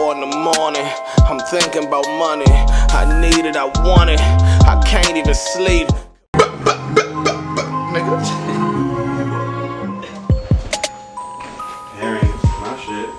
4 in the morning. I'm thinking about money. I need it, I want it. I can't even sleep. Nigga. Harry, my shit.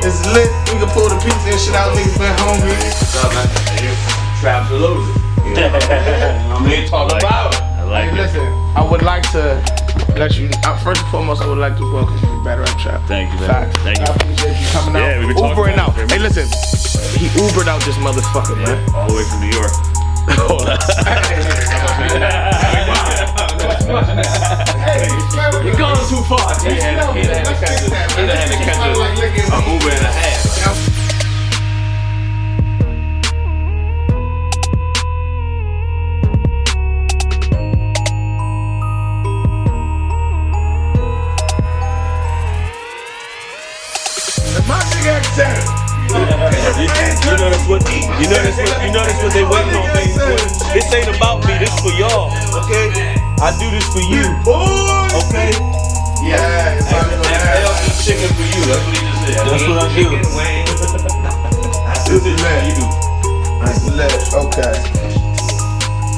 It's lit. We can pull the pizza and shit out. Niggas been hungry. What's up, man? Traps are loaded. I'm here talking about it. I like it. Listen, I would like to let you. First and foremost, I would like to welcome you to Battle Rap Trap. Thank you, man. Thank you. I appreciate you coming out. We've been Ubering out. Hey, listen. He Ubered out this motherfucker, man. All the way from New York. You're going too far. I'm Uber and a half. My nigga accent. You notice what they waiting on me. This ain't about me, this for y'all, okay? I do this for you, okay? Yeah, it's I'll eat chicken for you. That's what he just said. That's what I do. This is what you do. That's lit. Okay.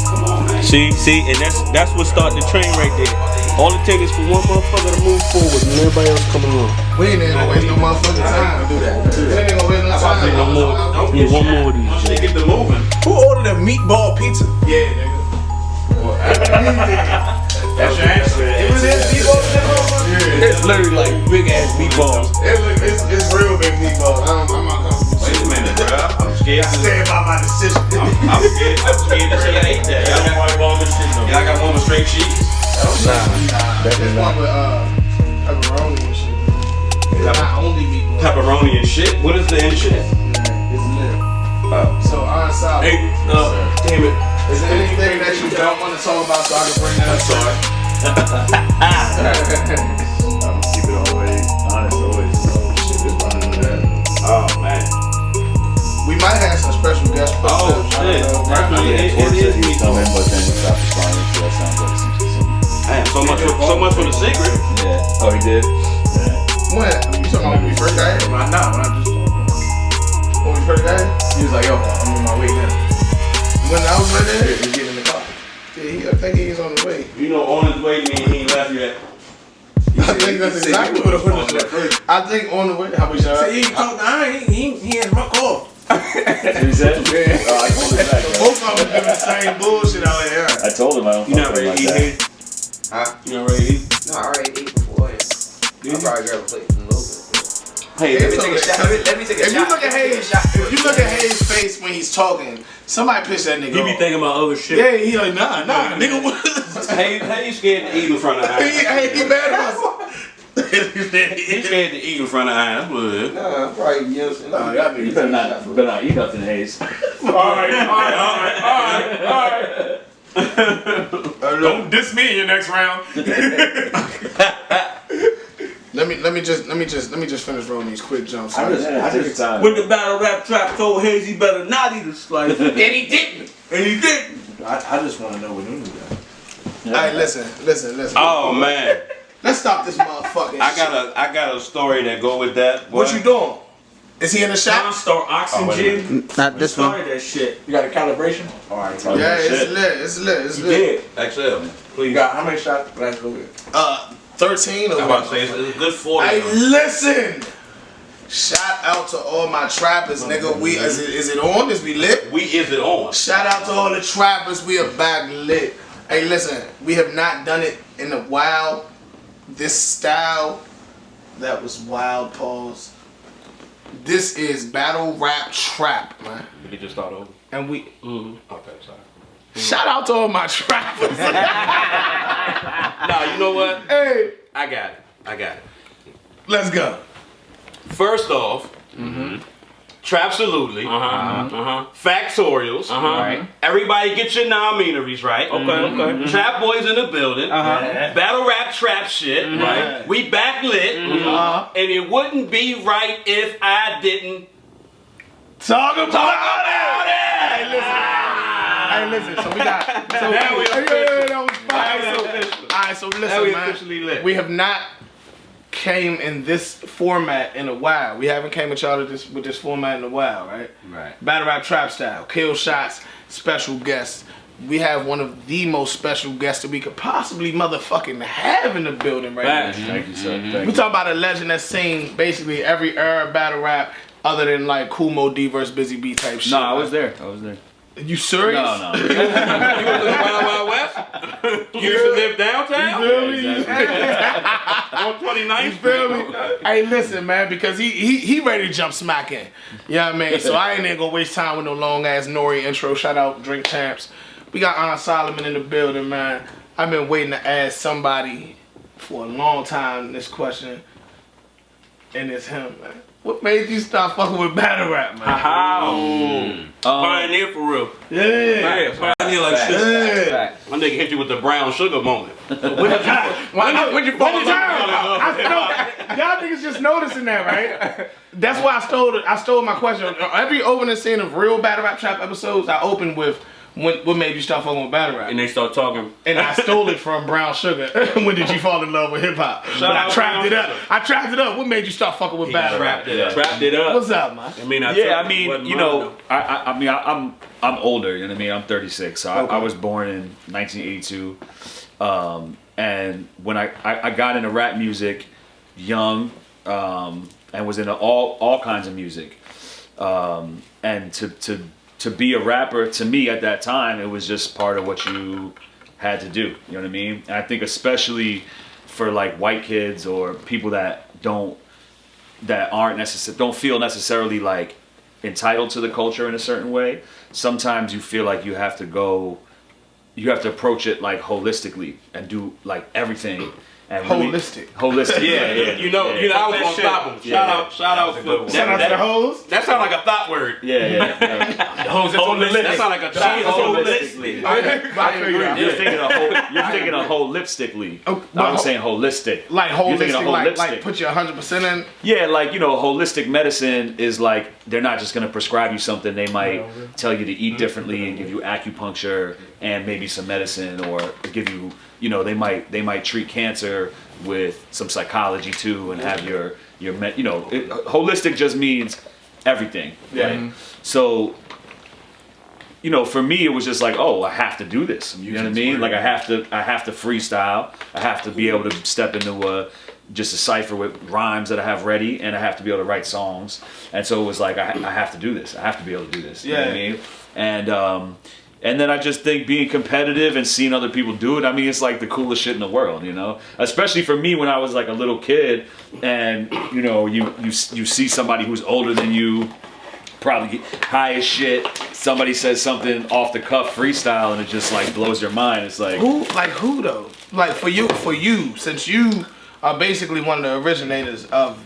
Come on, man. See, and that's what started the train right there. All it takes is for one motherfucker to move forward and everybody else come along. We ain't gonna waste no motherfucking time. Do that. We ain't gonna waste no time. One more. Yeah, one more of these. Once they get the moving. Who ordered a meatball pizza? Yeah, nigga. That's your answer. It was his meatballs. It's literally like big ass meatballs. It's real big meatballs. I'm not comfortable. Wait a minute, bro. I'm scared. I stand by my decision. I'm scared to say I ate that. Y'all got one with straight cheese? There's one with pepperoni and shit. Not only meatballs. Pepperoni and shit? What is the and shit? Yeah, it's lit. So on solid. Hey, damn it. Is there anything that you don't want to talk about so I can bring that up? Sorry. I'm keep it always honest, always. Shit is running to that. Oh, man. We might have some special guests. Oh, shit. TWORK said he was coming, but then he stopped responding, so that sounds like some Damn, so much for the secret. Yeah. Oh, he did? Yeah. When? You talking about when we first got here? Right now, when I just When we first got here? he was like, yo, I'm on my way now. When I was right there? He's getting in the car. Yeah, I think he's on the way. You know, on his way, mean he ain't left yet. I think that's exactly what it was. I think on the way. How we shot? He talked to I he answered my call. He said? Yeah. Oh, I told him that. Both of them doing the same bullshit out here. I told him I don't You not fuck with ready to him like eat? that. Huh? You not ready to eat? No, I already ate before. I'll probably grab a plate in a little bit. Hey, let me take a shot. Let me take a If shot. you look at Hayes, if you look at Hayes' face when he's talking, somebody piss that nigga He be off. thinking about other shit. Yeah, he like nah, nigga. What? Hey, you scared to eat in front of Ian? He mad at us. He's scared to eat in front of Ian. That's what it is. Nah, I'm probably yes. Nah, y'all You niggas. better not eat nothing, Hayes. Alright. Don't diss me in your next round. Let me just finish rolling these quick jumps. I took your time. When the battle rap trap told Hayes he better not eat a slice. And he didn't. And he didn't. I just want to know what you knew that. Alright, listen. Oh man, Let's stop this motherfucking I got a story that go with that. What you doing? Is he in the shop? Monster oxygen. Not this one. Started that shit. You got a calibration? Alright, so Yeah, shit. it's lit. He did. XL, you please. got how many shots? Let's go with 13 or I'm about to say it's a good 40. Hey, listen. Shout out to all my trappers, nigga. Is it on? Is we lit? Is it on? Shout out to all the trappers. We are back lit. Hey, listen. We have not done it in a while. This style That was wild. Pause. This is battle rap trap, man. We could just start over. And we Okay, sorry. shout out to all my trappers. Nah, you know what? Hey, I got it. let's go. First off, Trapsalutely, Factorials, Right. everybody get your nominaries right. Okay. Trap Boys in the building, battle rap trap shit, right? We backlit, and it wouldn't be right if I didn't Talk about it. Hey, listen. So we got. So Now we official. that was fine. Now we So, official. all right, so Now listen, we man. officially lit. We have not came in this format in a while. We haven't came with y'all with this format in a while, right? Right. Battle rap trap style, kill shots, special guests. We have one of the most special guests that we could possibly motherfucking have in the building right now. Thank you, sir. We talk about a legend that's seen basically every era of battle rap other than like Kool Mo D versus Busy B type shit. No, I was there. You serious? No. You was in the Wild Wild West? You used to live downtown? You feel me? On 29th You feel me? Hey, listen, man, because he ready to jump smack in. You know what I mean? So I ain't even gonna waste time with no long ass Nori intro. Shout out Drink Champs. We got Aunt Solomon in the building, man. I've been waiting to ask somebody for a long time this question, and it's him, man. What made you start fucking with battle rap, man? Pioneer for real. Yeah. Pioneer like shit. Yeah. My nigga hit you with the brown sugar moment. When you fall y'all niggas just noticing that, right? That's why I stole my question. Every opening scene of real battle rap trap episodes, I open with what made you start fucking with battle rap? And they start talking. And I stole it from Brown Sugar. When did you fall in love with hip hop? But I trapped it up. What made you start fucking with battle rap? Trapped it up. What's up, man? I mean, I'm older. You know what I mean? I'm 36, so I was born in 1982. And when I got into rap music young, and was into all kinds of music, and to be a rapper, to me at that time, it was just part of what you had to do. You know what I mean? And I think especially for like white kids or people that don't feel necessarily like entitled to the culture in a certain way, sometimes you feel like you have to approach it like holistically and do like everything. And Holistic. Yeah. You know, I was gonna stop him. Shout out to the hoes? That sounds like a thought word. Yeah. Holistic. That sounds like a thought Holistically. You're thinking of holistically. Oh, I'm saying holistic. Like You're thinking holistic, of like put your 100% in. Yeah, like, holistic medicine is like, they're not just going to prescribe you something. They might tell you to eat differently and give you acupuncture and maybe some medicine, or give you, they might treat cancer with some psychology too, and have holistic just means everything. Right? So, for me, it was just like, oh, I have to do this. You know what I mean? Like I have to freestyle. I have to be able to step into just a cipher with rhymes that I have ready, and I have to be able to write songs. And so it was like, I have to do this. I have to be able to do this. You know what I mean? And then I just think being competitive and seeing other people do it, I mean, it's like the coolest shit in the world, Especially for me when I was like a little kid, and you see somebody who's older than you, probably high as shit. Somebody says something off the cuff freestyle, and it just like blows your mind. It's like who though? Like for you, since you are basically one of the originators of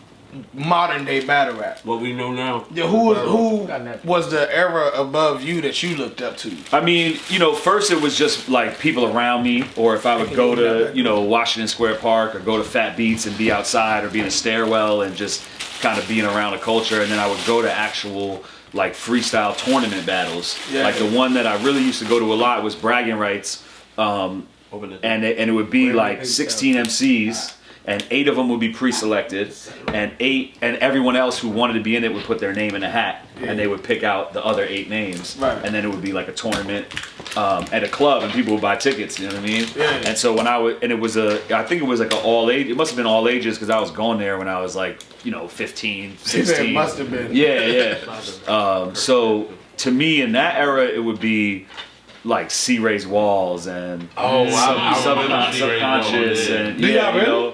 modern day battle rap. What we know now. Yeah, who was the era above you that you looked up to? I mean, first it was just like people around me, or if I would go to, Washington Square Park, or go to Fat Beats and be outside, or be in a stairwell and just kind of being around the culture. And then I would go to actual like freestyle tournament battles. Yeah. Like the one that I really used to go to a lot was Bragging Rights. And it would be like 16 MCs. And 8 of them would be pre-selected, and everyone else who wanted to be in it would put their name in a hat, and they would pick out the other 8 names, and then it would be like a tournament at a club, and people would buy tickets. You know what I mean? Yeah. And so when I think it was like an all age. It must have been all ages because I was going there when I was like 15, 16. It must have been. Yeah. So to me in that era, it would be like C-Ray's Walls and Oh, wow. Subconscious and Do y'all really?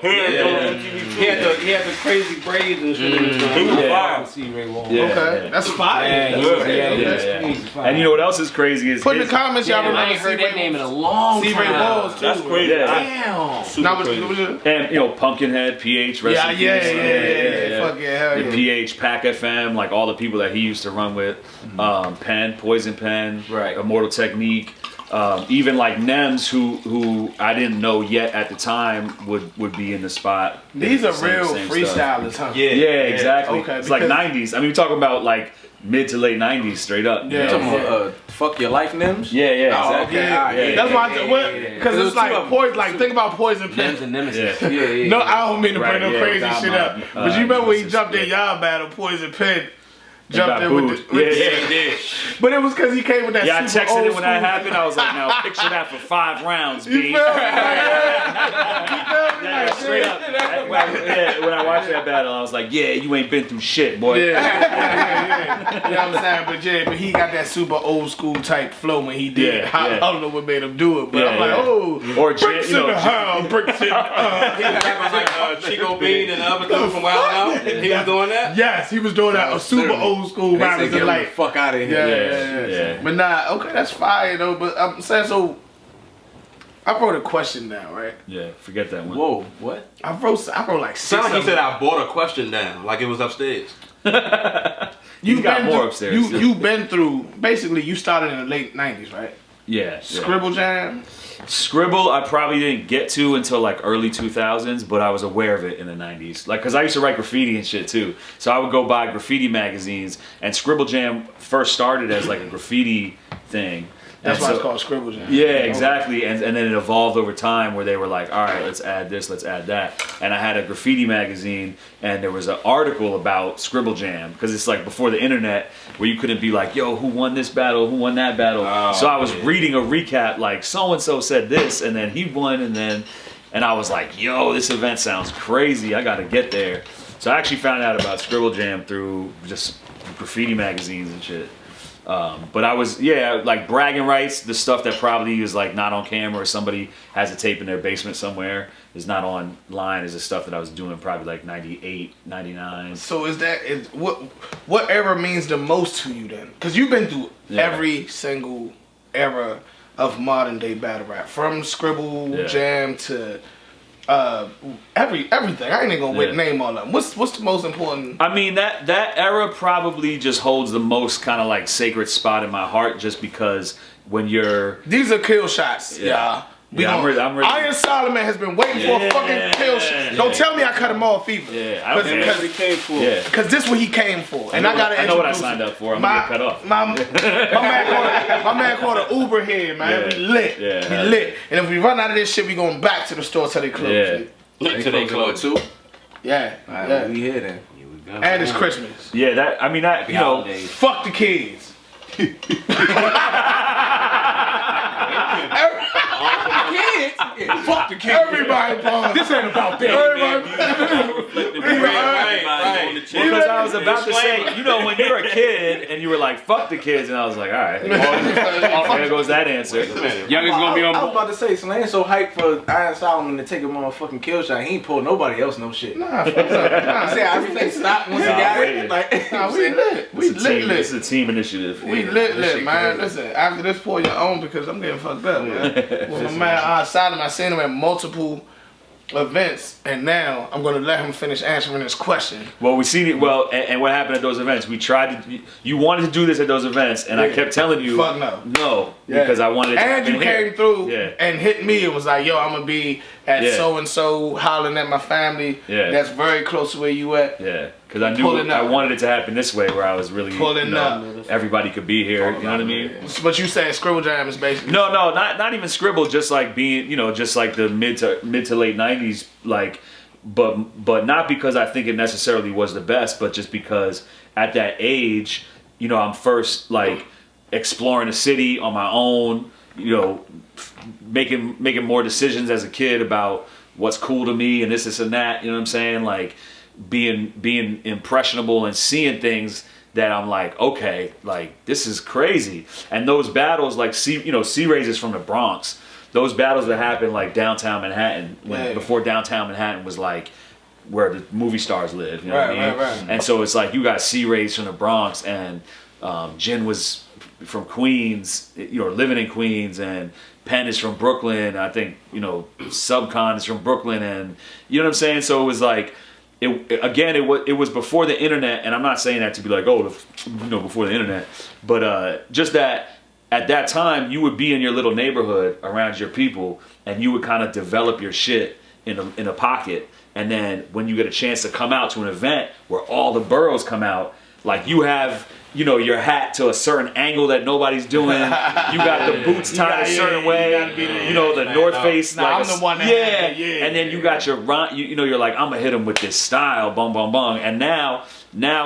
He had the crazy braids and shit in his He was Yeah. fire. See Ray Wall. Yeah, Okay, yeah. that's fire. Yeah, That's yeah, good. yeah, Okay. that's Yeah. crazy. And you know what else is crazy is Put in the his- comments, y'all Yeah, I remember ain't heard that C-Ray name in a long time. C-Ray Walls too. That's crazy. Yeah. Damn. Super Now, what crazy. you? and you know Pumpkinhead, PH, rest Yeah, in yeah, peace. yeah. Fuck yeah, hell The yeah. PH, Pac FM, like all the people that he used to run with, Pen, Poison Pen, Right. Immortal Technique, even like Nems, who I didn't know yet at the time would be in the spot. These are Same- real same stuff. freestylers, huh? Yeah. Yeah, exactly. Okay, it's like because- 90s. I mean, we're talking about like mid to late 90s, straight up. you Yeah. know? Talking about Fuck Your Life Nims? Yeah, yeah, Oh, exactly. okay. Yeah, Yeah, that's why. yeah. Because There's it's two like of 'em. poison. Like think about Poison Nems Pen. and Nemesis. Yeah. Yeah. No, I don't mean to Right, bring no yeah, crazy got shit my- up, but you remember when he Nemesis, jumped in yeah. y'all battle, Poison Pen And jumped got in booed. with the, Yeah, with yeah, He did. But it was because he came with that. Yeah, I super texted old it when that school- happened. I was like, now picture that for 5 rounds, You B. feel me? Yeah, straight up. When I watched that battle, I was like, yeah, you ain't been through shit, boy. Yeah. You know what I'm saying? But he got that super old school type flow when he did. Yeah, I yeah. don't know what made him do it, but Yeah, I'm like, yeah. oh, Or bricks you know, in the house, bricks in the He was rapping like Chico Bean and the other dude from Wild Out. He was doing that. Yes, he was doing that. A super old school They rappers say, in get him the life. fuck out of here. Yeah. But nah, okay, that's fire though. But I'm saying so. I wrote a question down, right? Yeah, forget that one. Whoa, what? I wrote like 6. Sound like he of said them. I brought a question down, like it was upstairs. He's got been more through- upstairs. You've been through. Basically, you started in the late '90s, right? Yeah. Scribble Jam. Scribble, I probably didn't get to until like early 2000s, but I was aware of it in the 90s. Like, cause I used to write graffiti and shit too. So I would go buy graffiti magazines, and Scribble Jam first started as like a graffiti thing. That's And why so- it's called Scribble Jam. Yeah, exactly. And then it evolved over time where they were like, all right, let's add this, let's add that. And I had a graffiti magazine, and there was an article about Scribble Jam, because it's like before the internet where you couldn't be like, yo, who won this battle, who won that battle. So I was reading a recap like, so-and-so said this, and then he won, and I was like, yo, this event sounds crazy, I gotta get there. So I actually found out about Scribble Jam through just graffiti magazines and shit. But I was, like bragging rights, the stuff that probably is like not on camera or somebody has a tape in their basement somewhere, is not online, is the stuff that I was doing probably like 98, 99. So what era means the most to you then? Because you've been through every single era of modern day battle rap, from Scribble Jam to everything. I ain't even gonna name all of them. What's the most important? I mean, that era probably just holds the most kind of like sacred spot in my heart, just because when you're... These are kill shots, y'all. I'm ready. Iron Solomon has been waiting for a fucking kill shot. Don't tell me I cut him off either. Yeah, I don't care. Because He came for. Yeah. Because this is what he came for, and I gotta. I know what I introduce signed him. up for. I'm gonna get cut off. My man called an Uber here, man. Yeah. We lit. Yeah. We lit. And if we run out of this shit, we going back to the store till they close. Yeah. Today close too. Yeah. Alright, Yeah. we here then. And it's Christmas. Yeah, that, I mean, that, you know, Fuck the kids. Fuck the kid. Everybody pause. This ain't about that. because I was about to say, you know, when you're a kid and you were like, fuck the kids, and I was like, all right, well, there goes that answer. Youngest gonna be on. I was about to say, Slan so hyped for Iron Solomon to take a motherfucking kill shot. He ain't pulled nobody else no shit. Nah, fuck that. I say everything stopped once he got it. Like, Nah, we lit. We lit. This is a team initiative. We lit, man. Listen, after this, pour your own because I'm getting fucked up, man. Well, my man Solomon, I seen him at multiple events, and now I'm gonna let him finish answering this question. Well, we seen it. Well, and what happened at those events? We tried to. You wanted to do this at those events, and I kept telling you, Fuck no. no, because I wanted it to And happen you here. came through Yeah. and hit me and was like, yo, I'm gonna be at Yeah. so and so hollering at my family. Yeah. That's very close to where you at. Yeah, because I knew Pulling I up. wanted it to happen this way, where I was really Pulling up. everybody could be here. You know what I mean? But you saying Scribble Jam is basically No, not even Scribble. Just like being, just like the mid to late '90s, like, but not because I think it necessarily was the best, but just because at that age, I'm first like exploring the city on my own. Making more decisions as a kid about what's cool to me and this and that. You know what I'm saying? Like being impressionable and seeing things that I'm like, okay, like this is crazy. And those battles, like C-Rays is from the Bronx. Those battles that happened like downtown Manhattan, before downtown Manhattan was like where the movie stars live. You know what I mean? Right. And so it's like you got C-Rays from the Bronx, and Jin was from Queens, living in Queens, and Penn is from Brooklyn. I think, Subcon is from Brooklyn, and you know what I'm saying? So it was like, it was before the internet, and I'm not saying that to be like, before the internet, but just that at that time you would be in your little neighborhood around your people, and you would kind of develop your shit in a pocket, and then when you get a chance to come out to an event where all the boroughs come out, like you have your hat to a certain angle that nobody's doing. You got the boots tied a certain way. The North Face. I'm the one that and then you got your you're like, I'm gonna hit him with this style, bum bum bum. And now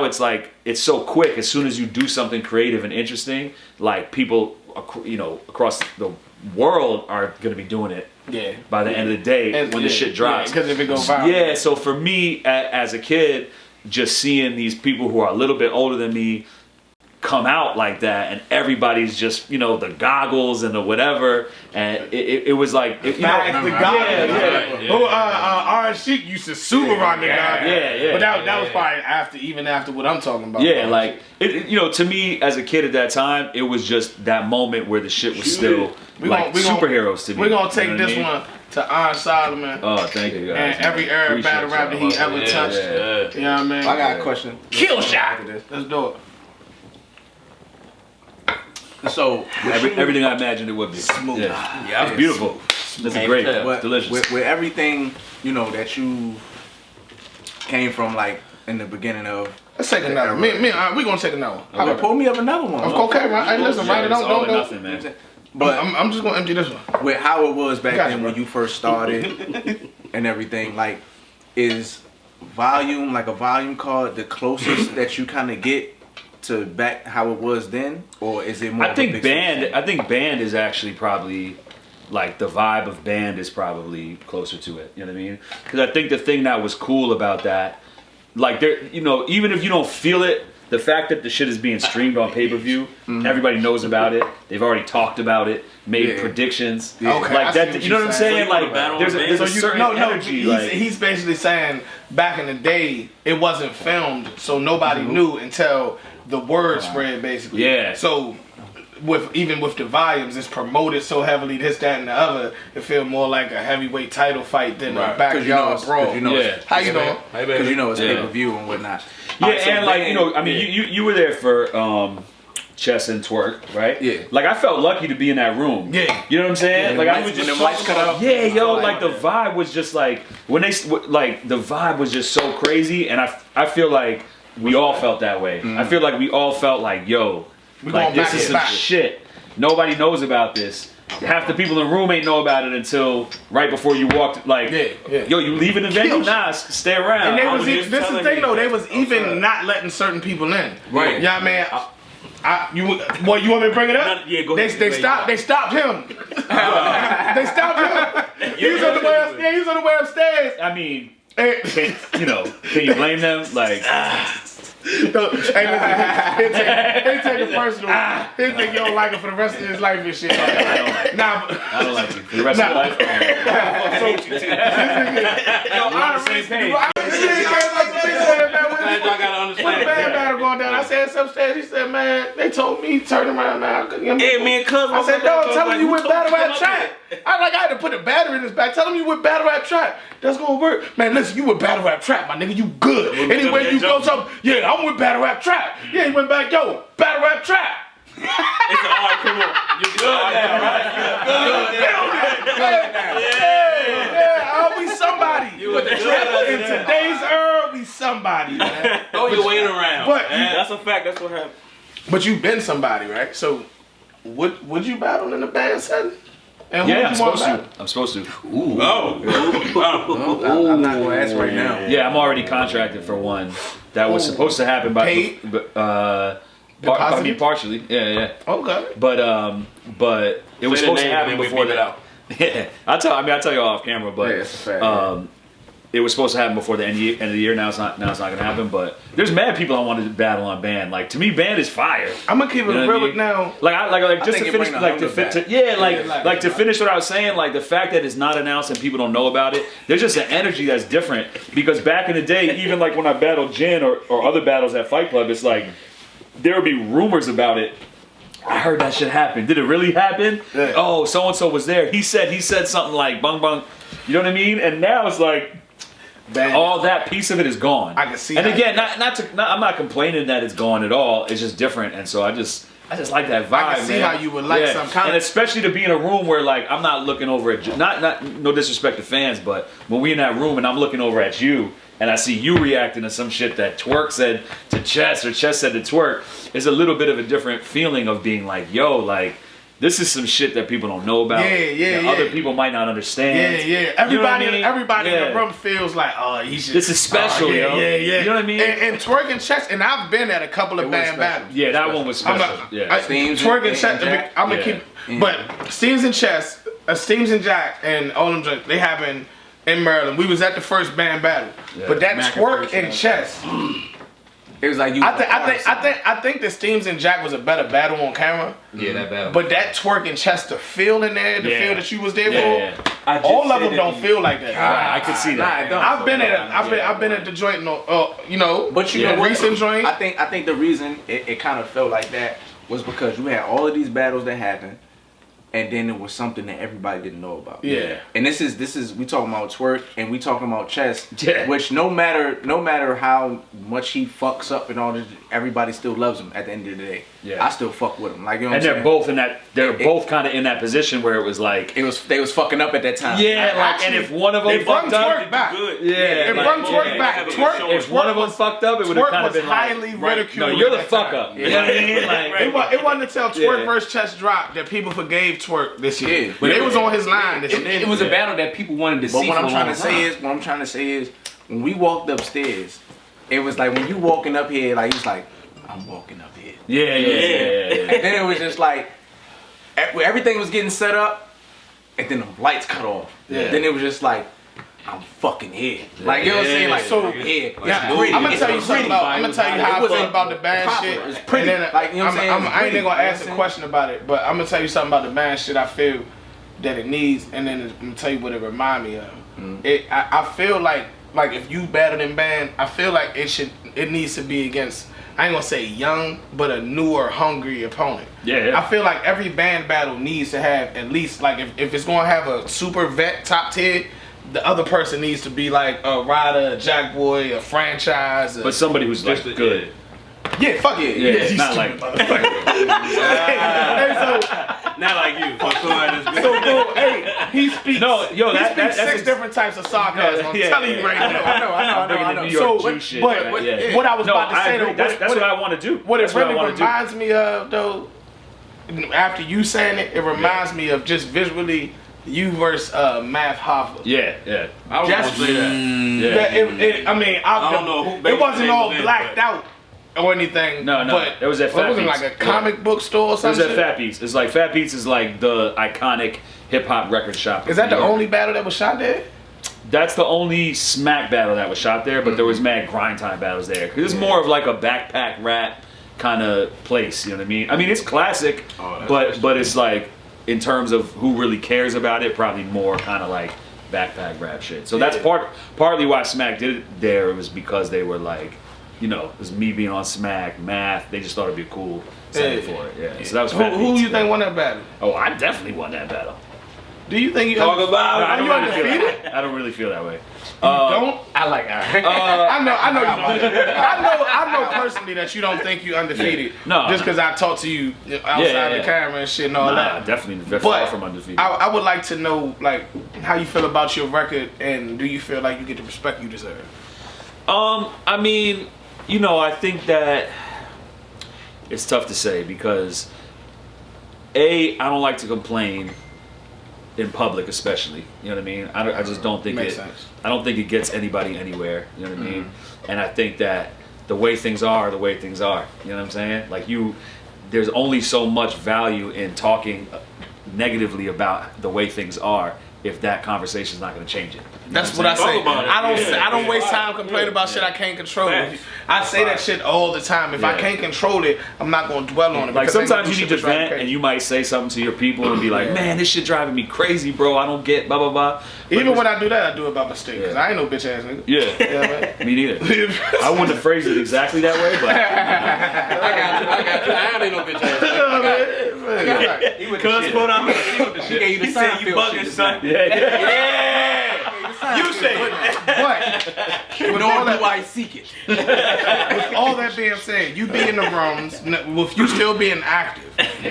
it's like it's so quick. As soon as you do something creative and interesting, like people across the world are gonna be doing it. Yeah. By the end of the day, when the shit drops. Because if it goes viral. Yeah. So for me, as a kid, just seeing these people who are a little bit older than me come out like that, and everybody's just the goggles and the whatever, and it was like the goggles. Orange Sheik used to super rock the goggles. But that was probably even after what I'm talking about. Yeah, like to me as a kid at that time, it was just that moment where the shit was still superheroes to me. We're gonna take this one to Iron Solomon. Oh, thank you guys. And every Arab battle rap that he ever touched. Yeah. You know what I mean? I got a question. Kill shot. Let's do it. So everything I imagined it would be. Smooth. Yeah, it's beautiful. This is great. Delicious. With everything that you came from, like in the beginning of. Let's take another. We gonna take another one. Okay, pull me up another one. Okay, right. Hey, listen, write it on. Don't nothing, man. But I'm just gonna empty this one. With how it was back then when you first started and everything, like, is volume, like a volume card, the closest that you kind of get to back how it was then, or is it more? I think band is actually probably like the vibe of band is probably closer to it. You know what I mean? Because I think the thing that was cool about that, like there, even if you don't feel it, the fact that the shit is being streamed on pay-per-view, everybody knows about it. They've already talked about it, made predictions. Yeah. Okay, like that. You know what I'm saying? Like there's a certain energy. He's basically saying back in the day it wasn't filmed, so nobody knew until the word spread, basically. Yeah. So even with the volumes, it's promoted so heavily, this, that, and the other. It feels more like a heavyweight title fight than a backyard brawl. How you doing? Because it's pay-per-view and whatnot. Yeah, and like I mean, you were there for Chess and Twerk, right? Yeah. Like I felt lucky to be in that room. Yeah. You know what I'm saying? Like I was when the lights cut out. Yeah, yo, like the vibe was just like when the vibe was just so crazy, and I feel like we all felt that way. I feel like we all felt like, yo, like this is some shit. Nobody knows about this. Half the people in the room ain't know about it until right before you walked. Like, yo, you leaving the venue? Nah, stay around. And this is the thing though. They was even not letting certain people in. Right. Yeah, man. You want me to bring it up? Yeah, go ahead. They stopped him. They stopped him. He was on the way upstairs. I mean, can you blame them? Like, Hey, listen, he'll take it personal. He'll think you don't like him for the rest of his life and shit. I don't like you for the rest of your life. I gotta understand. When the band battle going down, I said upstairs. He said, "Man, they told me turn around now." Yeah, me and Cuz. I said, "Dog, tell him you with battle rap trap." I had to put a battery in his back. Tell him you with battle rap trap. That's gonna work, man. Listen, you with battle rap trap, my nigga. You good. Anyway, you go something. Yeah, I'm with battle rap trap. Yeah, he went back. Yo, battle rap trap. It's alright, come on. You good now, right? Good now. Yeah, we somebody. In today's era, we somebody, man. Throw your weight around. But that's a fact. That's what happened. But you've been somebody, right? So, would you battle in the band setting? And yeah, I'm supposed to. Ooh. Oh. I'm not gonna ask right now. Yeah, I'm already contracted for one that was supposed to happen by partially. Yeah. Okay. But it was supposed to happen before that. Yeah, I'll tell you off camera, but it's a fact. it was supposed to happen before the end of the year. Now it's not gonna happen. But there's mad people I wanted to battle on band. Like to me, band is fire. I'm gonna keep it real with now. Like just think to it finish, bring the like hunger back. to finish what I was saying. Like the fact that it's not announced and people don't know about it. There's just an energy that's different. Because back in the day, even like when I battled Jen or other battles at Fight Club, it's like there would be rumors about it. I heard that shit happen. Did it really happen? Yeah. Oh, so and so was there. He said something like bung bung. You know what I mean? And now it's like. All that piece of it is gone. I can see. And again, I'm not complaining that it's gone at all. It's just different, and so I just like that vibe. I can see how you would like some kind and of, especially to be in a room where like I'm not looking over at not no disrespect to fans, but when we in that room and I'm looking over at you and I see you reacting to some shit that TWORK said to Chess or Chess said to TWORK, it's a little bit of a different feeling of being like, yo, like. This is some shit that people don't know about. Yeah. Other people might not understand. Yeah. Everybody, you know what I mean? everybody in the room feels like, oh, you should. This is special, yo. Yeah. You know what I mean? And TWORK and Chess, and I've been at a couple of band battles. Yeah, that one was special. TWORK and Chess, I'm gonna keep. But Steams and Chess, Steams and Jack, and all them joints, they happen in Maryland. We was at the first band battle, but that TWORK and Chess. It was like you. I think the Steams and Jack was a better battle on camera. Yeah, that battle. But that TWORK and Chess, the feel in there, the feel that you was there for, I just all of said them don't feel like that. I can see that. I've been at the joint, you know, But you know what? recent joint. I think the reason it kind of felt like that was because you had all of these battles that happened, and then it was something that everybody didn't know about. Yeah. And this is we talking about TWORK and we talking about Chess. Yeah. Which no matter how much he fucks up and all this, everybody still loves him at the end of the day. Yeah. I still fuck with him. Like you know what And I'm they're saying? both kind of in that position where it was like, They was fucking up at that time. yeah, like, and if one of them They brought fucked up, TWORK back. Good. They like, brought TWORK back. if one of them fucked up, it would have TWORK kind of was been like, highly ridiculed. no, you're at the that fuck time. up. You know what I mean? Like, It wasn't until TWORK Yeah. versus Chess dropped that people forgave TWORK this year. Yeah. But they was on his line this year. It was a battle that people wanted to see. But what for I'm a trying long to say time. is, when we walked upstairs, it was like when you walking up here, like it's like I'm walking up here. yeah. And then it was just like everything was getting set up, and then the lights cut off. Yeah. Then it was just like I'm fucking here. Like you know what I'm saying? Like So, I'm here. Yeah, It's I'm gonna pretty. tell you It's something pretty. about. I'm gonna tell you how I It feel wasn't about the band proper. shit. It's pretty. And then, Like, you know what I'm saying? It's I ain't pretty. even gonna You know ask what a I'm question about it, but I'm gonna tell you something about the band shit. I feel that it needs, and then I'm gonna tell you what it remind me of. I feel like if you battled in band, I feel like it needs to be against. I ain't gonna say young, but a newer, hungry opponent. Yeah. I feel like every band battle needs to have at least like if it's gonna have a super vet top tier, the other person needs to be like a Ryder, a Jack Boy, a franchise. But somebody who's like good. Yeah, fuck it. Yeah, you not stupid like- motherfucker. Hey, Not like you. so cool. Hey, he speaks. No, yo, he that's speaks six ex- different types of sarcasm. I'm Yeah, telling you right now. I know. Bringing the New York Jew shit. But right? Yeah. what I was No, about to I say agree. though, That's what I want to do. what That's it really I wanna do. reminds me of though, after you saying it, it reminds me of just visually you versus Math Hoffa. Yeah. I was Just- gonna say that. Yeah. I mean, I don't know who it wasn't all Babyface blacked is, out or anything. No, but it was at it wasn't Fat like a Beats. comic book store or It was something. at Fat Beats. It's like Fat Beats is like the iconic hip hop record shop. Is that in the New York. only battle that was shot there? That's the only smack battle that was shot there, but there was mad grind time battles there. Cause it's more of like a backpack rap kind of place. You know what I mean? I mean it's classic, but it's like in terms of who really cares about it, probably more kind of like backpack rap shit. So that's partly why Smack did it there. It was because they were like, you know, it was me being on Smack, Math. They just thought it'd be a cool setting for it. Yeah. So that was Fat Who Beats, you think won that battle? Oh, I definitely won that battle. Do you think you Talk about. I you don't really feel undefeated? that. I don't really feel that way. Don't? I like Aaron. I know you don't. I know personally that you don't think you undefeated. No, just no. because I talked to you outside the camera and shit and all Nah, that. definitely far But from undefeated. I would like to know like how you feel about your record and do you feel like you get the respect you deserve? I mean, you know, I think that it's tough to say because I don't like to complain in public, especially. You know what I mean? I just don't think Makes it. sense. I don't think it gets anybody anywhere. You know what I mean? And I think that the way things are, the way things are. You know what I'm saying? Like there's only so much value in talking negatively about the way things are if that conversation is not going to change it. That's what I say. about it. I don't waste time complaining about shit I can't control. I say that shit all the time. If I can't control it, I'm not gonna dwell on it. Like because sometimes ain't you no need shit to that's vent crazy. and you might say something to your people and be like, man, this shit driving me crazy, bro. I don't get blah blah blah. Even when I do that, I do it by mistake. Cause I ain't no bitch ass nigga. Yeah, Yeah, me neither. I wouldn't have phrased it exactly that way, but I got you. I ain't no bitch ass. He cuz put on he said you bugging, son. You say it. But Nor do I seek it. with all that being said, you be in the rooms with you still being active.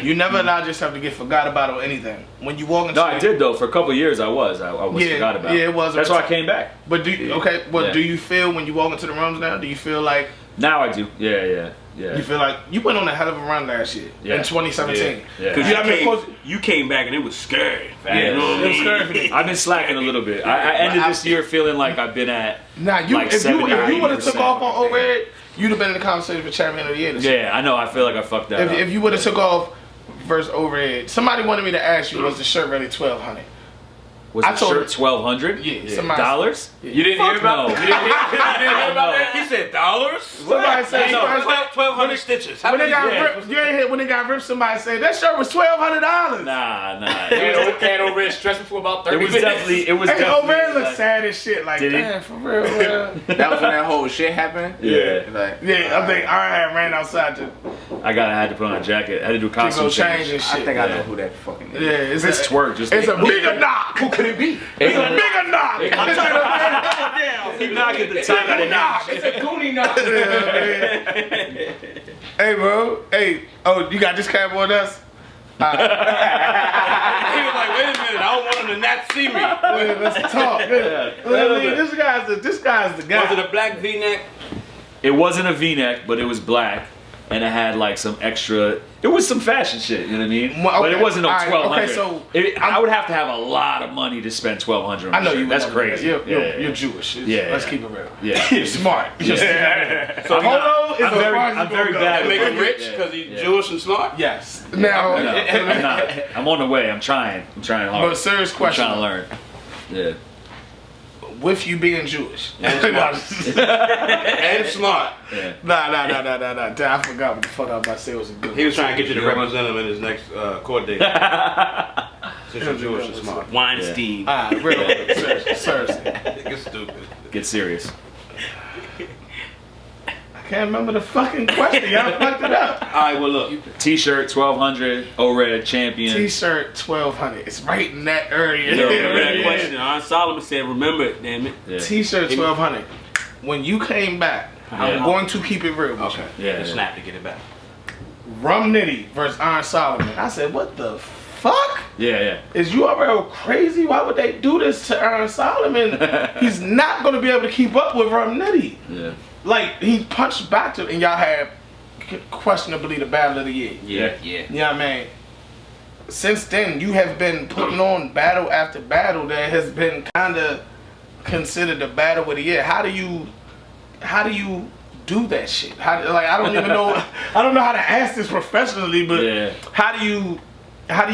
You never allowed yourself to get forgot about or anything. When you walk into no, I did though. For a couple of years, I was Yeah, forgot about. yeah, it was. That's why I came back. But do you, okay? Well, do you feel when you walk into the rooms now? Do you feel like Now I do. Yeah. you feel like you went on a hell of a run last year in 2017? Yeah. Cause Yeah. you came back and it was scary. Yeah. You know what I It was mean? scary for me. I've been slacking a little bit. I ended this year feeling like I've been at. Nah, you Like if you 70 or would have took 80%. off on overhead, you'd have been in the conversation for champion of the year. This year. Yeah, I know. I feel like I fucked that up. If you would have took off versus overhead, somebody wanted me to ask you, was the shirt really 1,200? Was I the told shirt $1,200? Yeah, somebody- Dollars? You didn't hear about no. it? You didn't hear about that? He said dollars? Somebody said No, when 1,200 stitches. How they many? got Yeah. ripped, you ain't hear when they got ripped. Somebody said that shirt was $1,200. Nah. Can't over it stressing for about 30 It was minutes. definitely. It was Hey, definitely. overhead look like- sad as shit. Like, Did he? damn, for real. Man. That was when that whole shit happened. Yeah. Like, Yeah, I think I ran outside to I had to put on a jacket. I had to do a go costume change and I shit. think I Yeah. know who that fucking is. Yeah, it's It's a, twerk. Just it's a bigger knock. Who could it be? It's a bigger knock. He knocked at the top of the knock. It's a goonie knock. Hey, bro. Hey, oh, you got this cab on us? He was like, wait a minute, I don't want him to not see me. Wait, let's talk. This guy's the guy. Was it a black V-neck? It wasn't a V-neck, but it was black, and it had like some extra. It was some fashion shit. You know what I mean? Well, But it okay, wasn't no all right, 1,200. okay, so I would have to have a lot of money to spend 1,200. I know you. That's would never do crazy. that. You're Jewish. Yeah. Let's keep it real. Yeah. You're smart. So Polo is I'm as very, far as I'm it's very gonna bad. go. Make at him it. rich Yeah. because he's Yeah. Jewish and smart? Yes. Now, No, I'm not. I'm on the way. I'm trying hard. but serious I'm question. trying to learn. Yeah. With you being Jewish. And smart. Yeah. Nah. Damn, I forgot what the fuck I was about to say. It was a good He was trying to get you to represent him in his next court date. Since you're Jewish and smart. Weinstein. Ah, real. Seriously. It's stupid. Get serious. I can't remember the fucking question. Y'all fucked it up. Alright, well look. T-shirt 1,200. O-Red champion. T-shirt 1,200. It's right in that area. Yeah, Remember that yeah. question? Solomon said, remember it, damn it. Yeah. T-shirt 1,200. When you came back, I'm Yeah. going to keep it real with you. Okay. Yeah. Snap to get it back. Rum Nitty versus Iron Solomon. I said, what the fuck? Yeah. Is URL crazy? Why would they do this to Iron Solomon? He's not going to be able to keep up with Rum Nitty. Yeah. Like, he punched back to, and y'all had questionably the battle of the year. Yeah. You know what I mean? Since then, you have been putting on battle after battle that has been kind of considered the battle of the year. How do you do that shit? I don't even know. I don't know how to ask this professionally, but Yeah. how do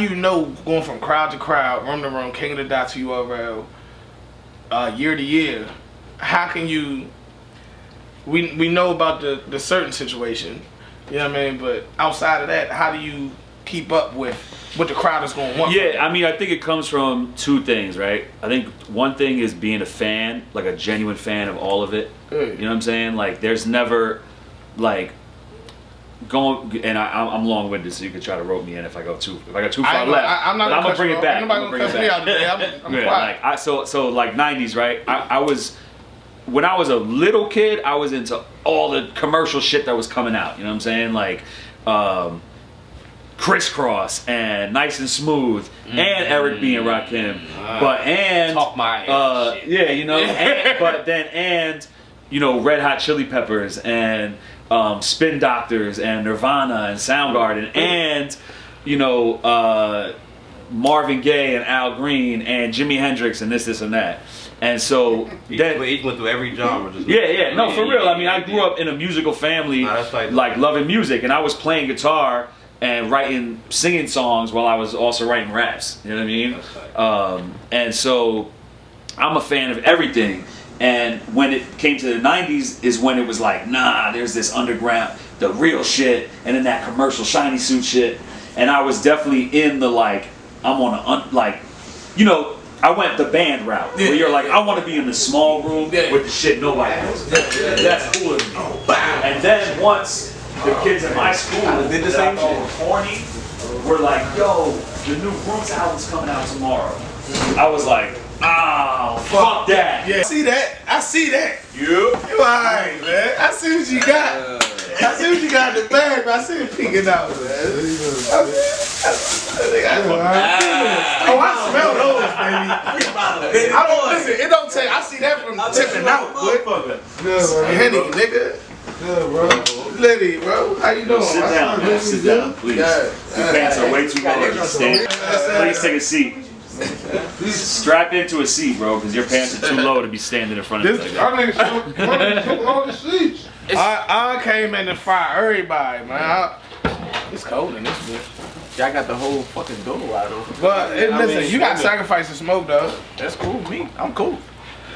you know going from crowd to crowd, room to room, king of the dot to URL, year to year? How can you? We know about the certain situation, you know what I mean? But outside of that, how do you keep up with what the crowd is going to want? Yeah, I mean, I think it comes from two things, right? I think one thing is being a fan, like a genuine fan of all of it. Yeah. You know what I'm saying? Like, there's never, like, going, and I'm long-winded, so you can try to rope me in if I got too far left. I'm not But I'm gonna cuss bring you it out. back. Ain't nobody I'm gonna gonna cuss bring me it out back. today. I'm Yeah, quiet. like so like 90s, right? I was, when I was a little kid, I was into all the commercial shit that was coming out. You know what I'm saying? Like, Crisscross and Nice and Smooth and Eric B and Rakim, Talk my ass shit. yeah, you know, and you know, Red Hot Chili Peppers and Spin Doctors and Nirvana and Soundgarden and you know Marvin Gaye and Al Green and Jimi Hendrix and this and that. And so He that, went through every genre. Just no, for real. I mean, I grew up in a musical family, Nah, that's like- like loving music, and I was playing guitar and writing, singing songs while I was also writing raps. You know what I mean? And so I'm a fan of everything. And when it came to the 90s is when it was like, nah, there's this underground, the real shit, and then that commercial shiny suit shit. And I was definitely in the like, I'm on a, you know, I went the band route where you're like, I want to be in the small room with the shit nobody knows. That's cool to me. And then once the kids in my school did the same shit, corny, were like, yo, the new Roots album's coming out tomorrow. I was like, oh, fuck that. Yeah, I see that. I see that. You alright, man. I see what you got. I see what you got in the bag, but I see it peeking out, man. Oh, I smell those, baby. I don't listen. It don't take. I see that from tipping out, boy. Henny, nigga. Good, bro. Liddy, bro. How you doing? Sit down, man. Sit down, please. Your pants are way too low to stand. Please take a seat. Strap into a seat, bro, because your pants are too low to be standing in front of you. I came in to fire everybody, man. It's cold in this bitch. Y'all got the whole fucking door wide open. But listen, you got to sacrifice the smoke, though. That's cool with me. I'm cool.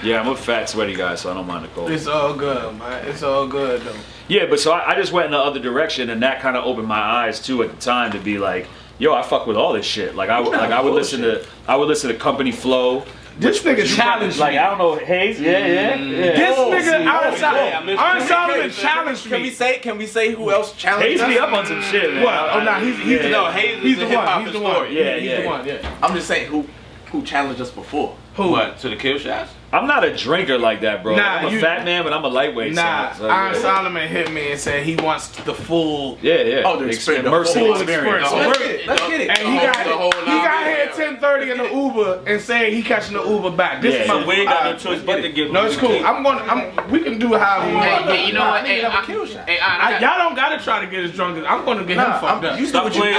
Yeah, I'm a fat, sweaty guy, so I don't mind the cold. It's all good, man. It's all good, though. Yeah, but so I just went in the other direction, and that kind of opened my eyes too at the time to be like, yo, I fuck with all this shit. Like I would listen to Company Flow. This nigga challenged me. Like I don't know, Hayes. Yeah. This nigga Iron Solomon challenged me. Can we say who else challenged Hayes us? me up on some shit, man. What? Oh no, he's the one. He's the one. Yeah. I'm just saying who challenged us before. Who? what to the kill shots? I'm not a drinker like that, bro. Nah, I'm a fat man, but I'm a lightweight. Nah, so Iron Solomon hit me and said he wants the full. Yeah. Oh, the experience. Immersive experience. Let's get it. And he got here at 10:30 in the Uber and said he catching the Uber back. This is my. We ain't got no choice but to give. No, it's cool. We can do however we want. Hey, you know what? Hey, Y'all don't gotta try to get as drunk as I'm gonna get him fucked up. You do what you do.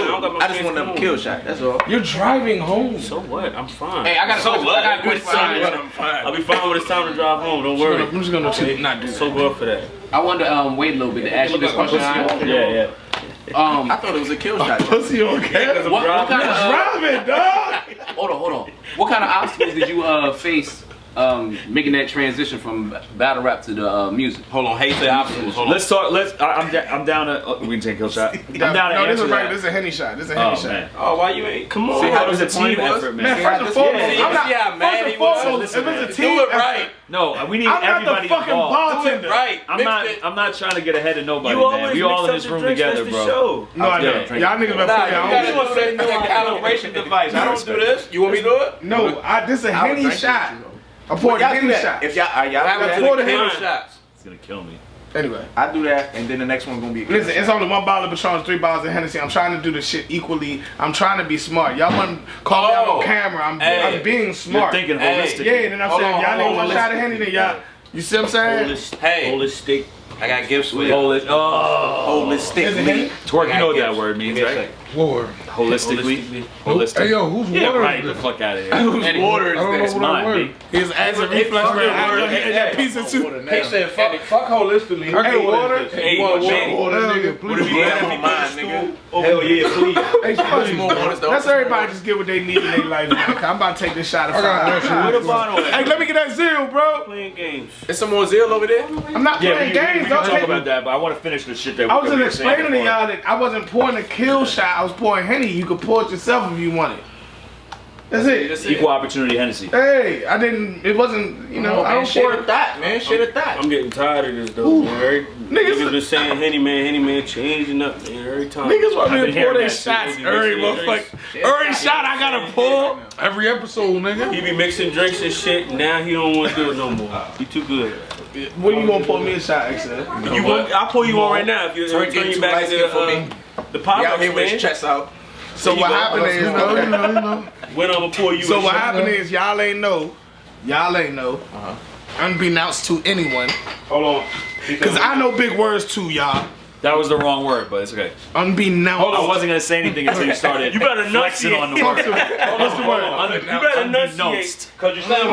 I just want them kill shot. That's all. You're driving home. So what? I'm fine. Hey, I got a question for Iron. I'm fine. I'll be fine when it's time to drive home. Don't worry. I'm just gonna not do that. So good for that. I wanted to wait a little bit to ask you this question. Yeah. I thought it was a kill shot. Pussy on camera. What kind of Driving, dog. hold on. What kind of obstacles did you face making that transition from battle rap to the music? Hold on. Hey, say obstacles. Hold on. Let's talk. I'm down to. We can take a kill shot. I'm down to No, this answer is right. that. This is a Henny shot. This is a Henny shot. Man. Oh, why you ain't? Come on. See how It was a disappointed team he was? effort, Man, man. first and foremost, I'm not. Yeah, man, First he and was- foremost, if it's a Do team it effort, right. No, we need I'm not the everybody fucking involved. bartender. Right. I'm not trying to get ahead of nobody, You man. always We all in mix this up the room drinks, together, that's the bro. show. No, I Yeah. don't. Y'all niggas better put Nah, you their gotta own. set the calibration device. I don't do this. You want me to do it? No, this is a Henny shot. I poured a Henny shot. If y'all To Pour the the kill Henny. shots. It's gonna kill me. Anyway. I do that, and then the next one's gonna be a kill Listen, it's shot. only 1 bottle of Patron, 3 bottles of Hennessy. I'm trying to do the shit equally. I'm trying to be smart. Y'all want to call me out on camera. I'm being You're smart. thinking Hey. holistic. Yeah, then I'm Hold saying on, y'all hold need on, one let's- shot of Henny, then y'all. You see what I'm saying? Hey. Holistic. I got gifts for you. Holistic. Twerk, you know what that word means, right? Lord. Holistically. Holistic. Hey, yo, who's Yeah, water? right. The fuck out of here. Whose water is I don't know this? what Mine, that B. word. His answer reflex fuck that word. and that pizza too. He said, fuck holistically. Hey, water. Hey, You want Manny. water, nigga? What if Please. you got me mine, nigga? Hell yeah, please. Hey, fuck more waters, though. Let's everybody just get what they need in their life, man. I'm about to take this shot of fire. What a bottle Hey, let me get that zeal, bro. playing games. Is some more zeal over there? I'm not Yeah, playing we games. can Don't talk take about that, but I want to finish the shit that I was we were just saying explaining to before. y'all that I wasn't pouring a kill shot. I was pouring Henny. You could pour it yourself if you want it. That's it. Equal opportunity Hennessy. Hey, I didn't. It wasn't. You know, I don't shit pour at it. that, man. Shit at that. I'm getting tired of this though, man. Niggas- Niggas been saying Henny man, changing up, man, every time. Niggas want me I've to been pour hearing their that shots shit. every Niggas motherfucker. mixing Every shot I gotta pour. Every episode, nigga. He be mixing drinks and shit. Now he don't want to do it no more. He too good. When you gonna pour me a shot, Excel? You want? I'll pull you on right now if you Turn turn too you back light skin for me. into the pop Y'all ups, here with his man. chest out. So what happened is, When I'm gonna pour you. so a what shot. happened is, y'all ain't know, unbeknownst to anyone, Hold on. cause I know big words too, y'all. That was the wrong word, but it's okay. Unbeknownst. I wasn't gonna say anything until you started. You better flexing on the word. What's the word? You better enunciate. Cause you sound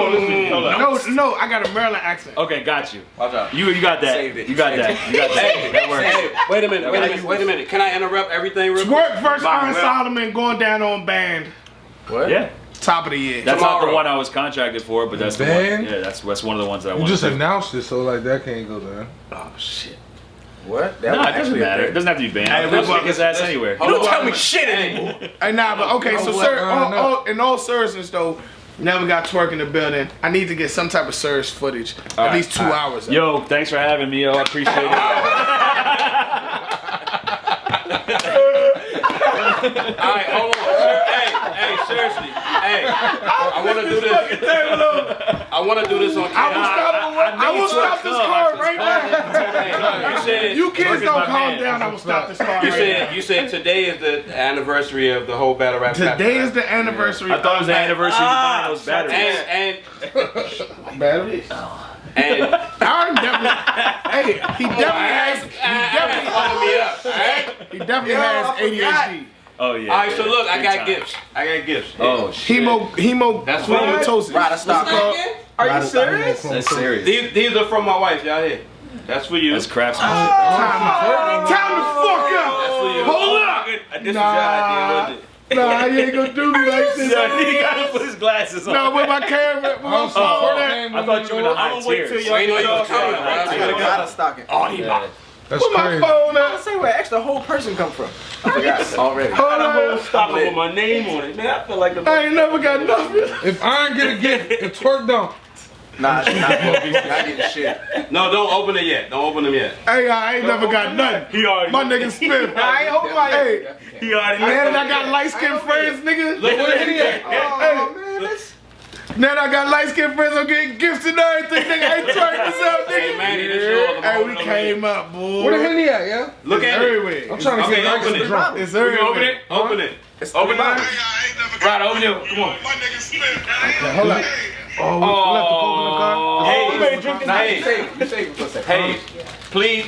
No, I got a Maryland accent. Okay, got you. Watch out. You got that. Saved it. You got that. You got that. That works. Hey, wait a minute. Can I interrupt everything real quick? Twerk versus Iron Solomon going down on band. What? Yeah. Top of the year. That's not the Tomorrow. one I was contracted for, but that's the Band? one. Yeah, that's one of the ones that I You wanted just to. announced it, so like that can't go down. Oh shit. What? No, it doesn't matter. It doesn't have to be banned. Hey, I'll we- kick his ass anywhere. Don't tell me shit anymore. Hey, nah, but okay, so what? sir, No. in all seriousness though, now we got Twerk in the building. I need to get some type of Surge footage, at least 2 hours. Yo, thanks for having me, yo. I appreciate it. Alright, hold on. Hey, seriously. Hey, I want to do this. I want to do this on camera. I will stop this car right now. You said You kids is don't my calm man. down. I will stop this car. You right now. said today is the anniversary of the whole battle rap. Today is the anniversary. I thought it was the anniversary of buying those batteries. and battery. and Aaron definitely. Hey, he definitely has ADHD. Oh yeah. all right, so look, I Big got time. gifts. I got gifts. Oh shit. Hemochromatosis. Ryder, stop. Are you serious? That's serious. These are from my wife, y'all here. That's for you. That's craftsmanship. Time the fuck up. That's for you. Hold up. This is your idea, wasn't it? Nah, you ain't gonna do me like this. He gotta put his glasses on. No, with my camera, with my phone. I thought you were in the high tiers. Wait, no, you was coming, bro. Ryder stocking. Oh, he That's put my crazy. phone I up. say where extra whole person come from. I forgot already. Hold on. Stop it with my name on it, man. I feel like the I ain't never got nothing. If Iron get a gift, if Twerk don't. Nah, she's not getting shit. No, don't open it yet. Don't open them yet. Hey, I ain't never got nothing. He already. My nigga Smith. I ain't holding my hey. He already. Now that I got light skinned friends, nigga. Look at Hey, now that I got light skinned friends, I'm getting gifts and everything, nigga. Hey, Twerk, what's up, Hey, nigga? man, this yours. Hey, we came up, boy. Where the Henny at, yeah? Look at it. Everywhere. I'm trying to Okay, get open nice it. and drunk. It's Open everywhere. it. Open it. It's Open it. Right, open it. Come on. Hold up. Oh, we left the coke in the car. Hey, You better drink this. Hey, You save it for a second. hey,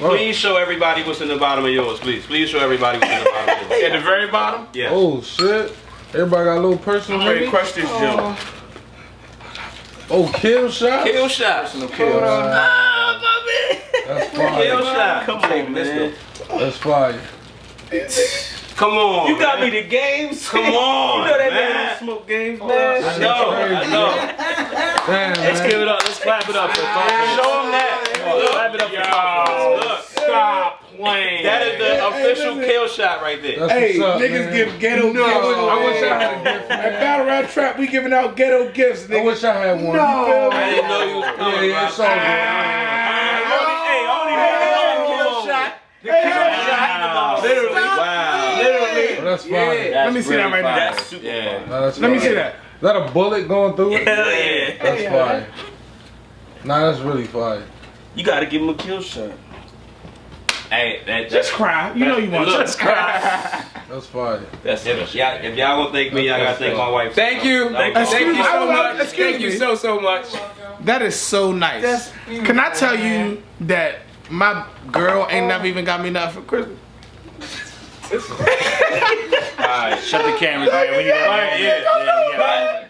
please show everybody what's in the bottom of yours, please. Please show everybody what's in the bottom of yours. At the very bottom. Yeah. Oh shit. Everybody got a little personal I'm ready to Henny? crush this jump. Oh, kill shot? Kill shots. That's fire. Kill shot. Come on, man. That's fire. Come on. You got me the games. Come on, You know that man. man don't smoke games, man. I know. Damn, Let's man. give it up. Let's clap it up for Show confidence. them that. Clap it up for confidence. Look. Stop playing. That is the official kill shot right there. That's Hey, what's up, niggas man. give ghetto gifts. I wish I had a gift. At Battle Rap Trap, we giving out ghetto gifts, I nigga. wish I had one. No. I didn't know you was coming. Yeah, it's all bro. good. Hey, only kill shot. Literally. Wow. Literally. Oh, that's fire. Let me see that right now. That's super Yeah. Nah, that's Let me fire. see that. Is that a bullet going through it? Hell yeah. That's fire. Nah, that's really fire. You gotta give him a kill shot. Hey, that's Just cry. You know you want to. Just cry. That's fire. That's If y'all gonna thank me, y'all gotta thank my wife. Thank you. Thank Thank you so Excuse much. me. Thank you so much. That is so nice. Can I tell you that my girl ain't never even got me nothing for Christmas? Alright. Shut the cameras, man. We need that. Yeah.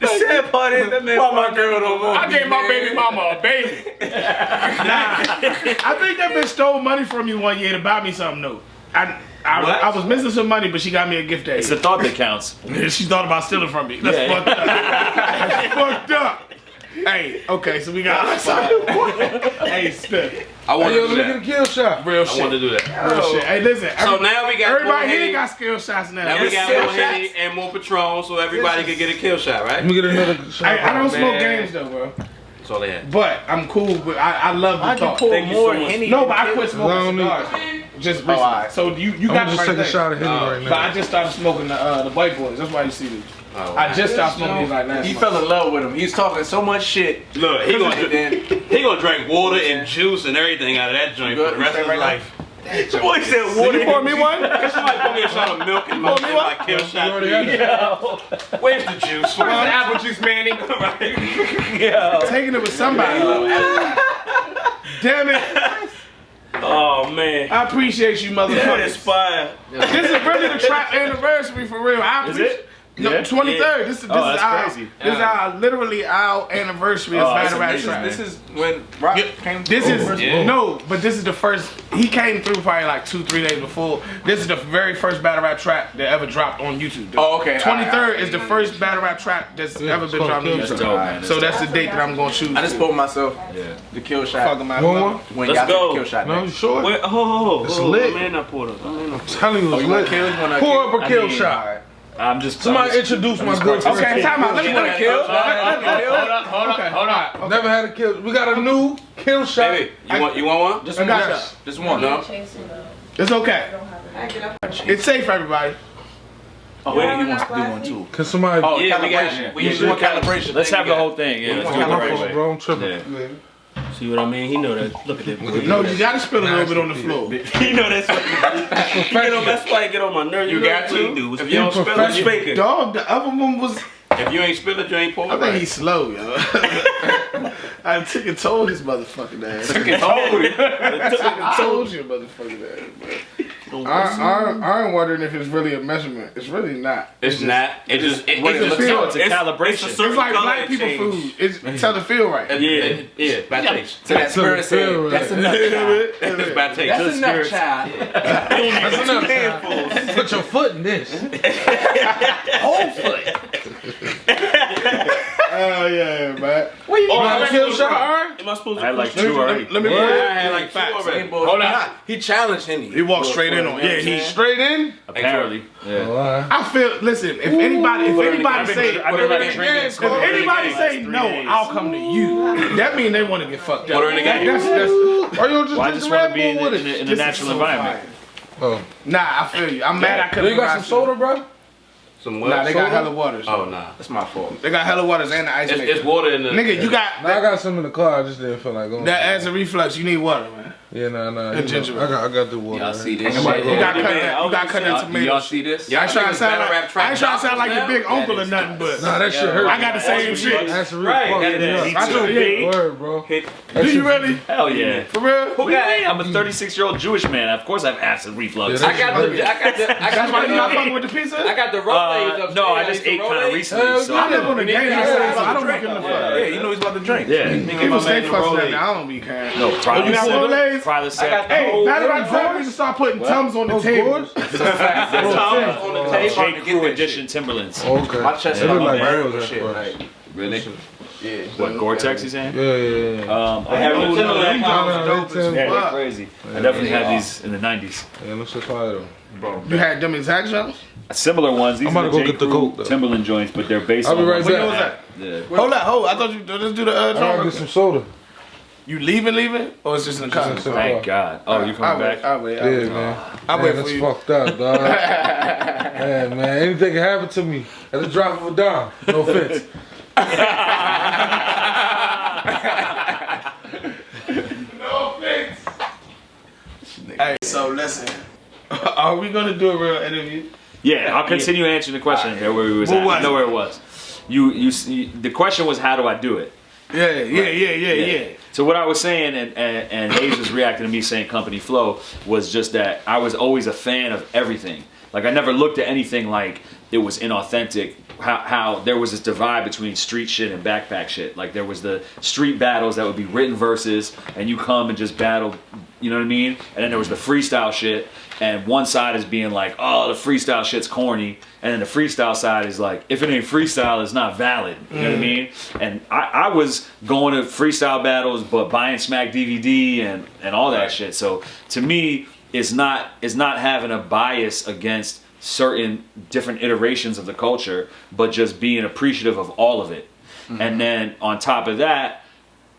The sad part is that man. Why my girl don't want I gave my baby mama a baby. I think that bitch stole money from me one year to buy me something new. I was missing some money, but she got me a gift aid. It's the thought that counts. She thought about stealing from me. That's fucked up. That's fucked up. Hey, okay, so we got. Hey, Steph. I want Hey, yo, to do look at that. the kill shot. Real I shit. want to do that. Real shit. Hey, listen. So now we got everybody more here Henny. got skill shots now. Now we got Skill more Henny and more Patron, so everybody can get a kill shot, right? Let me get another shot. Hey, I don't smoke Man. games though, bro. That's all they had. But I'm cool. But I love the thought. Thank you so much. No, but I quit I smoking don't need- cigars just recently. alright. So you I'm got gonna the just right take a thing. shot of Henny right But I now. just started smoking the white boys. That's why you see this. Oh, I just stopped smoking these like last He month. fell in love with him. He's talking so much shit. Look, he gonna Then drink water and juice and everything out of that joint for the rest of his life. Boy said Did water. you pour me one? Somebody pour me a shot of milk and my kill shot. already had it. Where's the juice? where's the apple juice, Manny? Taking it with somebody. Damn it. Oh man. I appreciate you, That is motherfuckers. fire. This is really the trap anniversary for real. I Is appreciate. it? No, Yeah. 23rd. This is that's our crazy. this is our literally our anniversary of Battle Rap Trap. This is when Rock came. This is Yeah. no, but this is the first. He came through probably like 2-3 days before. This is the very first Battle Rap Trap that ever dropped on YouTube. Oh, okay. 23rd is the first Battle Rap Trap that's ever been dropped on That's YouTube. dope, man. So that's the date that I'm gonna choose. I just spoke myself. Yeah. The kill shot. Fuck 'em out. One more? When Let's y'all go. took the kill shot. No, you next. sure? Wait, It's lit. Man, I pulled up. I'm telling you, it's You want lit. kill? You want to Pull up a kill mean, shot. I'm just. Somebody introduce my good friend. Okay, time out. Let me kill? Hold up. Never had a kill. We got a new kill shot. Baby, you want one? Just I one. got Yes. Just one. No. It's okay. It's safe for everybody. Oh, wait, he wants to do one too. Can somebody? Oh, Yeah, we got calibration. it. We do a calibration. Let's have the whole thing. Yeah, let's do it the My right fault, way. bro. I'm tripping. Yeah. See what I mean? He know that. Look at that. No, you gotta spill a little bit on the floor. He know that's what. That's why I get on my nerves. You got what he to. do. If You you don't spill it, professional. you fake it. Dog, the other one was. If you ain't spill it, you ain't pour I it. think Right. he's slow, yo. I took and told his motherfucking ass. Took it, told it. I told you, motherfucking ass. I'm wondering if it's really a measurement. It's really not. It's not. It just. It, What it's it just looks like. It's a calibration. It's like black people food. It's tell the feel right. Yeah, yeah. Bad taste. So that spirit said, feel that's right. enough. It's bad taste. That's enough, child. That's enough. Put your foot in this. Whole foot. Oh yeah, man. Oh, Want a kill shot, Aaron? Am I supposed I to? had like two already. Let me put I it. had like two already. Hold on. He challenged him. He walked straight in on. Yeah, he. Straight in. Apparently. Yeah. All right. I feel. Listen, if anybody say, I've been like drinking. if anybody say no, I'll come to you. That means they want to get fucked up. Put her in the game. That's Or you just Well, I drink just the want Red to be in Bull with the, it. in a This is natural so environment. fire. Oh. Nah, I feel you. I'm mad I couldn't. You got some soda, bro? Some what? Nah, they got soda? hella waters. Oh nah. That's my fault. They got hella waters and the ice maker. It's water in the. Nigga, you got Nah, I got some in the car. I just didn't feel like going. that as a reflux. You need water, man. Yeah, nah. And ginger. I got the water. Y'all see this You shit? got cut man, that. I You was got cut that Y'all tomato. see this? I ain't trying to sound battle rap like track I ain't trying to sound like your doctors big now? uncle or nothing, but Nah, that shit hurt. I got the same shit. That's the real Right, fuck. that is. Yeah. I told you. Word, bro. Hit. Do you really? Hell yeah. For real? What do you mean? I'm a 36-year-old Jewish man. Of course I have acid reflux. Yeah, I got the. That's why you not fucking with the pizza? I got the Rolaids upstairs. No, I just ate kind of recently, so I live on the You need game to side, so have I don't some give a drink. fuck. Yeah, you know he's about to drink. yeah. People stay fussing at me. I don't be caring. No, You got Rolaids? Prilosec. Hey, Battle Rap Trap needs to start putting Tums on the table. Tom on the table. J. Crew edition Timberlands. Okay. My chest They is look like like burn those and shit. at Like, Really? yeah. What, Gore-Tex you saying? Yeah. I have no Timberland. Yeah, they're crazy. I definitely had these in the 90s. Yeah, no shit fire though. You had them exact jumps? Similar ones. These I'm about are to the go J. get the Crew goat, though. Timberland joints, but they're based I'll be on right ones back. that When was that? Yeah. Hold up, hold. I thought you let's do the I gotta drum. get some soda. You leaving, or it's just in the car? Just in the Thank God. Oh, you coming back? I'll wait. Yeah, man. I'll Man, wait that's for you. fucked up, dog. Yeah, man. Anything can happen to me at the drop of a dime. No offense. Hey, so listen. Are we gonna do a real interview? Yeah, I'll continue answering the question there where we was at. What was I know it? where it was. The question was, how do I do it? Yeah. So what I was saying, and Hayes was reacting to me saying company flow, was just that I was always a fan of everything. Like I never looked at anything like it was inauthentic. How there was this divide between street shit and backpack shit. Like there was the street battles that would be written verses, and you come and just battle. You know what I mean? And then there was the freestyle shit, and one side is being like, oh, the freestyle shit's corny, and then the freestyle side is like, if it ain't freestyle, it's not valid. You know what I mean? And I was going to freestyle battles, but buying Smack DVD and all that shit. So to me, it's not having a bias against certain different iterations of the culture, but just being appreciative of all of it. And then on top of that,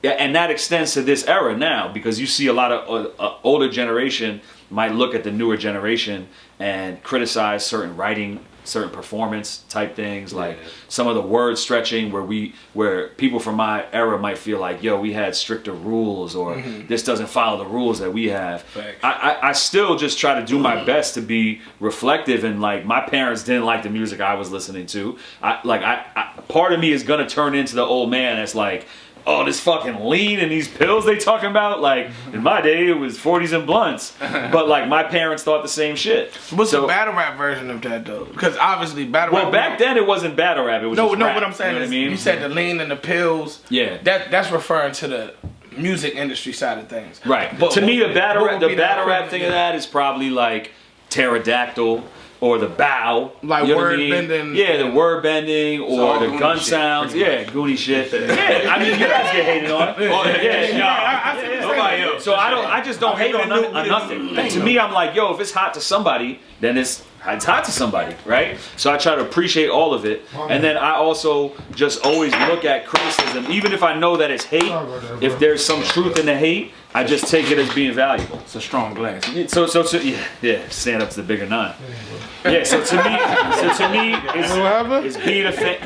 yeah, and that extends to this era now, because you see a lot of older generation might look at the newer generation and criticize certain writing, certain performance type things, like some of the word stretching where people from my era might feel like, yo, we had stricter rules, or this doesn't follow the rules that we have. I still just try to do my best to be reflective, and like my parents didn't like the music I was listening to. Part of me is gonna turn into the old man that's like, oh, this fucking lean and these pills they talking about. Like in my day, it was 40s and blunts. But like my parents thought the same shit. What's the battle rap version of that though? Because obviously battle rap. Well, back then it wasn't battle rap. It was just rap, what I'm saying you know is, what I mean? you said the lean and the pills. Yeah. That's referring to the music industry side of things. Right. But to me, the battle what rap, would be thing of that is probably like pterodactyl. Or the bow, like you know word what I mean? bending, yeah, the word bending, or the gun sounds, yeah, Goonie shit. Yeah, I mean, you guys get hated on. Nobody else. So I just don't hate on nothing. To me, I'm like, yo, if it's hot to somebody, then it's hot to somebody, right? So I try to appreciate all of it, and then I also just always look at criticism, even if I know that it's hate. If there's some truth in the hate, I just take it as being valuable. It's a strong glass. So yeah, stand up to the bigger nine. Yeah, so to me,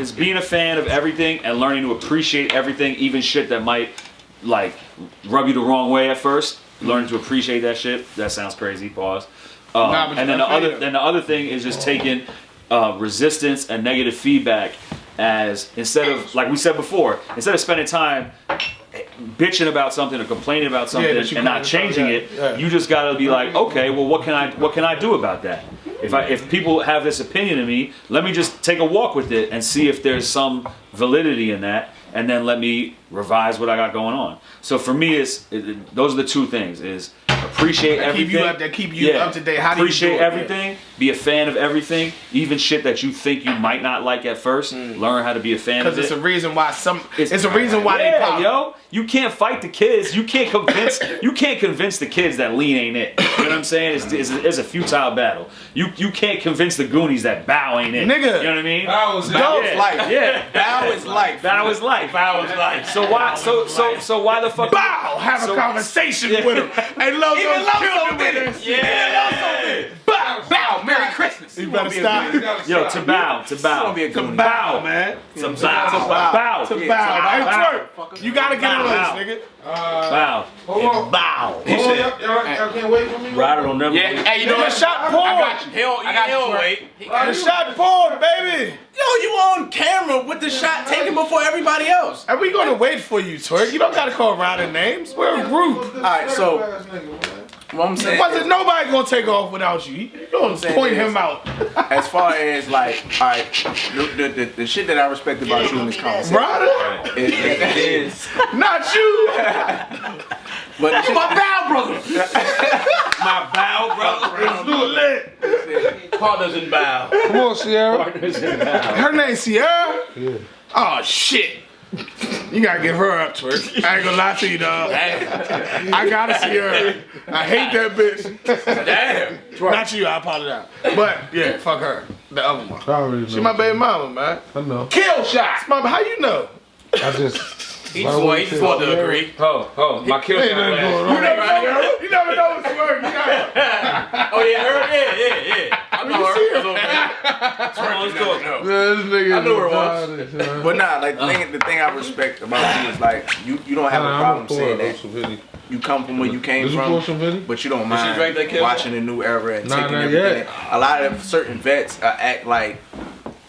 it's being a fan of everything and learning to appreciate everything, even shit that might like rub you the wrong way at first. Learning to appreciate that shit. That sounds crazy. Pause. And then the other thing is just taking resistance and negative feedback as, instead of, like we said before, instead of spending time bitching about something or complaining about something and not changing it, you just gotta be like, okay, well, what can I do about that? If people have this opinion of me, let me just take a walk with it and see if there's some validity in that, and then let me revise what I got going on. So for me, those are the two things: is appreciate everything, keep you up to date. How do you appreciate everything? Be a fan of everything, even shit that you think you might not like at first. Learn how to be a fan of it. Because it's a reason why it's a reason why they pop. Yo, you can't fight the kids. You can't convince the kids that lean ain't it. You know what I'm saying? It's a futile battle. You can't convince the Goonies that bow ain't it. Nigga. You know what I mean? Bow is life. Yeah. Bow is life. Bow is life. Bow is life. So why? So why the fuck? Bow! Have a conversation with him. Hey, Lozo did it. Yeah. Bow! Merry Christmas. You better stop. Yo, to bow. To bow, man. To bow. To bow. Hey, twerk. You gotta get in this, nigga. Bow. Hold on. Bow. Hold on, y'all can't wait for me? Ryder don't never. Yeah, hey, you know the shot poured. He'll wait. The shot poured, baby. Yo, you on camera with the shot taken before everybody else. And we gonna wait for you, twerk. You don't gotta call Ryder names. We're a group. All right, so what I'm saying, Wasn't nobody gonna take off without you. You don't point him out. as far as like, all right, the shit that I respect about you in this conversation, Ryder? is Not you. but the shit, My bow brother. My bow, brother. Lit. Paul doesn't bow. Come on, Sierra. Her name's Sierra? Yeah. Oh, shit. You gotta give her up, twerk. I ain't gonna lie to you, dog. I gotta see her. I hate that bitch. Damn. Not you, I apologize. But, yeah, fuck her. The other one. I already know. She my baby mama, man. I know. Kill shot. Mama, how you know? I just. He just want to agree. My kill Ain't nothing going on. You never know what's word. You got Oh yeah, her? Yeah. I know her. Let's go. Yeah, this nigga I know where it was. but nah, like the thing I respect about you is like you don't have a problem saying that you come from where you came from, but you don't mind drink that Kill watching the new era and Nah, taking not everything. yet. A lot of certain vets act like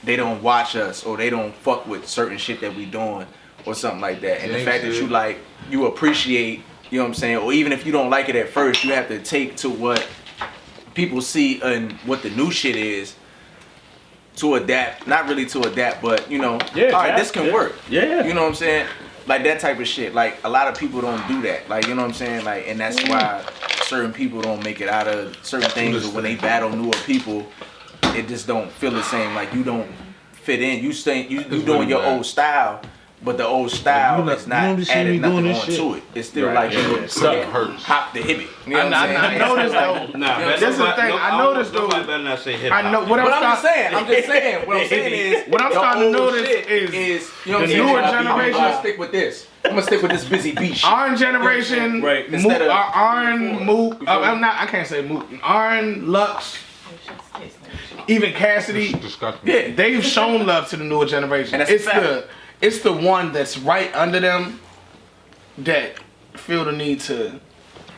they don't watch us or they don't fuck with certain shit that we doing or something like that. And the fact that you appreciate, you know what I'm saying, or even if you don't like it at first, you have to take to what people see and what the new shit is to adapt. Not really to adapt, but you know, all right, this can work. Yeah. You know what I'm saying? Like that type of shit. Like a lot of people don't do that. Like, you know what I'm saying? Like, and that's why certain people don't make it out of certain things, or when they battle newer people, it just don't feel the same. Like you don't fit in. You doing your old style. But the old style is not adding nothing onto it. It's still like you hop the hip. You know what I'm saying? I noticed though. This is the thing. I noticed though. Nobody better not say hip I know what I'm just saying. What I'm saying is, What I'm starting to notice is you know what I'm the saying? newer I'm generation. gonna stick with this. I'm gonna stick with this busy beat shit. Our generation, Right. Instead of Mook. I can't say Mook. Arn, Lux, even Cassidy. Yeah, They've shown love to the newer generation. And that's It's the one that's right under them that feel the need to,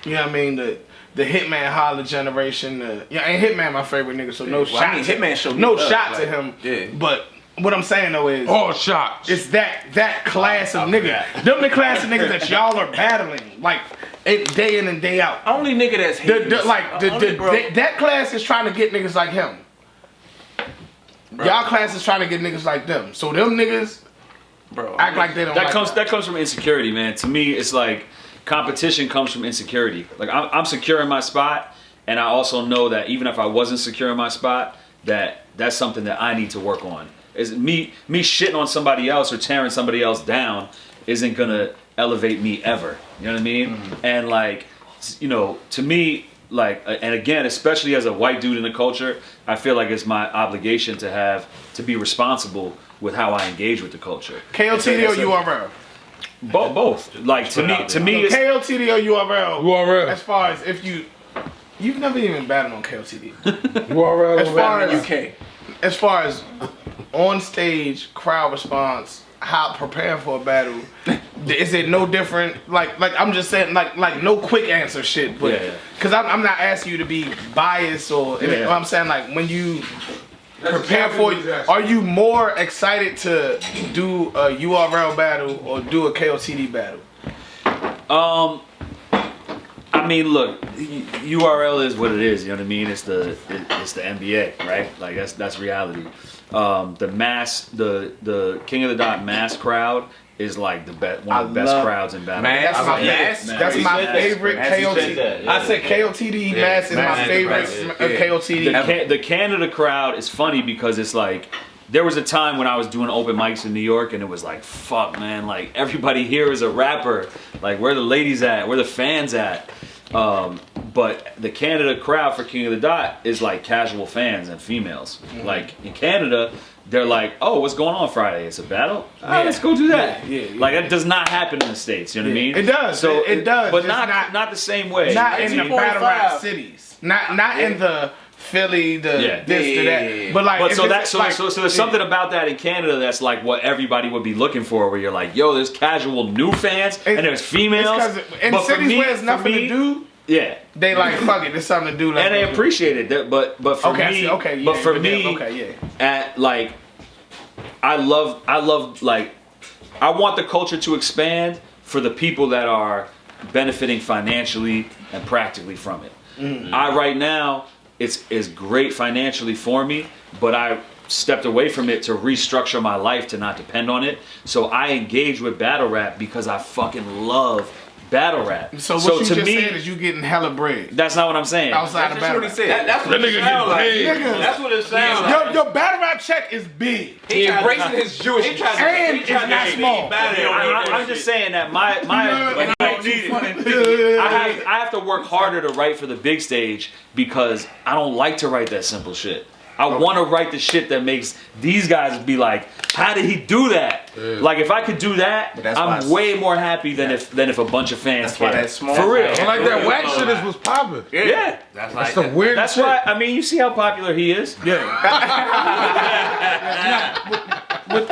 you know what I mean, the Hitman Holler generation. And Hitman my favorite nigga, so no shot. Hitman showed no me shot love, to him. Yeah. But what I'm saying though is All shots. it's that class of niggas. Them the class of niggas that y'all are battling like day in and day out. Only nigga that's hating. That class is trying to get niggas like him. Bro. Y'all class is trying to get niggas like them. So them niggas act like they don't that comes from insecurity, man. To me, it's like competition comes from insecurity. Like I'm secure in my spot, and I also know that even if I wasn't secure in my spot, that's something that I need to work on. Is me shitting on somebody else or tearing somebody else down isn't gonna elevate me ever. You know what I mean? Mm-hmm. And like, you know, to me, like, and again, especially as a white dude in the culture, I feel like it's my obligation to be responsible with how I engage with the culture. KOTD or URL? Both. Like to me, it's KOTD or URL. URL. As far as if you've never even battled on KOTD. URL. As far as UK. As far as on stage crowd response, how preparing for a battle, is it no different? Like I'm just saying, like no quick answer shit, but because I'm not asking you to be biased or I'm saying like when you prepare for it, are you more excited to do a URL battle or do a KOTD battle? I mean, look, URL is what it is. You know what I mean? It's the NBA, right? Like that's reality. The King of the Dot mass crowd is like one of the best crowds in battle. That's my favorite KOTD. I said KOTD mass is my favorite KOTD. The Canada crowd is funny because it's like there was a time when I was doing open mics in New York and it was like, fuck, man, like everybody here is a rapper. Like where the ladies at? Where the fans at? But the Canada crowd for King of the Dot is like casual fans and females. Mm-hmm. Like in Canada, they're like, oh, what's going on Friday? It's a battle? Let's go do that. Like that does not happen in the States, you know what I mean? It does. So it does. But not the same way. Not in the battle rap cities. Not in the Philly, this to that. But like, so there's something about that in Canada that's like what everybody would be looking for, where you're like, yo, there's casual new fans and there's females. In cities where it's nothing to do, they like fuck it, there's something to do. And they appreciate it. But for me, at like, I love like, I want the culture to expand for the people that are benefiting financially and practically from it. Mm-hmm. Right now, it's great financially for me, but I stepped away from it to restructure my life to not depend on it. So I engage with battle rap because I fucking love battle rap. So what you just said is you getting hella bread. That's not what I'm saying. Outside of battle rap. That's what it sounds like. That's what it sounds like. Your battle rap check is big. He embracing his Jewish and it's not small. I'm just saying that I have to work harder to write for the big stage because I don't like to write that simple shit. I want to write the shit that makes these guys be like, how did he do that? Like if I could do that, I'm way more happy than if a bunch of fans care. That's small. For real. Like that wax shit was popping. Yeah. That's the weird That's shit. why, I mean, you see how popular he is? Yeah.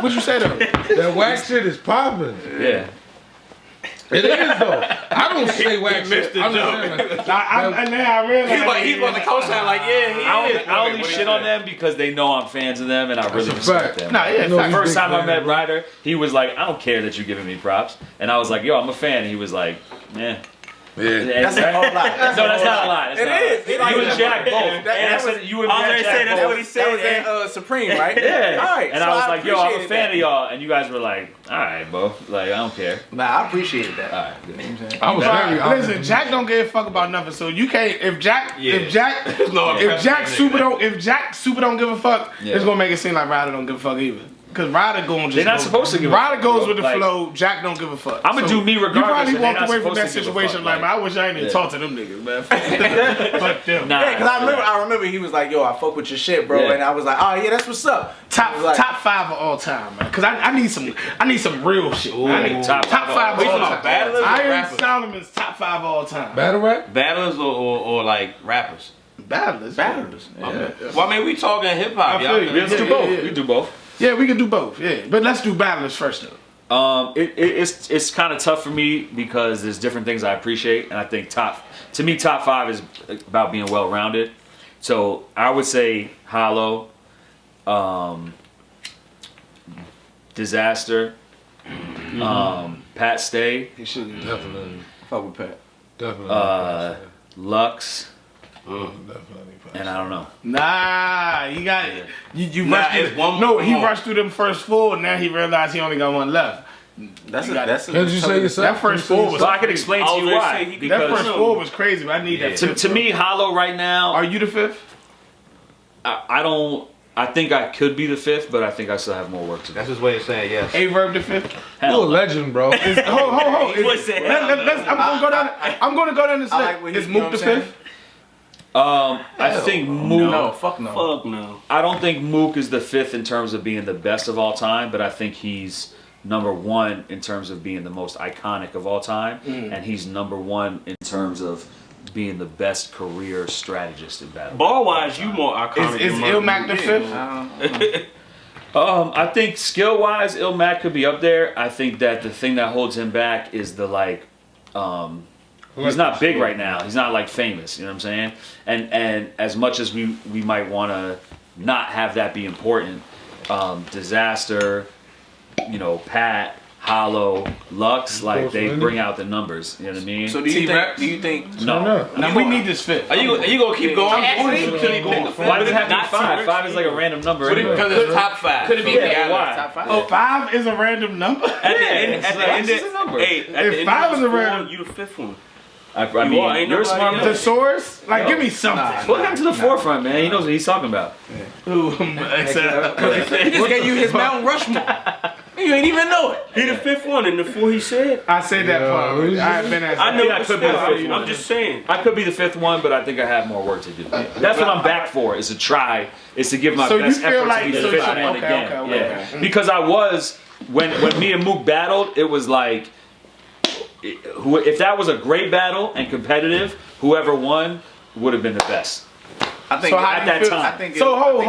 What you say though? That wax shit is popping. Yeah. It is though. I don't say wax shit. I realize He's on the co-sign like, I only shit on them because they know I'm fans of them and I really respect them. The first time I met Ryder, he was like, I don't care that you're giving me props. And I was like, yo, I'm a fan. And he was like, yeah. That's a whole lot. No, that's not a lot. It is. You and Jack both. You and Jack that's both. what he said. That was Supreme, right? Yeah. All right. And I was like, yo, I'm a fan of y'all. And you guys were like, all right, bro. Like, I don't care. Nah, I appreciated that. All right, good. I was very honest. Listen, Jack don't give a fuck about nothing, so you can't. If Jack super don't give a fuck, it's gonna make it seem like Ryder don't give a fuck either. Cause Ryder going they're not supposed to give a fuck. Ryder goes with the flow. Jack don't give a fuck. I'm gonna do me regardless. You probably walked away from that supposed to give a situation fuck. like, man, I wish I ain't even talk to them niggas, man. Fuck them. Nah, Yeah, cause I remember he was like, yo, I fuck with your shit, bro. Yeah. And I was like, oh yeah, that's what's up. Top 5 of all time, man. Cause I need some real shit. I need top 5 of all time. Battlers or Iron rappers? Solomon's top 5 of all time. Battle rap? Battlers or like rappers? Battlers. Okay. Well, I mean, we talking hip hop. I feel you. let's do both. We do both. Yeah, we can do both. Yeah, but let's do battlers first though. It's kind of tough for me because there's different things I appreciate, and I think top 5 is about being well rounded. So I would say Hollow, Disaster, Pat Stay, Definitely. Fuck with Pat. Definitely. Lux, Definitely. and I don't know. Nah, you got you Nah, rushed it's through, one no, he more. rushed through them first four, and now he realized he only got one left. That's Can't you say yourself? That first four was So I can explain to you why. that Because first four was crazy, but I need that. to me, Hollow right now, Are you the fifth? I don't. I think I could be the fifth, but I think I still have more work to do. That's his way of saying yes. A-Verb the fifth? You a legend, bro. Hold. I'm gonna go down this I like list. what he- Is you know Mook what the I'm fifth? I think Mook. No, fuck no. Fuck no. I don't think Mook is the fifth in terms of being the best of all time, but I think he's number one in terms of being the most iconic of all time, and he's number one in terms of being the best career strategist in battle. Ball wise, you more iconic. Is than Ilmac the Murder. fifth? I think skill wise, Ilmac could be up there. I think that the thing that holds him back is the he's not big right now. He's not like famous. You know what I'm saying? And as much as we might want to not have that be important, Disaster, Pat, Hollow, Lux, like they bring out the numbers. You know what I mean? So do you think? No. Now we need this fifth. Are you gonna keep going? Why does it have to be five? Five is like a random number. Anyway. Because it's top five. Could it be Yeah, why? Top five. Oh, 5 is a random number? At the end, it's a number. hey, at If the end five of is a this four, random- you the fifth one. I ain't mean, you're a nobody smart else. man. The source? Like, give me something. Put him to the forefront, man. He knows what he's talking about. Ooh, He just gave you his Mount Rushmore. You ain't even know it. He the fifth one, and the four he said. I said that part. what is I've been at. I know. I could be the fifth one. I'm just saying. I could be the fifth one, but I think I have more work to do. That's what I'm back for. Is to try. Is to give my So you best feel effort like- to be the so- fifth so- one okay, again. okay, Yeah, okay. because I was when me and Mook battled. It was like, if that was a great battle and competitive, whoever won would have been the best. I think So how At do that you feel? time. I think So hold.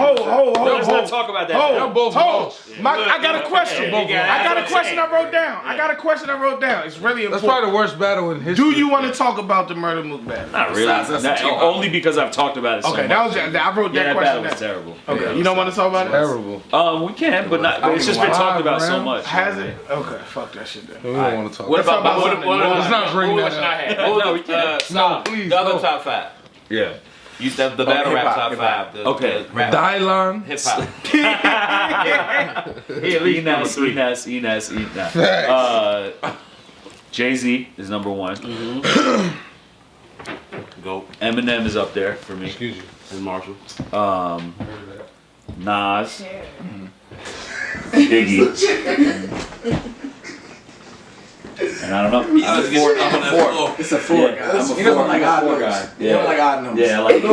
Let's not talk about that. Y'all both lost. I got a question. both lost. I got a question I wrote down. I got a question I wrote down. It's really That's important. probably the worst battle in history. Do you want to talk about the Murder Mook battle? Not really. Only because I've talked about it so Okay, much. I wrote Yeah, that that battle question was down. terrible. Okay, you don't want to talk about it? Terrible. We can, but it's just been talked about so round. much. Has it? Okay, fuck that shit then. We don't want to talk. What about Let's not bring that up. No, we can't. No, please. The other No. top five. Yeah. You said the battle rap hip-hop, top hip-hop. five. Okay. Dylan. Hip hop. Enes. Jay-Z is number one. Go. Eminem is up there for me. Excuse you. And Marshall. Nas. Biggie. And I don't know. I'm a four. It's a four, Yeah, guys. I'm a He doesn't four. like I'm a odd four numbers. guy. He don't like odd numbers. Yeah, like If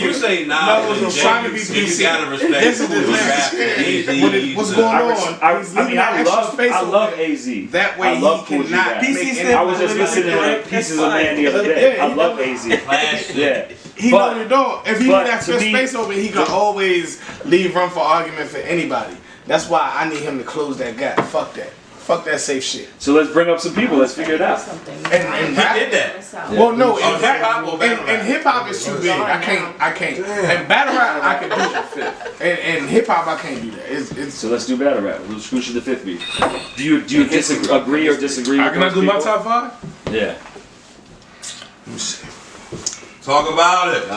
you say No, Nas and was trying to be Jay, then you PC. gotta respect This is who the was last rapping. shit. What's going on? I love AZ. That way I love he Cool G cannot Rap. make any. I was just listening to Pieces of Man the other day. I love AZ. Yeah. He But- know you don't. If he but leave that to fifth me- space open, he can always leave room for argument for anybody. That's why I need him to close that gap. Fuck that. Fuck that safe shit. So let's bring up some people. Let's figure it out. And rap, He did that. well, no, Oh, in rap, hip-hop or battle rap? and hip hop is too big. I can't. And battle rap, I can do. And hip hop, I can't do that. It's So let's do battle rap. Who should the fifth be? Do you agree or disagree with Can I those do my people? top five? Yeah. Talk about it.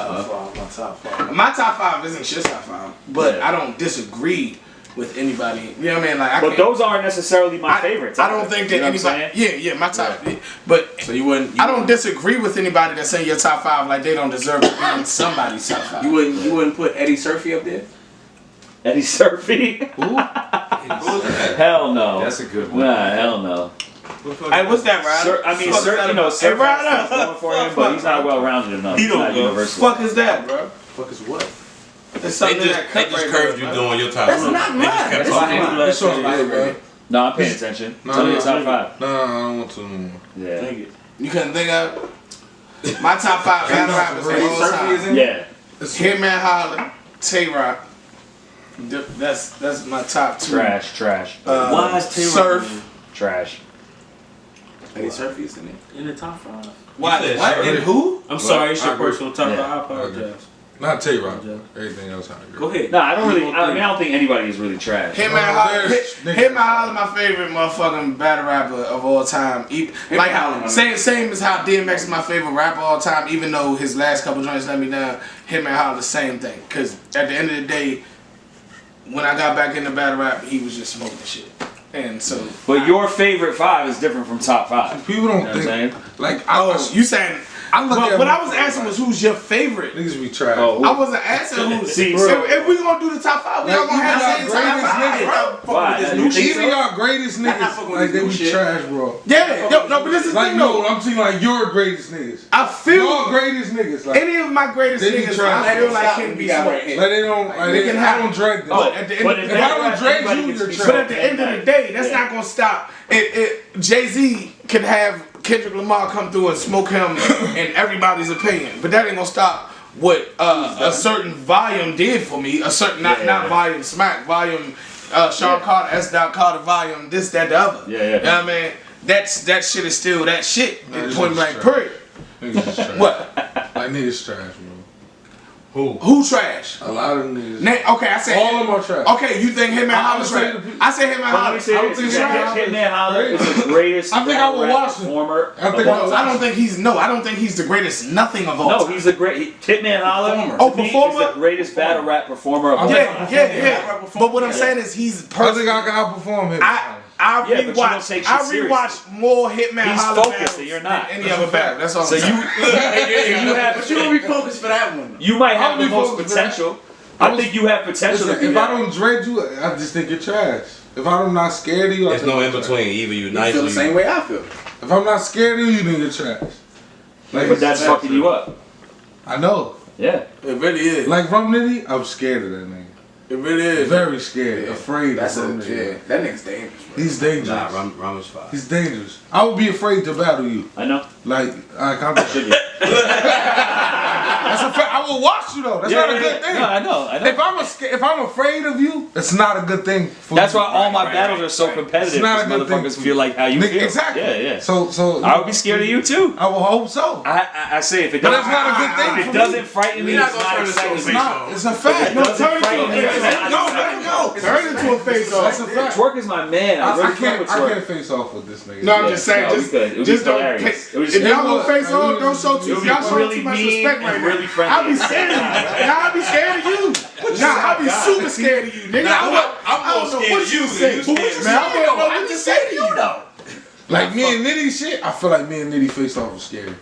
my top five isn't your top five, but Yeah. I don't disagree with anybody. You know what I mean? Like, I But can't, those aren't necessarily my favorites. I don't think that You know what I'm anybody. Yeah, my top. But So you wouldn't. I don't disagree with anybody that's in your top five. Like they don't deserve to be in somebody's top five. You wouldn't put Eddie Surfy up there. Eddie Surfy? Hell no. That's a good one. Nah, hell no. Hey, what's that, Ryder? Surfy Ryder. is going for him, but he's not well rounded enough. He He's don't not go. universal. Fuck is that, bro? Fuck is what? It's They something just that cut right curved you there, doing your top That's five. not They just mine. kept That's talking not about It's all right, bro. No, I'm paying attention. No, Tell me no, your top five. No, I don't want to anymore. Yeah. You couldn't think of my top five battle rappers of Eddie all Surfy is time. in. Yeah. Hitman Holler, Tay Rock. That's my top two. Trash. Why is Tay-Rock Surf. Trash. Eddie Surfy is in there. in the top five? Why? What? And who? I'm sorry, it's your I agree. personal top Yeah. five. I apologize. Not Tay-Rock. Everything else hot. Go ahead. No, I don't really. I mean, I don't think anybody is really trash. Hitman Holla, my favorite motherfucking battle rapper of all time. Like same as how DMX is my favorite rapper of all time. Even though his last couple joints let me down, Hitman Holla the same thing. Cause at the end of the day, when I got back into battle rap, he was just smoking shit. And so, But your favorite 5 is different from top 5. People don't You know what I'm think. saying? Like, you saying? I look at What I was asking was who's your favorite. niggas be trash. Oh, I wasn't asking who. See, if we gonna do the top 5, we all Like, gonna have the even same our top 5, greatest bro. Why? New shit. Even our greatest not niggas, fucking with like they this be new shit. trash, bro. Yeah, no, but this is the Like thing no, though. I'm saying like your greatest niggas. I feel Your greatest niggas, like any of my greatest They be niggas, trash. I feel like can be smoked. they don't, like They they, can I have- don't drag them. But at the end But of if the If I day, don't drag you, anybody you're can trash. but at the end of the day, that's not gonna stop. Jay-Z could have Kendrick Lamar come through and smoke him in everybody's opinion, but that ain't gonna stop what a certain volume did for me. A certain not volume smack volume. Sean Carter, S. Carter volume. This, that, the other. Yeah, yeah. You know what I mean? That shit is still that shit. Nah, this Point is blank. trash. Period. Niggas is trash. What? Like niggas trash, bro. Who trash? A lot of niggas. Okay, I said All of them are trash. Okay, you think Hitman Holla say trash? the- I say Hitman But let Holla. me say I don't this: think is that Hitman Hitman Holla is the greatest. I think I battle would rap watch him. performer. I think of all I would time. I don't think he's the greatest nothing of all No, time. he's the great Hitman Holla. Oh, to me, performer? is the greatest battle rap performer of all time. Yeah. But what I'm saying is he's I think perfect. I can outperform him. I Yeah, but you don't take shit rewatched more Hitman He's Holla focused battles and you're not. than any other battle. That's all So I'm saying. you have But you don't be focused for that one. you might have I'll the be most focused for that. potential. I think you have potential Listen, to be if that. I don't dread you, I just think you're trash. If I'm not scared of you, I There's think no you're in trash. between. Either you You nice feel or the same you. way I feel. If I'm not scared of you, then you're trash. Like, But that's fucking you up. I know. Yeah. It really is. Like Rum Nitty, I'm scared of that nigga. It really is. Very scared, afraid That's of Rum it. Nitty. Yeah, that nigga's dangerous. Bro. He's dangerous. Nah, Rum is fine. He's dangerous. I would be afraid to battle you. I know. Like I'm Should be. That's a fact. I will watch you though. That's not a good thing. No, I know. If I'm afraid of you, it's not a good thing. For That's me. why all my battles are so competitive. It's not a because good thing motherfuckers for feel like how you Nigga, feel. Exactly. Yeah. So I would be scared of you too. I will hope so. I say if it But doesn't, that's not a good thing if for it me. doesn't frighten me, You're not it's gonna not turn this exciting. into a me. It's a fact. No, doesn't turn it frighten to me. a face off. No, let it go. Turn it to a face off. That's a fact. Twerk is my man. I really fuck with I Twerk. can't face off with this nigga. No, I'm just saying, No, we could. It would just be don't. hilarious. It would If just- y'all gonna It face would- off, don't show it too. would be Y'all showing really too much mean respect right and now. really friendly. I'll be scared of you. Nah, I'll be scared of you. Nah, I'll be super scared of you, nigga. I don't know what you say. But what you say, I don't know what you say to you though. Like me and Nitty shit, I feel like me and Nitty face off was scary.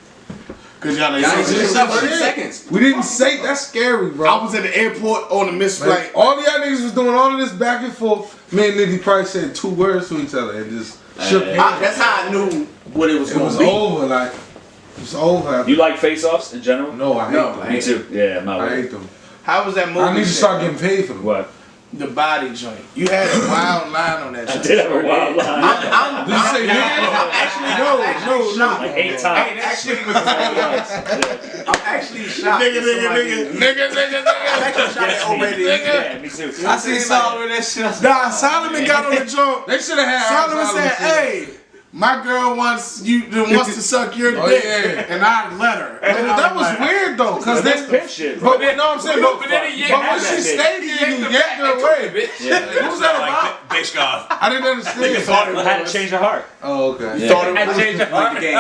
Cause y'all ain't Y'all ain't say did shit. stuff for 30 seconds. We didn't say that's scary, bro. I was at the airport on a missed Like, flight. all the y'all niggas was doing all of this back and forth. Me and Nitty probably said 2 words to each other and just shook hands. That's how I knew what it was It going was to be. over, like it was over. You like face-offs in general? No, I hate No, them. Me too. Yeah, I'm not I with it. hate them. How was that movie? I need to shit, start bro? getting paid for them. What? The body joint. You had a wild line on that I shit. did have a wild line. Did you say nigga? No. Like 8 times. Hey, that shit was I'm actually shocked. nigga. I'm actually shocked at old lady. Yeah, me too. I seen Solomon that shit. I said, Nah, Solomon got on the joint. They should have had Solomon said, "Hey, my girl wants to suck your dick," yeah. and I let her. And I That was like, weird though, cause That's they. pimp shit, bro. But no, I'm saying, but then he when she stayed there, you yanked her away. What was that about? Big scarf. I didn't understand. I had to change her heart. Oh, okay. Yeah. Thought it I was- changed the game.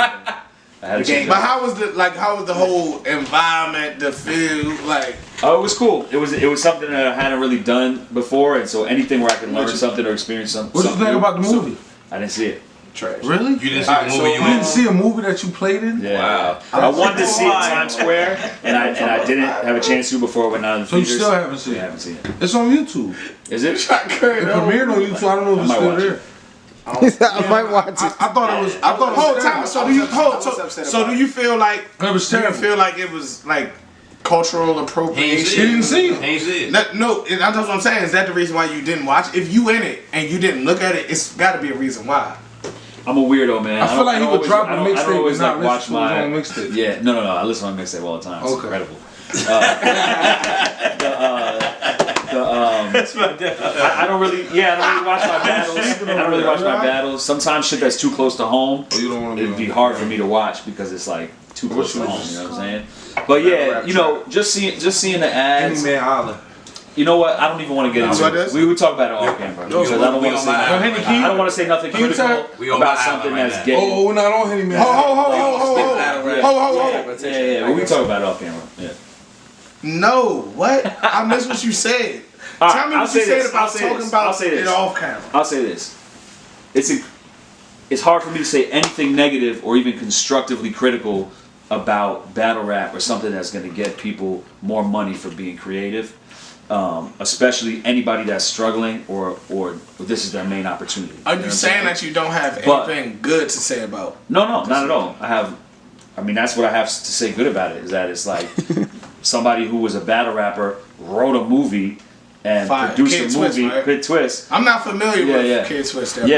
I had to change her But heart. how was the whole environment, the feel, like? Oh, it was cool. It was something that I hadn't really done before, and so anything where I can learn something or experience something. What did you think about the movie? I didn't see it. Trash. Really? You didn't see the movie you You in? didn't see a movie that you played in? Yeah. Wow. I wanted to see it in Times Square, and I didn't have a chance to before it went out in the So you theaters. still haven't seen Yeah, I it? haven't seen it. It's on YouTube. Is it? It premiered on YouTube. I don't know if I it's might still watch there. it. I might watch it. I thought it was. I thought it Whole was time. terrible. So do you upset so about do you feel like It was do you terrible. feel like it was like cultural appropriation? He didn't see it. Ain't see it. No, and that's what I'm saying. Is that the reason why you didn't watch? If you in it and you didn't look at it, it's got to be a reason why. I'm a weirdo, man. I feel like he would drop a I don't mixtape always and not like watch listen to his my own mixtape. Yeah, no. I listen to my mixtape all the time. It's Okay. incredible. I don't really. Yeah, I don't really watch my battles. I don't really watch my battles. Sometimes shit that's too close to home. Oh, you don't want to It'd be hard for me to watch because it's like too close to home. You know what I'm saying? But yeah, you know, just seeing the ads. Man Island. You know what? I don't even want to get into it. We would talk about it off camera. Because I don't want to say. I don't want to say nothing critical about something that's getting. Oh, we're not on Henny Man. Yeah, we can talk about it off camera. Yeah. No, what? I missed what you said. Tell me what you said about talking about it off camera. I'll say this. It's hard for me to say anything negative or even constructively critical about battle rap or something that's going to get people more money for being creative. Especially anybody that's struggling or this is their main opportunity. Are you saying that you don't have anything good to say about? No, not at all. I mean, that's what I have to say good about it, is that it's like somebody who was a battle rapper wrote a movie and produced a movie, Kid Twist. I'm not familiar with Kid Twist. And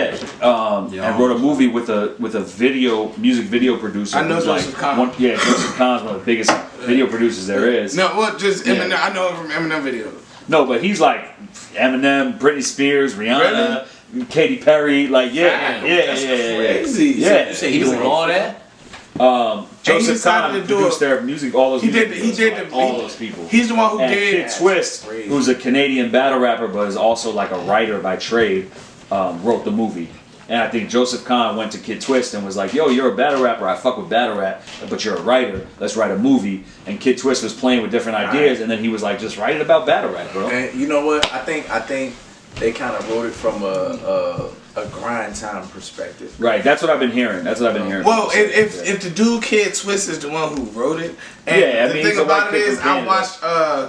wrote a movie with a music video producer. I know Joseph Kahn. Joseph Kahn's one of the biggest video producers there is. No, just Eminem. I know him from Eminem videos. No, but he's like Eminem, Britney Spears, Rihanna, Katy Perry. Like, crazy. Yeah, you say he doing all that? Joseph Kahn produced their music. All those. He did all those people. He's the one who did. Kid Twist, who's a Canadian battle rapper, but is also like a writer by trade, wrote the movie. And I think Joseph Kahn went to Kid Twist and was like, "Yo, you're a battle rapper. I fuck with battle rap, but you're a writer. Let's write a movie." And Kid Twist was playing with different ideas, and then he was like, "Just write it about battle rap, bro." And you know what? I think they kind of wrote it from a grind time perspective. Right. That's what I've been hearing. Well, if the dude Kid Twist is the one who wrote it, and the thing about it is, I watched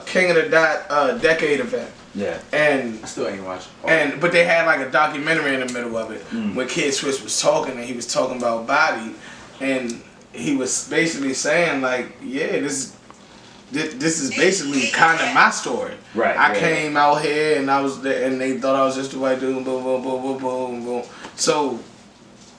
King of the Dot Decade event. Yeah. And I still ain't watching. But they had like a documentary in the middle of it where Kid Twist was talking, and he was talking about body, and he was basically saying like, yeah, this is basically kind of my story. Right. I came out here and I was there, and they thought I was just a white dude. Boom, boom, boom, boom, boom, boom. So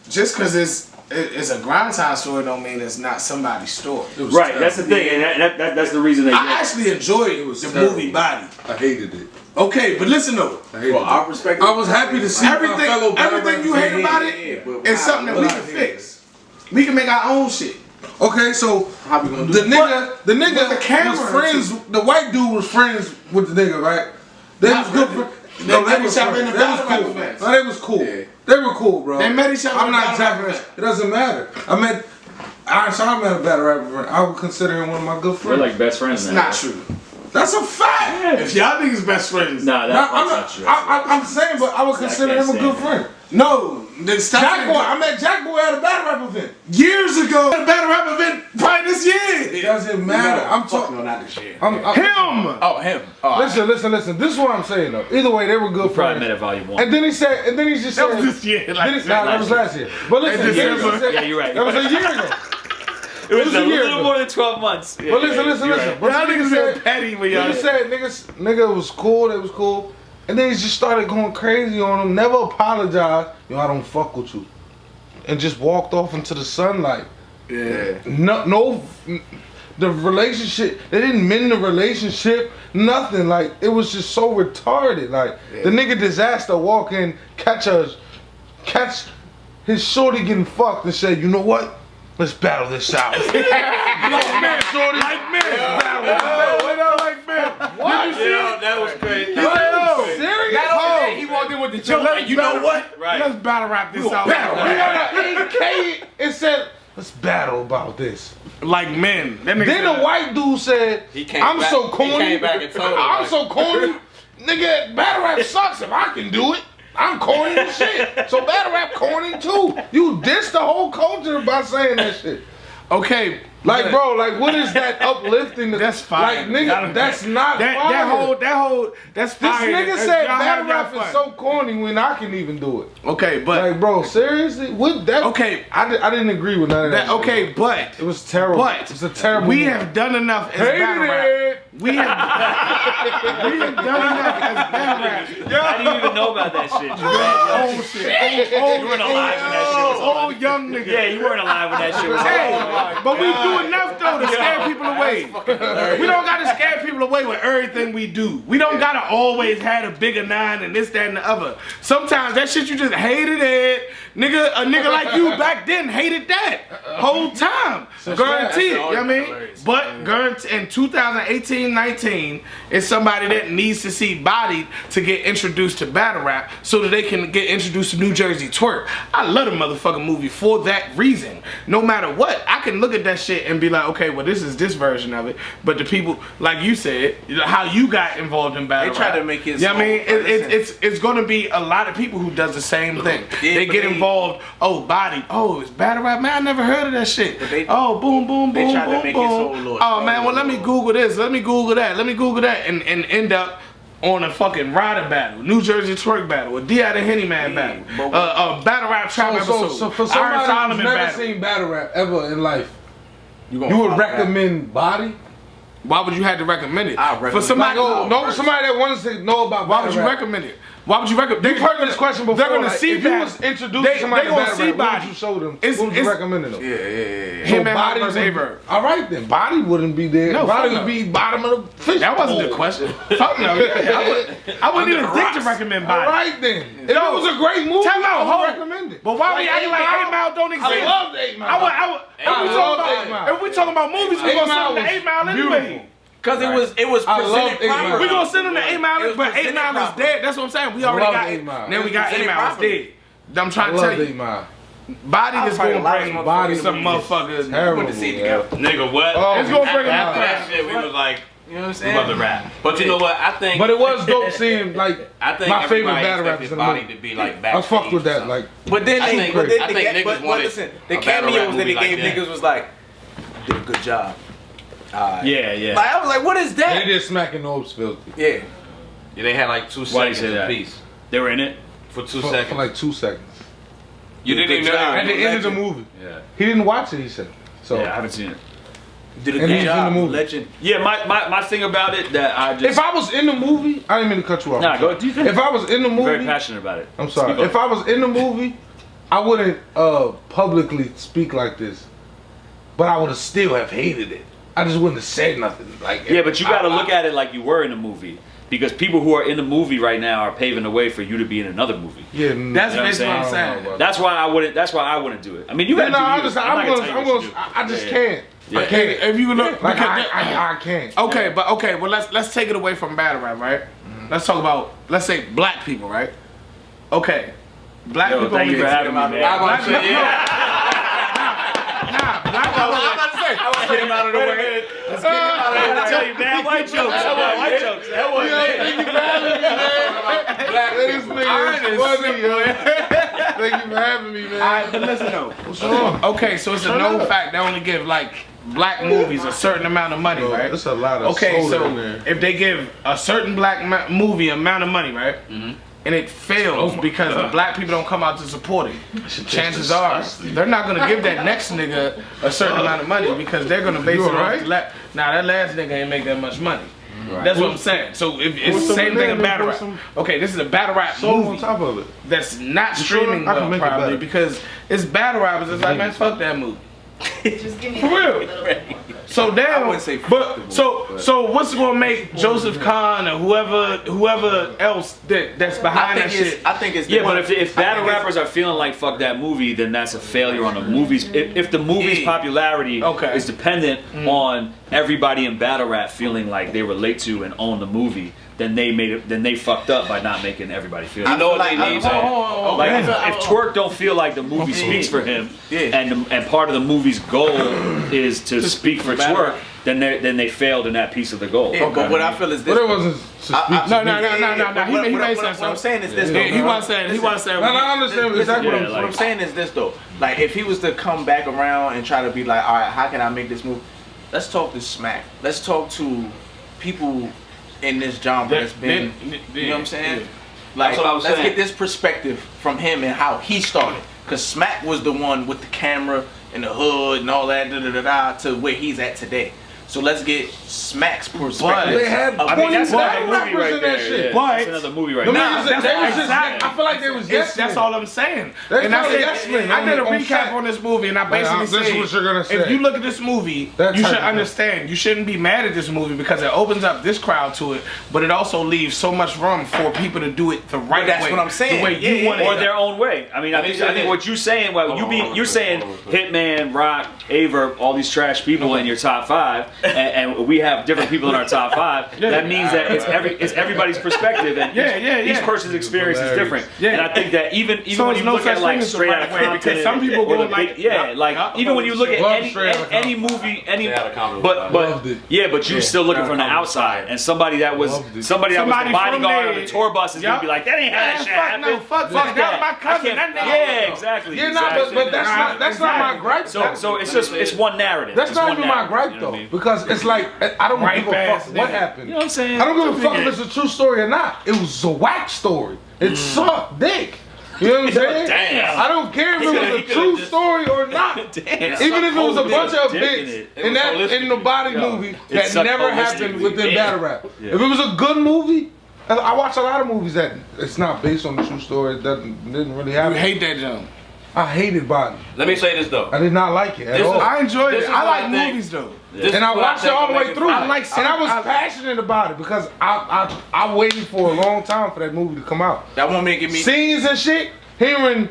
just because it's a grind time story don't mean it's not somebody's story. Right. That's the thing, and that's the reason I actually enjoyed the movie Body. I hated it. Okay, but listen though. From our perspective, I was happy to see everything you hate about it is something that we can fix. We can make our own shit. Okay, so how we gonna do the nigga was friends. The white dude was friends with the nigga, right? They was good for. No, they was cool. No, they was cool. Yeah. They were cool, bro. They met each other. I'm not exactly. It doesn't matter. I met a battle rapper friend. I would consider him one of my good friends. We're like best friends now. Not true. That's a fact. If y'all niggas best friends, Nah, that's not true. I'm saying, but I would consider him a good friend. no. Jack Boy, I met Jack Boy at a battle rap event Years ago, at a battle rap event, probably this year. It doesn't matter. I'm talking. No, not this year. Him. Oh, him. Oh, Listen. This is what I'm saying though. Either way, they were good Probably friends. met at Volume 1. And then he just That said, was this year. that was last year. But listen, Yeah, you're right. that was a year ago. It was a a year little ago. more than 12 months. Yeah, But listen. Y'all niggas been petty when y'all. Nigga said nigga was cool. They was cool. And then he just started going crazy on him. Never apologized. Yo, I don't fuck with you. And just walked off into the sunlight. Yeah. No, the relationship. They didn't mend the relationship. Nothing. Like it was just so retarded. Like the nigga Disaster walk in, catch his shorty getting fucked, and say, you know what? Let's battle this out. Like man, shorty. Like man. What? That was crazy. Serious? he walked in with the joke. Like, you know what? Right. Let's battle rap this out. It said, let's battle about this. Like men. That nigga Then the white dude said, I'm so corny. He came back and told him. I'm so corny. Nigga, battle rap sucks if I can do it. I'm corny as shit. So battle rap corny too. You diss the whole culture by saying that shit. Okay. Like, bro, like, what is that uplifting? That's fire. Like, nigga, that's not fire. That's This fire. nigga said Y'all battle have rap y'all is so corny when I can even do it. Okay, but Like, bro, seriously? What that? Okay. I didn't agree with none of that. okay, shit. but It was terrible. But It's a terrible we movie. have done enough as Hated battle rap. it. We have done enough as battle rap. I didn't even know about that shit. Oh shit. You weren't alive when that shit was on. Old young nigga. Yeah, you weren't alive when that shit was on. Hey, but we do do enough though to scare people away. We don't gotta scare people away with everything we do. We don't gotta always have a bigger 9 and this, that, and the other. Sometimes that shit you just hated it. Nigga, a nigga like you back then hated that whole time. Guarantee it, you know what I mean? But guarantee in 2018-19, it's somebody that needs to see Bodied to get introduced to battle rap so that they can get introduced to New Jersey Twerk. I love the motherfucking movie for that reason. No matter what, I can look at that shit and be like, okay, well this is this version of it. But the people, like you said, how you got involved in battle rap. They try to make it. Yeah, you know what I mean, it's gonna be a lot of people who does the same thing. They get involved. Oh, Bodied. Oh, it's battle rap. Man, I never heard of that shit. Oh, boom, boom, boom, they try boom, to make boom. it so low. Oh man, well let me Google this. Let me Google that. Let me Google that, and end up on a fucking Rider battle, New Jersey Twerk battle, a D out of Henny Man battle, a battle rap trap episode. So for somebody who's never seen battle rap ever in life, you would recommend Body? Why would you have to recommend it? For somebody, somebody that wants to know about battle rap. Why would you recommend it? Why would you recommend? You've heard this question before. They're gonna like, see if that. you was introduced to somebody to battle rap, what would you show them? What would you recommend them? Yeah. So Body versus Averb. All right then, Body wouldn't be there. No, Body would be bottom of the fish. That wasn't the question. Fuck no. I wouldn't even think to recommend Body. All right then. If it was a great movie, I would recommend it. But why we acting like 8 Mile don't exist? I love 8 Mile. If we talking about movies, we gonna send them to 8 Mile anyway. Cause it was presented properly. We gonna send them to 8 Mile, but 8 Mile is dead. That's what I'm saying. We already got 8 Mile. Then we got 8 Mile is dead. I'm trying to tell you. Body is gonna bring Body some motherfuckers. Nigga, what? It's gonna bring after that shit. We was like, you know what I'm saying? We about to rap. But you know what? I think. But it was dope seeing like I think my favorite battle rappers in the Body movie. to be like I fucked with that. Like, but then I think niggas wanted listen, the a battle rap cameos that they movie gave like that. niggas was like, did a good job. Yeah. Like I was like, what is that? They did smacking Orbs filthy. Yeah. Yeah, they had like 2 Why you seconds say that? apiece. They were in it. For 2 For seconds. like 2 seconds. You didn't even know At the end of the movie. Yeah. He didn't watch it. He said. So Yeah, I haven't seen it. Did a And good he's job. in the movie. Legend. Yeah, my thing about it that I just. if I was in the movie, I didn't mean to cut you off. Nah, go. Do you think? If I was in the I'm movie, very passionate about it. I'm sorry. Speak If I was in the movie, I wouldn't publicly speak like this, but I would have still have hated it. I just wouldn't have said nothing. Like Yeah, but you got to look at it like you were in the movie. Because people who are in the movie right now are paving the way for you to be in another movie. Yeah, That's what I'm basically what I'm saying. saying. That's why I wouldn't. That's why I wouldn't do it. I mean, you got to do yours. I just can't. Yeah. I can't. If you look, Like I can't. okay, but okay, well let's take it away from battle rap, right? Let's talk about, let's say, black people, right? Okay, black people. Thank you for having me, man. Black people. Nah, black people. Let's get him out of the way. Let's get him out of the way. I tell you, man, white jokes. White jokes. That was Thank you for having me, man. Black This nigga is funny, yo. Thank you for having me, man. Alright, but listen though. What's wrong? Okay, so it's a known fact they only give like black movies a certain amount of money, right? That's a lot of Okay, soda so in there. if they give a certain black movie amount of money, right? And it fails because the black people don't come out to support it. Chances are they're not gonna give that next nigga a certain amount of money because they're gonna base it off. Nah, that last nigga ain't make that much money. That's what I'm saying. So if it's the same thing in battle rap. Okay, this is a battle rap movie on top of it. that's not You streaming sure? I can well make it probably better. because it's battle rappers. It's like, man, fuck that movie. Just give me For real. So damn, wouldn't say fuck but the movie, so what's gonna make Joseph Kahn or whoever else that's behind that shit? I think it's Yeah, but if battle rappers are feeling like fuck that movie, then that's a failure on the movie's. If the movie's popularity is dependent on everybody in battle rap feeling like they relate to and own the movie, then they fucked up by not making everybody feel. You know what they need, man? Like if Twerk don't feel like the movie speaks for him, and part of the movie's goal is to speak for Twerk, then they failed in that piece of the goal. Yeah, but what I feel is this. But it wasn't. No. He made sense. What I'm saying is this. Though. He wants to say. No, I understand exactly What I'm saying is this though. Like if he was to come back around and try to be like, all right, how can I make this move? Let's talk to Smack. Let's talk to people in this genre that's been. You know what I'm saying? Like, let's get this perspective from him and how he started. Cause Smack was the one with the camera and the hood and all that to where he's at today. So let's get Smack's perspective. They had I mean, that's 20 another movie rappers right in that there. shit. Yeah. But- That's another movie right Them there. niggas, they was just, exactly. I feel like they was yes That's all I'm saying. That's And I probably said, yes men I did a on recap set. on this movie, and I basically this is said, what you're gonna say. if you look at this movie, That's you should how- understand. You shouldn't be mad at this movie because it opens up this crowd to it, but it also leaves so much room for people to do it the right That's way. what I'm saying. The way you want Or it. their own way. I mean, I think what you're saying, well, you're saying Hitman, Rock, Aver, all these trash people in your top 5, and we have different people in our top 5. That means that it's everybody's perspective, and each person's experience is different. Yeah. And I think that even So when there's you no look such at like thing as the Straight right Outta way, because Compton, some people or go the like- big, even when you look at Love any Straight Outta movie, Straight Outta Compton. but Loved it. but you still looking from the outside, and somebody that was Loved it. the Somebody bodyguard from on the tour bus is gonna be like, that ain't how that shit happened. No, fuck that. That my cousin. That nigga. Yeah, exactly. Yeah, nah, but that's not my gripe. So it's one narrative. That's It's not one even my narrative, gripe you know though, what I mean? because it's like I don't Right give a past fuck what nigga. happened. You know what I'm saying? I don't give a fuck if it's a true story or not. It was a whack story. It sucked dick. You know what I'm saying? Damn. I don't care if it was a true story or not. Damn. Even if it was a bunch of Dick in bits it. in the body movie that sucked never holistically. happened within Yeah. battle rap. Yeah. If it was a good movie, I watch a lot of movies that it's not based on the true story. It didn't really You happen. hate that jump. I hated Body. Let me say this though. I did not like it at all. I enjoyed This it. is I what like I think. movies though. And I watched it all the way through. I like and I was some- passionate about it because I waited for a long time for that movie to come out. That won't make it me. Scenes and shit, hearing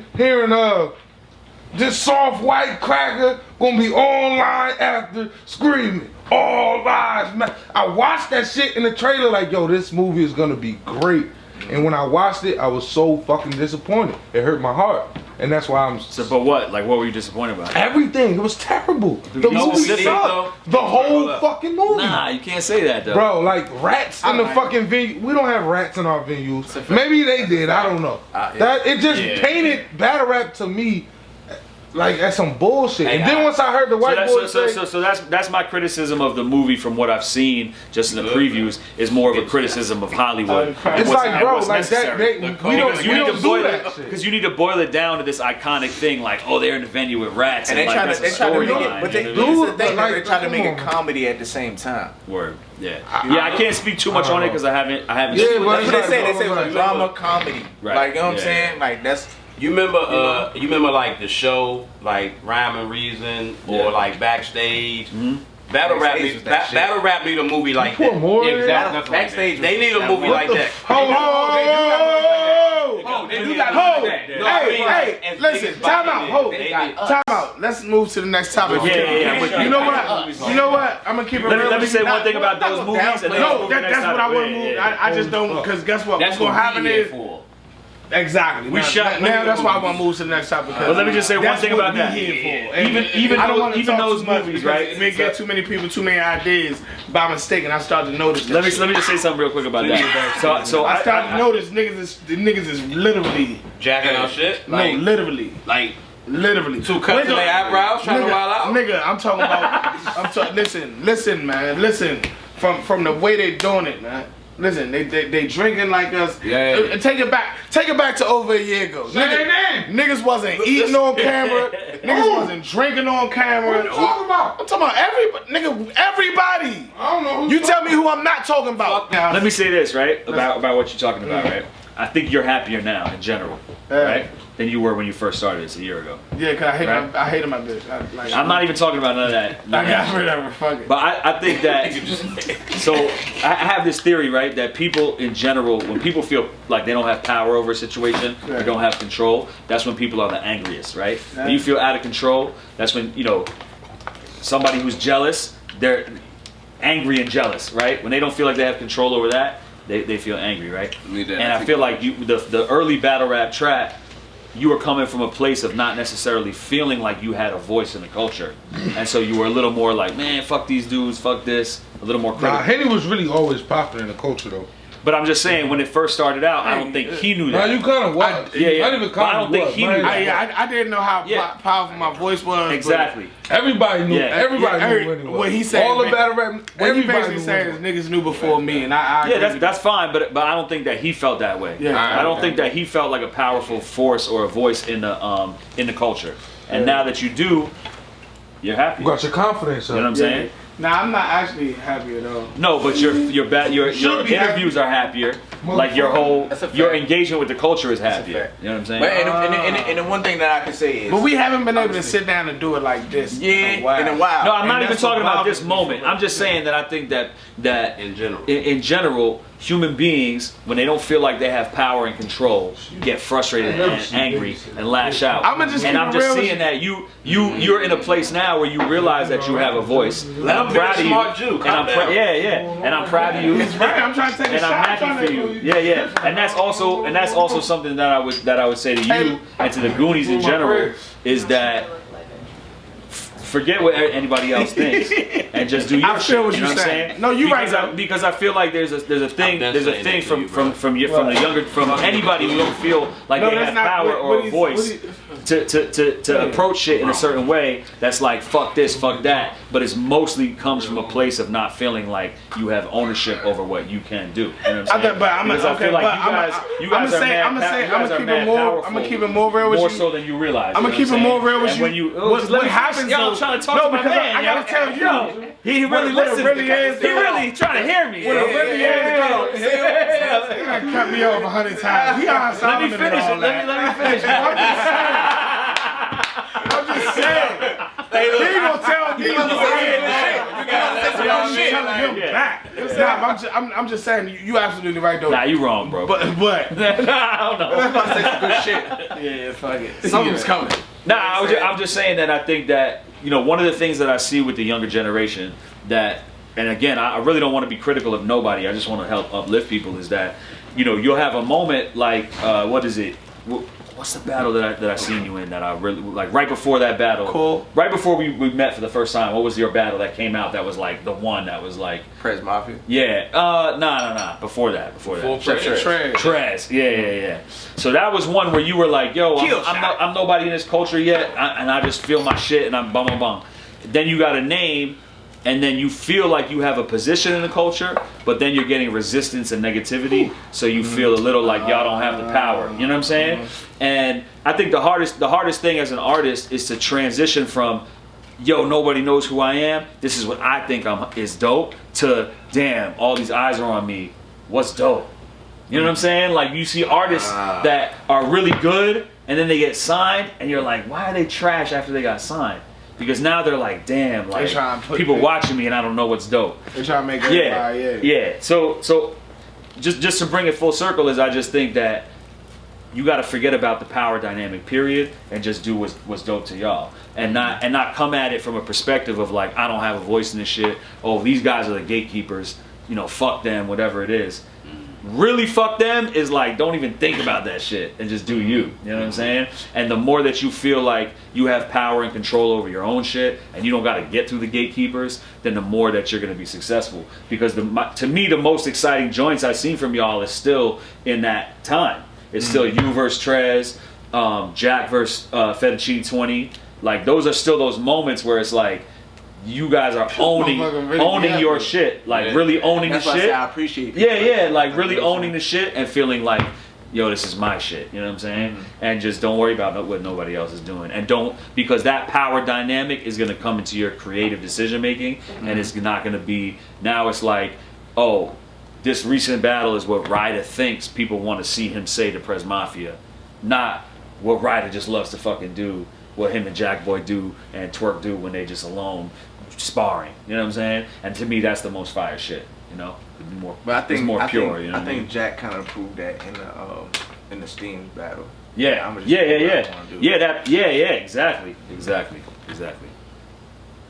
this soft white cracker gonna be online after screaming all lives matter. I watched that shit in the trailer like, yo, this movie is gonna be great. And when I watched it, I was so fucking disappointed. It hurt my heart. And that's why I'm So, but what? Like, what were you disappointed about? everything. It was terrible. The know what movie we think, sucked. The whole fucking movie. Nah, you can't say that though. Bro, like rats in the fucking venue. We don't have rats in our venues. Maybe they did. I don't know. That it just painted battle rap to me like that's some bullshit. And then once I heard the white boy say, So that's my criticism of the movie from what I've seen just in the previews is more of a criticism of Hollywood. and it's what's- like, and bro, what's like that. necessary. We don't Because you need to do boil that it shit. because you need to boil it down to this iconic thing like, oh, they're in the venue with rats And and, they like try that's to a make it, storyline. but they you know do what I mean? the thing. like, They try to make come it on. comedy at the same time. Word. Yeah. Yeah, I can't speak too much on it because I haven't. Yeah, That's but what it's they like, say. They bro, say it was like- a drama comedy. Right. Like, you know what I'm Yeah, saying? Like, that's. You remember like the show, like Rhyme and Reason, or like Backstage. Battle rap, Backstage was that shit. battle rap need a movie like Put that. more in it. Exactly. Backstage. They need a movie like that. They do that. Hey, listen, time out. Let's move to the next topic. Yeah. You know what? I'm gonna keep it real. Let me say one thing about those movies. And then No, we'll move to the next that's what I topic. want to move. I just don't, because guess what? That's What's gonna what happen we here is for. exactly. We shot now. That's why I want to move to the next topic. But let me just say one that's thing what about we that. here for. And Even I don't want to even talk those too much movies, because right? We get too many people, too many ideas by mistake, and I start to notice. Let me just say something real quick about that. So I started to notice niggas is literally Jacking our shit. literally. Literally. Two cuts in their eyebrows, trying to wild out. Nigga, I'm talking about. Listen, man. Listen, from the way they doing it, man. Listen, they drinking like us. Yeah. Take it back to over a year ago. Niggas wasn't eating on camera. Niggas wasn't drinking on camera. What are you talking about? I'm talking about everybody. I don't know. You tell me who I'm not talking about. let me say this, right? About what you're talking about, right? I think you're happier now in general, right? Than you were when you first started this a year ago. Yeah, cause I hated my bitch. I'm not even talking about none of that. I got rid of her. Fuck it. But I think that, so I have this theory, right, that people in general, when people feel like they don't have power over a situation or don't have control, that's when people are the angriest, right? When you feel out of control, that's when, somebody who's jealous, they're angry and jealous, right? When they don't feel like they have control over that, they feel angry, right? And I feel like the early battle rap trap, you were coming from a place of not necessarily feeling like you had a voice in the culture. And so you were a little more like, man, fuck these dudes, fuck this, a little more critical. Nah, Henny was really always popular in the culture though. But I'm just saying, when it first started out, I don't think he knew Nah, that. you kind of was. Yeah. Not even But I don't think he knew that. I didn't know how Yeah. powerful my voice was. Exactly. Everybody knew. Yeah. Everybody knew anyway. What he said, all the man, battle rap. What he Everybody basically knew said is anyway. niggas knew before me, and I Yeah, agree with that's fine, but I don't think that he felt that way. Yeah. I don't think that he felt like a powerful force or a voice in the culture. And now that you do, you're happy. You got your confidence up. You know what I'm saying? Nah, I'm not actually happy at all. No, but your interviews are happier. Like your engagement with the culture is happier. You know what I'm saying? But and the one thing that I can say is, But we haven't been able to sit down and do it like this. in a while. No, I'm not even that's talking what about bothers this me. moment. I'm just saying that I think that In general. in general, human beings, when they don't feel like they have power and control, get frustrated and angry and lash out. I'm just seeing that you're in a place now where you realize that you have a voice. And I'm be a proud of you. smart Jew. And I'm and I'm proud of you. Right, I'm trying to take a And shot. I'm happy for you. Yeah. And that's also something that I would say to you and to the Goonies in general is that forget what anybody else thinks and just do your I feel shit. what You know you're what I'm saying. saying? No, you're right, Because though. because I feel like there's a thing saying that to you, bro. from anybody who don't feel like No, they that's have not power what or a he's- voice to approach shit in a certain way that's like fuck this, fuck that, but it's mostly comes from a place of not feeling like you have ownership over what you can do. You know what I'm saying? But I'm Because I feel like you guys are mad powerful, I'm gonna keep it more real with more you. so than you realize. I'm gonna keep it more real with and you. when you what happens? yo, though- I'm trying to talk no, to my because man. I gotta tell you. He really what it listens. really is, He really trying to hear me. What it really is. He done cut me off 100 times. He on Let me finish it. Let me finish it. I'm just saying. He gonna tell me. You gotta say some I'm shit. telling him back. Nah, I'm just saying. You absolutely right though. Nah, you wrong, bro. But I don't know. Good shit. yeah, fuck it. Something's coming. Nah, I'm just saying that I think that, you know, one of the things that I see with the younger generation that, and again, I really don't want to be critical of nobody, I just want to help uplift people, is that, you know, you'll have a moment like, what is it? What's the battle that I seen you in that I really, like right before that battle? Cool. Right before we met for the first time, what was your battle that came out that was like the one that was like, Prez Mafia. yeah, nah, before that. Trez, yeah. So that was one where you were like, yo, I'm nobody in this culture yet, and I just feel my shit, and I'm bum. Then you got a name, and then you feel like you have a position in the culture, but then you're getting resistance and negativity, so you feel a little like y'all don't have the power. You know what I'm saying? And I think the hardest thing as an artist is to transition from, yo, nobody knows who I am, this is what I think is dope, to, damn, all these eyes are on me, what's dope? You know what I'm saying? Like, you see artists that are really good, and then they get signed, and you're like, why are they trash after they got signed? Because now they're like, damn, like, people watching me and I don't know what's dope. They trying to make it. Yeah. So just to bring it full circle is I just think that you got to forget about the power dynamic, period, and just do what's dope to y'all, and not come at it from a perspective of like, I don't have a voice in this shit. Oh, these guys are the gatekeepers. You know, fuck them, whatever it is. Really fuck them is like, don't even think about that shit and just do you. You know what I'm saying? And the more that you feel like you have power and control over your own shit and you don't got to get through the gatekeepers, then the more that you're going to be successful. Because to me, the most exciting joints I've seen from y'all is still in that time. It's still you versus Trez, Jack versus Fettuccine 20. Like, those are still those moments where it's like, you guys are owning your shit, like really owning the shit. That's why I say I appreciate people. Yeah, like really owning the shit and feeling like, yo, this is my shit. You know what I'm saying? And just don't worry about what nobody else is doing. And because that power dynamic is going to come into your creative decision making, and it's not going to be, now it's like, oh, this recent battle is what Ryder thinks people want to see him say to Prez Mafia, not what Ryder just loves to fucking do, what him and Jack Boy do and TWORK do when they just alone sparring. You know what I'm saying? And to me, that's the most fire shit. You know, But I think it's more pure. Think, you know I think Jack kind of proved that in the Steam battle. Yeah, exactly.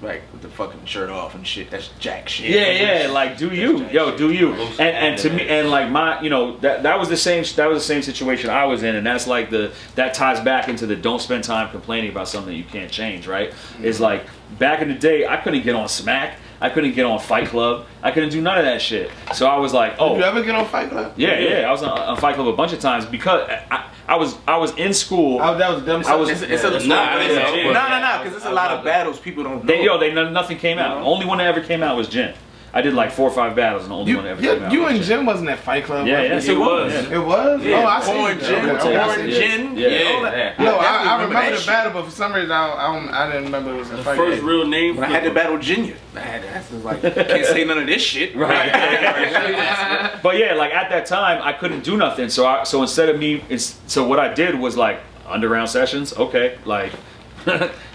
Like with the fucking shirt off and shit. That's Jack shit. Yeah. Like, do you, yo, do you? And to me, and like my, you know, that was the same situation I was in, and that's like that ties back into the don't spend time complaining about something that you can't change, right? It's like back in the day, I couldn't get on Smack, I couldn't get on Fight Club, I couldn't do none of that shit. So I was like, oh, did you ever get on Fight Club? Yeah. I was on Fight Club a bunch of times because I was in school. That was dumb. Because it's a lot of battles people don't know. Nothing came out. Only one that ever came out was Jin. I did like 4 or 5 battles and the only one that ever came out. You and Jim wasn't at Fight Club? Yeah, right? yeah. Yes, it was. Yeah. It was? Yeah. Oh, I see. Orange Gin. Orange Gin. Yeah. No, I definitely remember that the shit. battle, but for some reason I didn't remember it was a The Fight first Club. real name. When I had to battle Junior, that's like can't say none of this shit. Right. But yeah, like at that time, I couldn't do nothing. So instead of me, so what I did was like underground sessions. Okay, like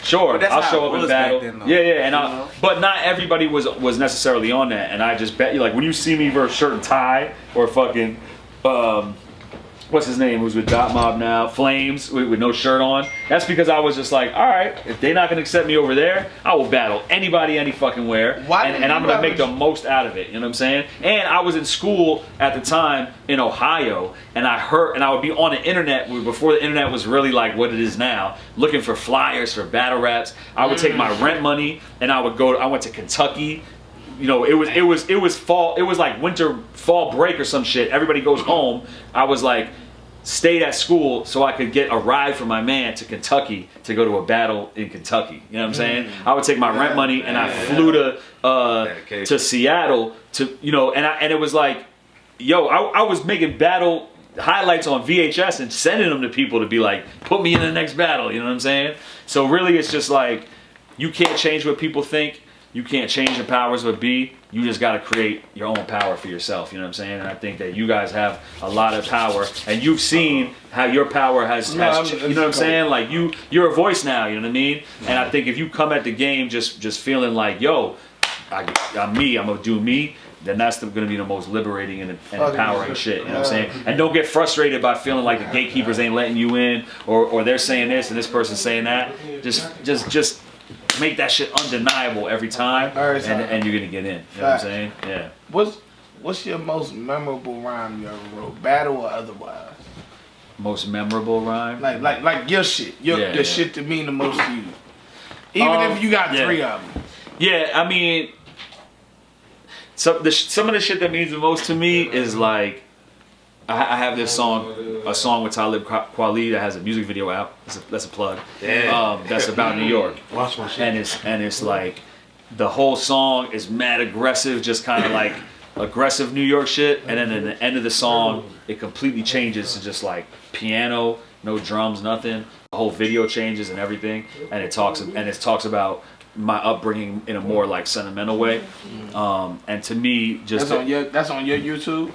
sure, But that's I'll how show it up in was back battle. then, though. Yeah, but not everybody was necessarily on that. And I just bet you, like when you see me versus Shirt and Tie or fucking what's his name, who's with Dot Mob now, Flames, with no shirt on. That's because I was just like, all right, if they're not gonna accept me over there, I will battle anybody, any fucking where, and I'm gonna make the most out of it. You know what I'm saying? And I was in school at the time in Ohio, and I would be on the internet before the internet was really like what it is now, looking for flyers for battle raps. I would take my rent money, and I went to Kentucky. You know, it was fall. It was like fall break or some shit. Everybody goes home. I was like, stayed at school so I could get a ride from my man to Kentucky to go to a battle in Kentucky. You know what I'm saying? I would take my rent money and I flew to Seattle to, you know, and it was like, yo, I was making battle highlights on VHS and sending them to people to be like, put me in the next battle. You know what I'm saying? So really, it's just like, you can't change what people think. You can't change the powers that be. You just got to create your own power for yourself. You know what I'm saying? And I think that you guys have a lot of power, and you've seen how your power has you know what I'm saying? Like you're a voice now. You know what I mean? And I think if you come at the game just feeling like, yo, I'm me. I'm gonna do me. Then that's going to be the most liberating and empowering shit. You know what I'm saying? And don't get frustrated by feeling like the gatekeepers ain't letting you in, or they're saying this and this person's saying that. Just make that shit undeniable every time, and you're gonna get in. You know what I'm saying? Yeah. What's your most memorable rhyme you ever wrote, battle or otherwise? Most memorable rhyme? Like your shit, your shit that mean the most to you. Even if you got 3 of them. Yeah, I mean, some of the shit that means the most to me is like, I have this a song with Talib Kweli that has a music video out. That's a plug. That's about New York. Watch my shit. And it's like the whole song is mad aggressive, just kind of like aggressive New York shit. And then at the end of the song, it completely changes to just like piano, no drums, nothing. The whole video changes and everything. And it talks about my upbringing in a more like sentimental way. And to me, just that's on your YouTube.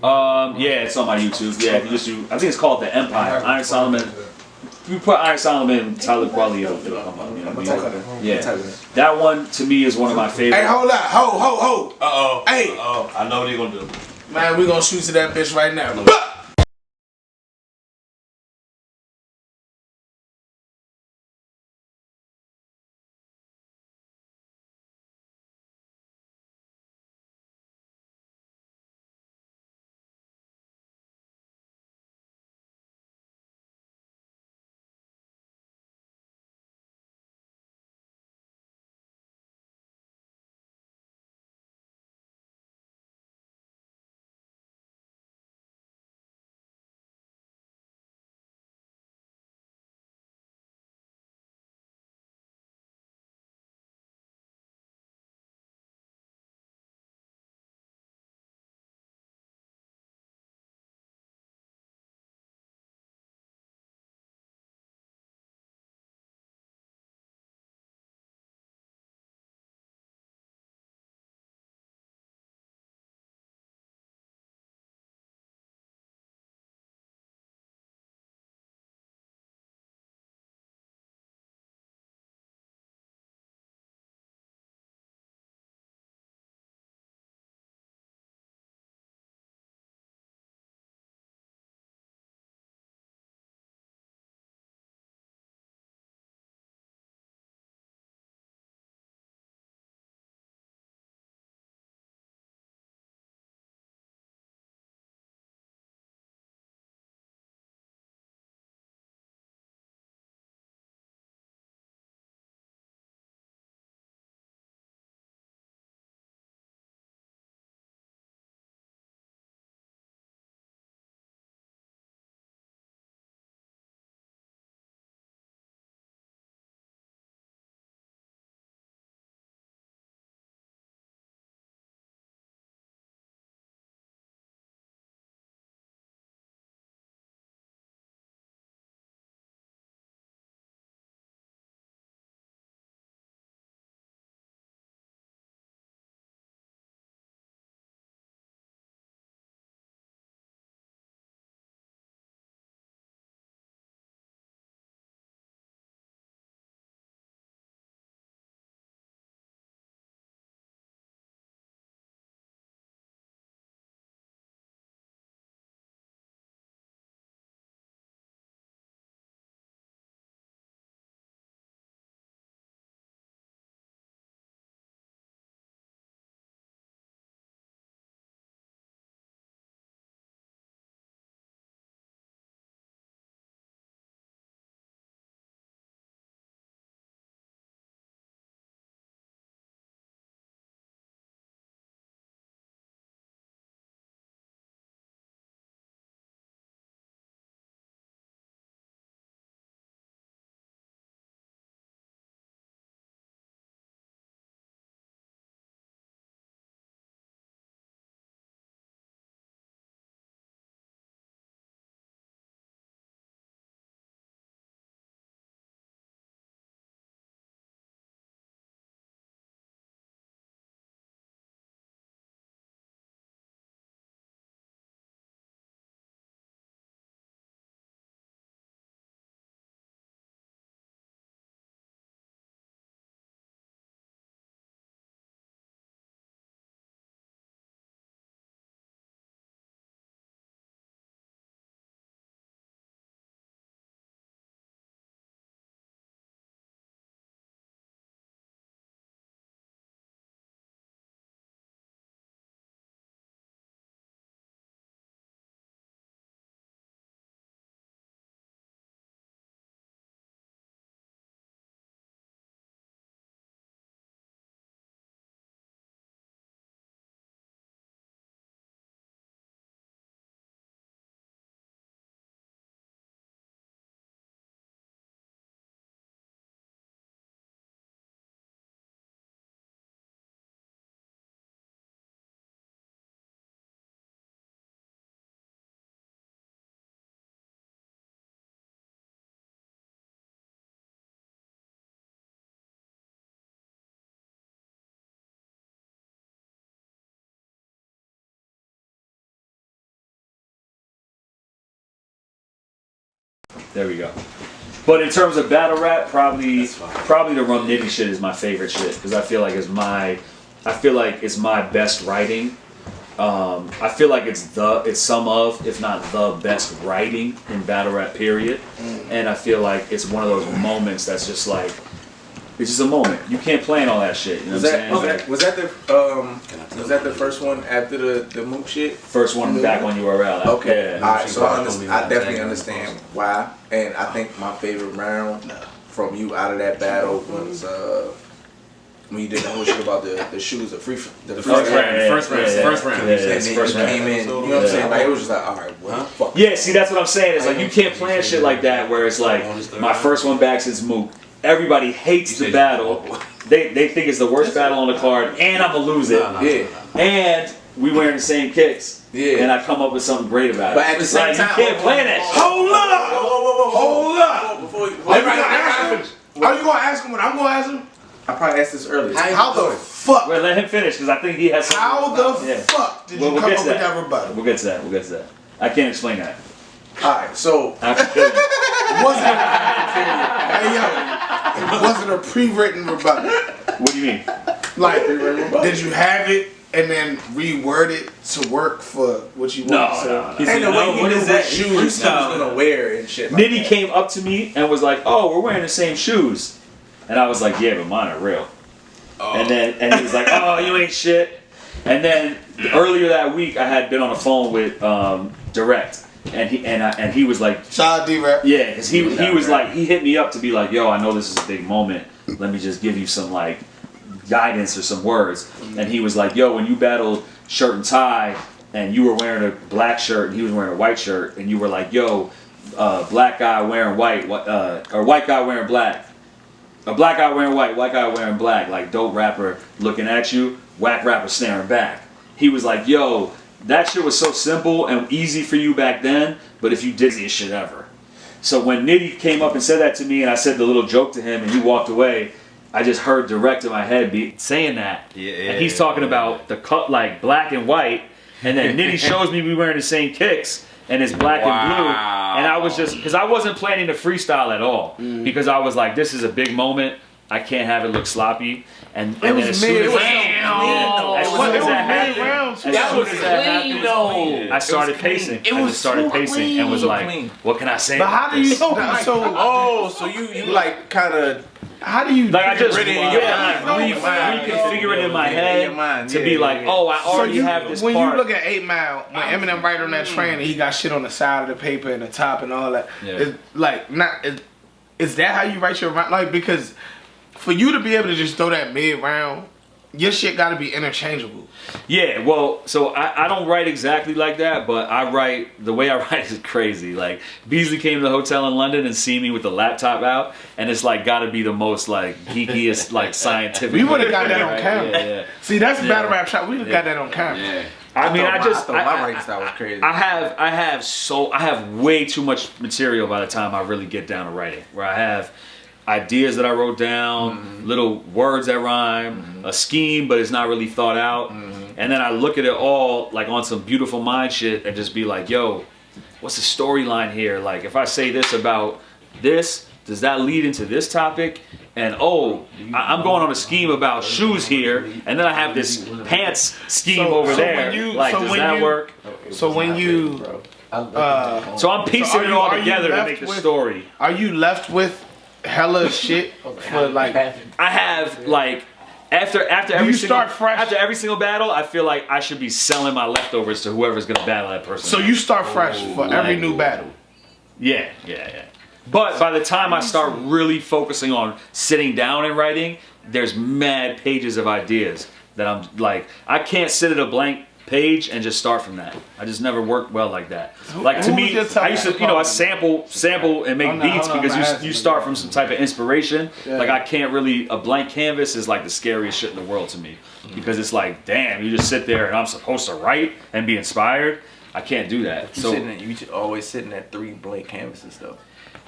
Yeah, it's on my YouTube. Yeah, if you just do, I think it's called The Empire. Iron Solomon. If you put Iron Solomon, Tyler Quali, it'll come up. You know what I mean? Yeah. That one to me is one of my favorites. Hey, hold up, ho. Hey. I know what they're gonna do. Man, we gonna shoot to that bitch right now. There we go. But in terms of battle rap, probably the Rum Nitty shit is my favorite shit because I feel like it's my best writing. I feel like it's some of, if not the best writing in battle rap period. And I feel like it's one of those moments that's just like, it's just a moment. You can't plan all that shit. You know what I'm saying? Was that the first one after the Mook shit? First one back on URL. Okay. Yeah. All right. So I definitely understand why, and I think my favorite round from you out of that battle was when you did the whole shit about the shoes, the first round. And then you came in. You know what I'm saying? Like it was just like, all right, what the fuck? Yeah. See, that's what I'm saying. It's like you can't plan shit like that where it's like my first one back since Mook. Everybody hates the battle. They think it's the worst battle on the card, and I'm gonna lose it. Yeah. And we wearing the same kicks. Yeah. And I come up with something great about it. But at the same time, you can't plan that. Hold up! Are you gonna ask him what I'm gonna ask him? I probably asked this earlier. How the fuck? Well, let him finish because I think he has. How the fuck did you come up with that rebuttal? We'll get to that. I can't explain that. Alright, so it wasn't a pre-written rebuttal. What do you mean? Like, did you have it and then reword it to work for what you want? No. And the way he knew what shoes he was gonna wear and shit. Nitty came up to me and was like, "Oh, we're wearing the same shoes," and I was like, "Yeah, but mine are real." And he was like, "Oh, you ain't shit." And then earlier that week, I had been on the phone with Direct. And he was like, shout out D-Rap. Yeah, because he was like, he hit me up to be like, yo, I know this is a big moment. Let me just give you some like guidance or some words. And he was like, yo, when you battled Shirt and Tie and you were wearing a black shirt and he was wearing a white shirt and you were like, yo, black guy wearing white, or white guy wearing black. A black guy wearing white guy wearing black. Like dope rapper looking at you, whack rapper staring back. He was like, yo, that shit was so simple and easy for you back then, but if you did this shit ever. So when Nitty came up and said that to me and I said the little joke to him and he walked away, I just heard Direct in my head saying that. And he's talking about the cut like black and white, and then Nitty shows me we wearing the same kicks and it's black and blue. And I was just, because I wasn't planning to freestyle at all, because I was like, this is a big moment. I can't have it look sloppy. And then as soon as that happened, I started pacing. I just started pacing and was like, what can I say? But how do you? So you like kind of. How do you? Like I just reconfigure it in my head to be like, oh, I already have this when part. You look at 8 Mile, when Eminem right on that train and he got shit on the side of the paper and the top and all that, it's like not. Is that how you write your rhyme? Like because for you to be able to just throw that mid round, your shit got to be interchangeable. Yeah, well, so I don't write exactly like that, but I write, the way I write is crazy. Like, Beasley came to the hotel in London and see me with the laptop out, and it's like got to be the most like geekiest, like scientific. We would have got that on camera. Yeah. See, that's the battle rap shot. We would have got that on camera. Yeah. I thought my writing style was crazy. I have way too much material by the time I really get down to writing, where I have ideas that I wrote down, little words that rhyme, a scheme, but it's not really thought out. And then I look at it all like on some beautiful mind shit and just be like, yo, what's the storyline here? Like if I say this about this, does that lead into this topic? And I'm going on a scheme about shoes here, and then I have this pants scheme over there. Does that work? So when you, so I'm piecing it all together to make the story. Are you left with hella shit for like? I have like after every single battle, I feel like I should be selling my leftovers to whoever's gonna battle that person. So you start fresh for every new battle. Yeah. But by the time I start really focusing on sitting down and writing, there's mad pages of ideas that I'm like, I can't sit at a blank page and just start from that. I just never worked well like that. Like to me, I used to, I sample and make beats because you start from some type of inspiration. Yeah. Like I can't really, a blank canvas is like the scariest shit in the world to me because it's like, damn, you just sit there and I'm supposed to write and be inspired. I can't do that. You always sitting at 3 blank canvases though.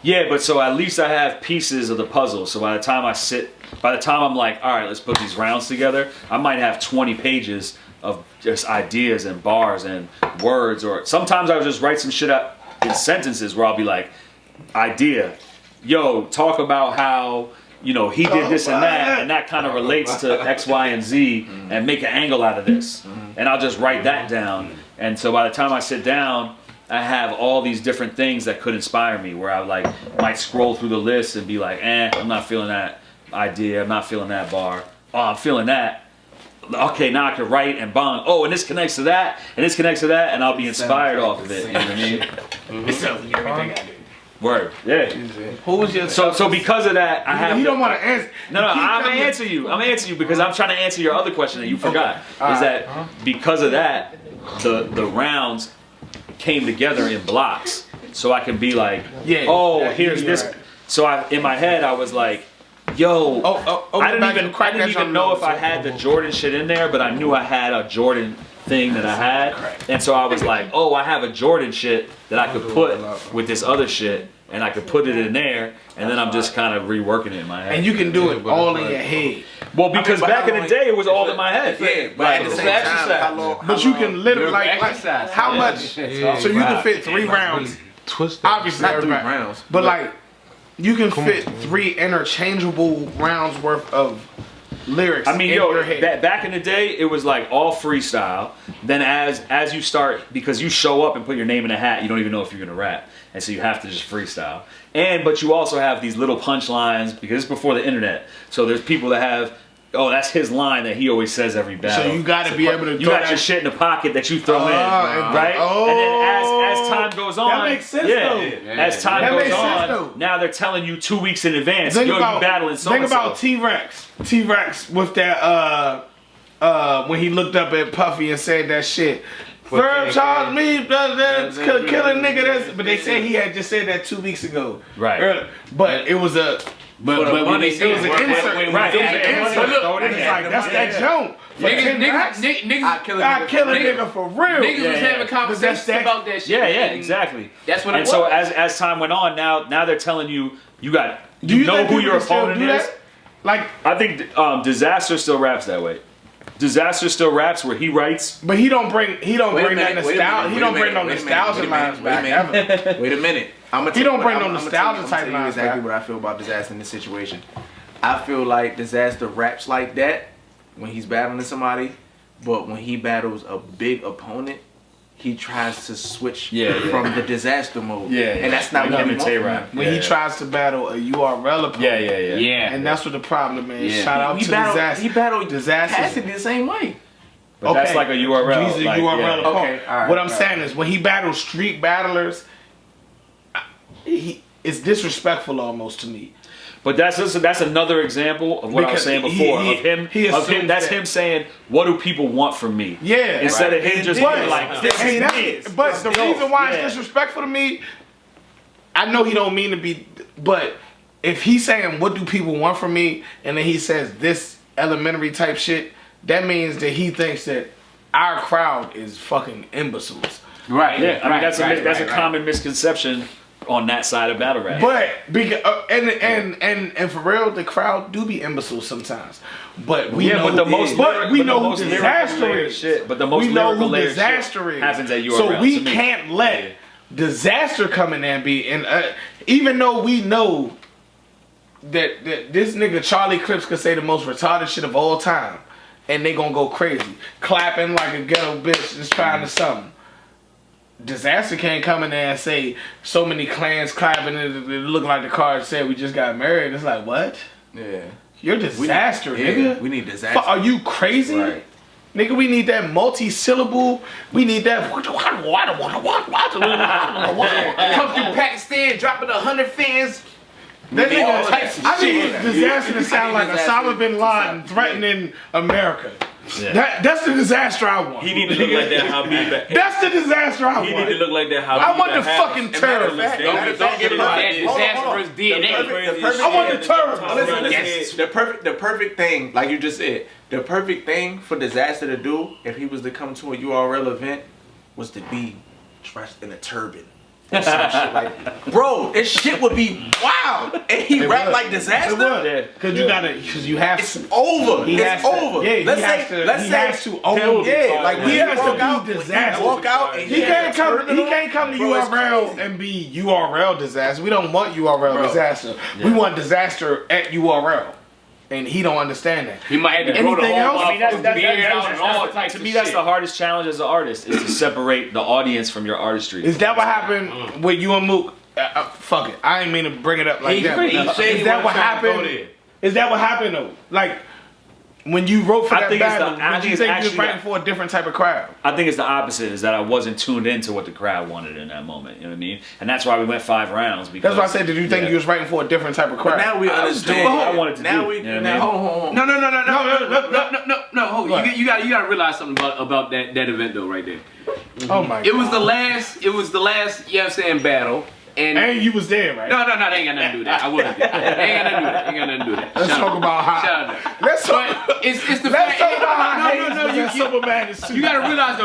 Yeah, but so at least I have pieces of the puzzle. So by the time I'm like, all right, let's put these rounds together, I might have 20 pages of just ideas and bars and words. Or sometimes I'll just write some shit up in sentences where I'll be like, idea. Yo, talk about how, you know, he did this and that kind of relates to X, Y, and Z, and make an angle out of this. And I'll just write that down. And so by the time I sit down, I have all these different things that could inspire me, where I like might scroll through the list and be like, I'm not feeling that idea, I'm not feeling that bar. Oh, I'm feeling that. Okay, now I can write and bong. Oh, and this connects to that, and this connects to that, and I'll be inspired off of it. You know what I mean? It sounds like everything I do. Word. Yeah. Who was your So because of that, I have. You don't want to answer. No, I'm gonna answer you. I'm gonna answer you because I'm trying to answer your other question that you forgot. Is that because of that, the rounds came together in blocks, so I can be like, here's this. So in my head, I was like, yo, I didn't even know if I had the Jordan shit in there, but I knew I had a Jordan thing that I had, and so I was like, I have a Jordan shit that I could put with this other shit, and I could put it in there, and then I'm just kind of reworking it in my head. And you can do it all in your head. Well, because back in the day, it was all in my head. Yeah, but at the same time, but you can literally like how much? So you can fit 3 rounds. Obviously, not 3 rounds, but like you can fit 3 interchangeable rounds worth of lyrics. I mean, in your head. Back in the day, it was like all freestyle. Then as you start, because you show up and put your name in a hat, you don't even know if you're gonna rap, and so you have to just freestyle. But you also have these little punchlines because it's before the internet. So there's people that have, that's his line that he always says every battle. So you got to be able to. You got your shit in the pocket that you throw in, right? And then as time goes on, that makes sense though. As time goes on, now they're telling you 2 weeks in advance. You battling so. Think about T-Rex. T-Rex with that when he looked up at Puffy and said that shit. Verb charged me, kill a nigga. But they said he had just said that 2 weeks ago. Right. But it was a. But it was an insert. Right. It was an insert. It's like, that's that joke. Niggas, I kill a nigga for real. Niggas was having conversations about that shit. Yeah, exactly. That's what it was. And so as time went on, now they're telling you know who your opponent is. Like, I think Disaster still raps that way. Disaster still raps where he writes, but he don't bring that nostalgia. He don't bring no nostalgia lines back ever. Wait a minute. He don't bring no nostalgia type lines back. Exactly what I feel about Disaster in this situation. I feel like Disaster raps like that when he's battling somebody, but when he battles a big opponent, he tries to switch from the Disaster mode. And that's not what he wants. When he tries to battle a URL opponent. Yeah. And that's what the problem is. Shout out to Disaster. He battled Disaster Cassidy the same way. But that's like a URL. He's a URL opponent. Okay, all right, what I'm saying is when he battles street battlers, it's disrespectful almost to me. But that's another example of what I was saying before of him. That's him saying, "What do people want from me?" Yeah. Instead of him just being like, "This is me." But the reason why it's disrespectful to me, I know he don't mean to be, but if he's saying, "What do people want from me?" and then he says this elementary type shit, that means that he thinks that our crowd is fucking imbeciles. Right. Yeah. I mean that's a common misconception on that side of battle rap. But and for real, the crowd do be imbeciles sometimes. But we know who Disaster is. But the most lyrical Disaster is happens at URL. So we can't let Disaster come in there and be even though we know that this nigga Charlie Clips could say the most retarded shit of all time, and they gonna go crazy, clapping like a ghetto bitch just trying to something. Disaster can't come in there and say so many clans clapping and it look like the card said we just got married. It's like, what? Yeah. You're Disaster, nigga. We need Disaster. Are you crazy? Right. Nigga, we need that multi-syllable. We need that. Come through Pakistan, dropping 100 fans. That nigga, I need Disaster to sound like Osama bin Laden threatening America. Yeah. That's the Disaster I want. He need to look like that Habib. That's the Disaster I want. He need to look like that Habib. I want the fucking terrorist. Don't get it like Disaster versus DNA. I want the terrorist. Listen, the perfect thing, like you just said, the perfect thing for Disaster to do if he was to come to a URL event was to be dressed in a turban. or some shit like, bro, this shit would be wild. And he rap like Disaster. Because you gotta, because you have It's to. over. He has It's to- over. Yeah, let's he say, has to. let's He say, has to own. yeah, like he has walk to out, be when Disaster. he walk out, and He can't come. He can't come to Bro, it's URL crazy. and be URL Disaster. We don't want URL Disaster. We want Disaster at URL, and he don't understand that. He might have to grow the Anything whole else? I mean, that's, motherfucking beard out and all to types me, of that's shit. the hardest challenge as an artist is to separate the audience from your artistry. Is that what happened with you and Mook? Fuck it. I ain't mean to bring it up like that. He said he Is that wasn't what trying to go happened? there. Is that what happened though? Like when you wrote for I that think it's the- battle, I did think you it's think you was actually writing the- for a different type of crowd? I think it's the opposite, is that I wasn't tuned into what the crowd wanted in that moment. You know what I mean? And that's why we went 5 rounds. Because, That's why I said, did you think yeah. you was writing for a different type of crowd? Now we I was doing understand. what I wanted to now do, we you know what I now mean? hold on. No. Hold. What? You gotta realize something about that event though, right there. Oh my god. It was the last. You know what I'm saying, battle. And you was there, right? No, they ain't got nothing to do with that. I wasn't there. Ain't got nothing to do with that. Let's Shut talk up. about how. Shut up. Let's talk. But it's the Let's fact. talk about how. No. Superman is You gotta realize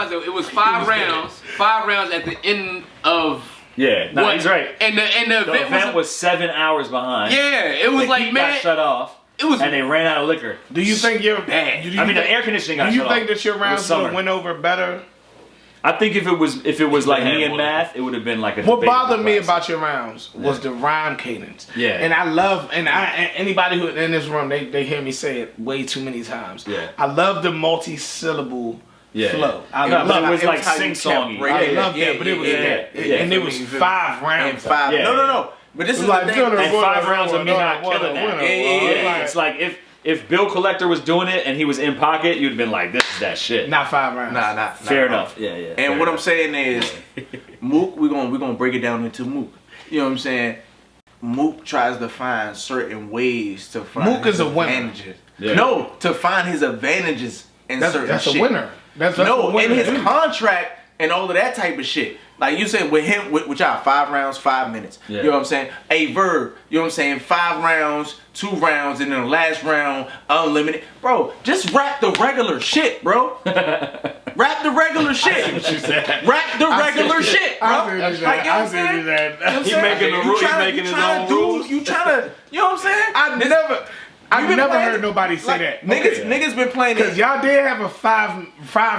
though. It was 5 rounds. 5 rounds at the end of. Yeah, no, what? he's right. And the The event was 7 hours behind. Yeah, it was The like, heat man. got shut off. It was. And they ran out of liquor. Do you think you're bad. do I you mean, the think- air conditioning got Do you shut think off. that your It was rounds would summer. have went over better? I think if it was like me and one. math, it would have been like a. What debatable bothered me classic. about your rounds was the rhyme cadence. Yeah. And I love, and anybody who in this room, they hear me say it way too many times. Yeah. I love the multi-syllable Yeah. flow. I No, love but it was it like was how you sing-songy. kept I breaking love Yeah, that, but it was yeah, that. yeah. And it was 5 And rounds. 5. Yeah. No. But this is Like, the thing. dinner, And 5 rounds of me not killing that. Yeah. It's like if Bill Collector was doing it and he was in pocket, you'd have been like, this is that shit. Not 5 rounds. Nah. Fair enough. Yeah. And what I'm saying is, Mook, we're gonna break it down into Mook. You know what I'm saying? Mook tries to find certain ways to find Mook his is a winner. advantages. Yeah. No, to find his advantages in certain That's shit. a winner. That's No, what in winners his do. contract and all of that type of shit. Like you said with him, with y'all 5 rounds, 5 minutes. Yeah. You know what I'm saying? A Verb, you know what I'm saying? 5 rounds, 2 rounds, and then the last round, unlimited. Bro, just rap the regular shit, bro. Rap the regular shit. Rap the regular shit, bro. I see what you're Like, you know saying. what I I'm see what saying? you're saying. You know what I'm He saying? making the You rules, he tryna- making you his tryna own do- rules. You tryna, you know what I'm saying? I've been never playing- heard nobody say like, that. Niggas been playing Because it. y'all did have a five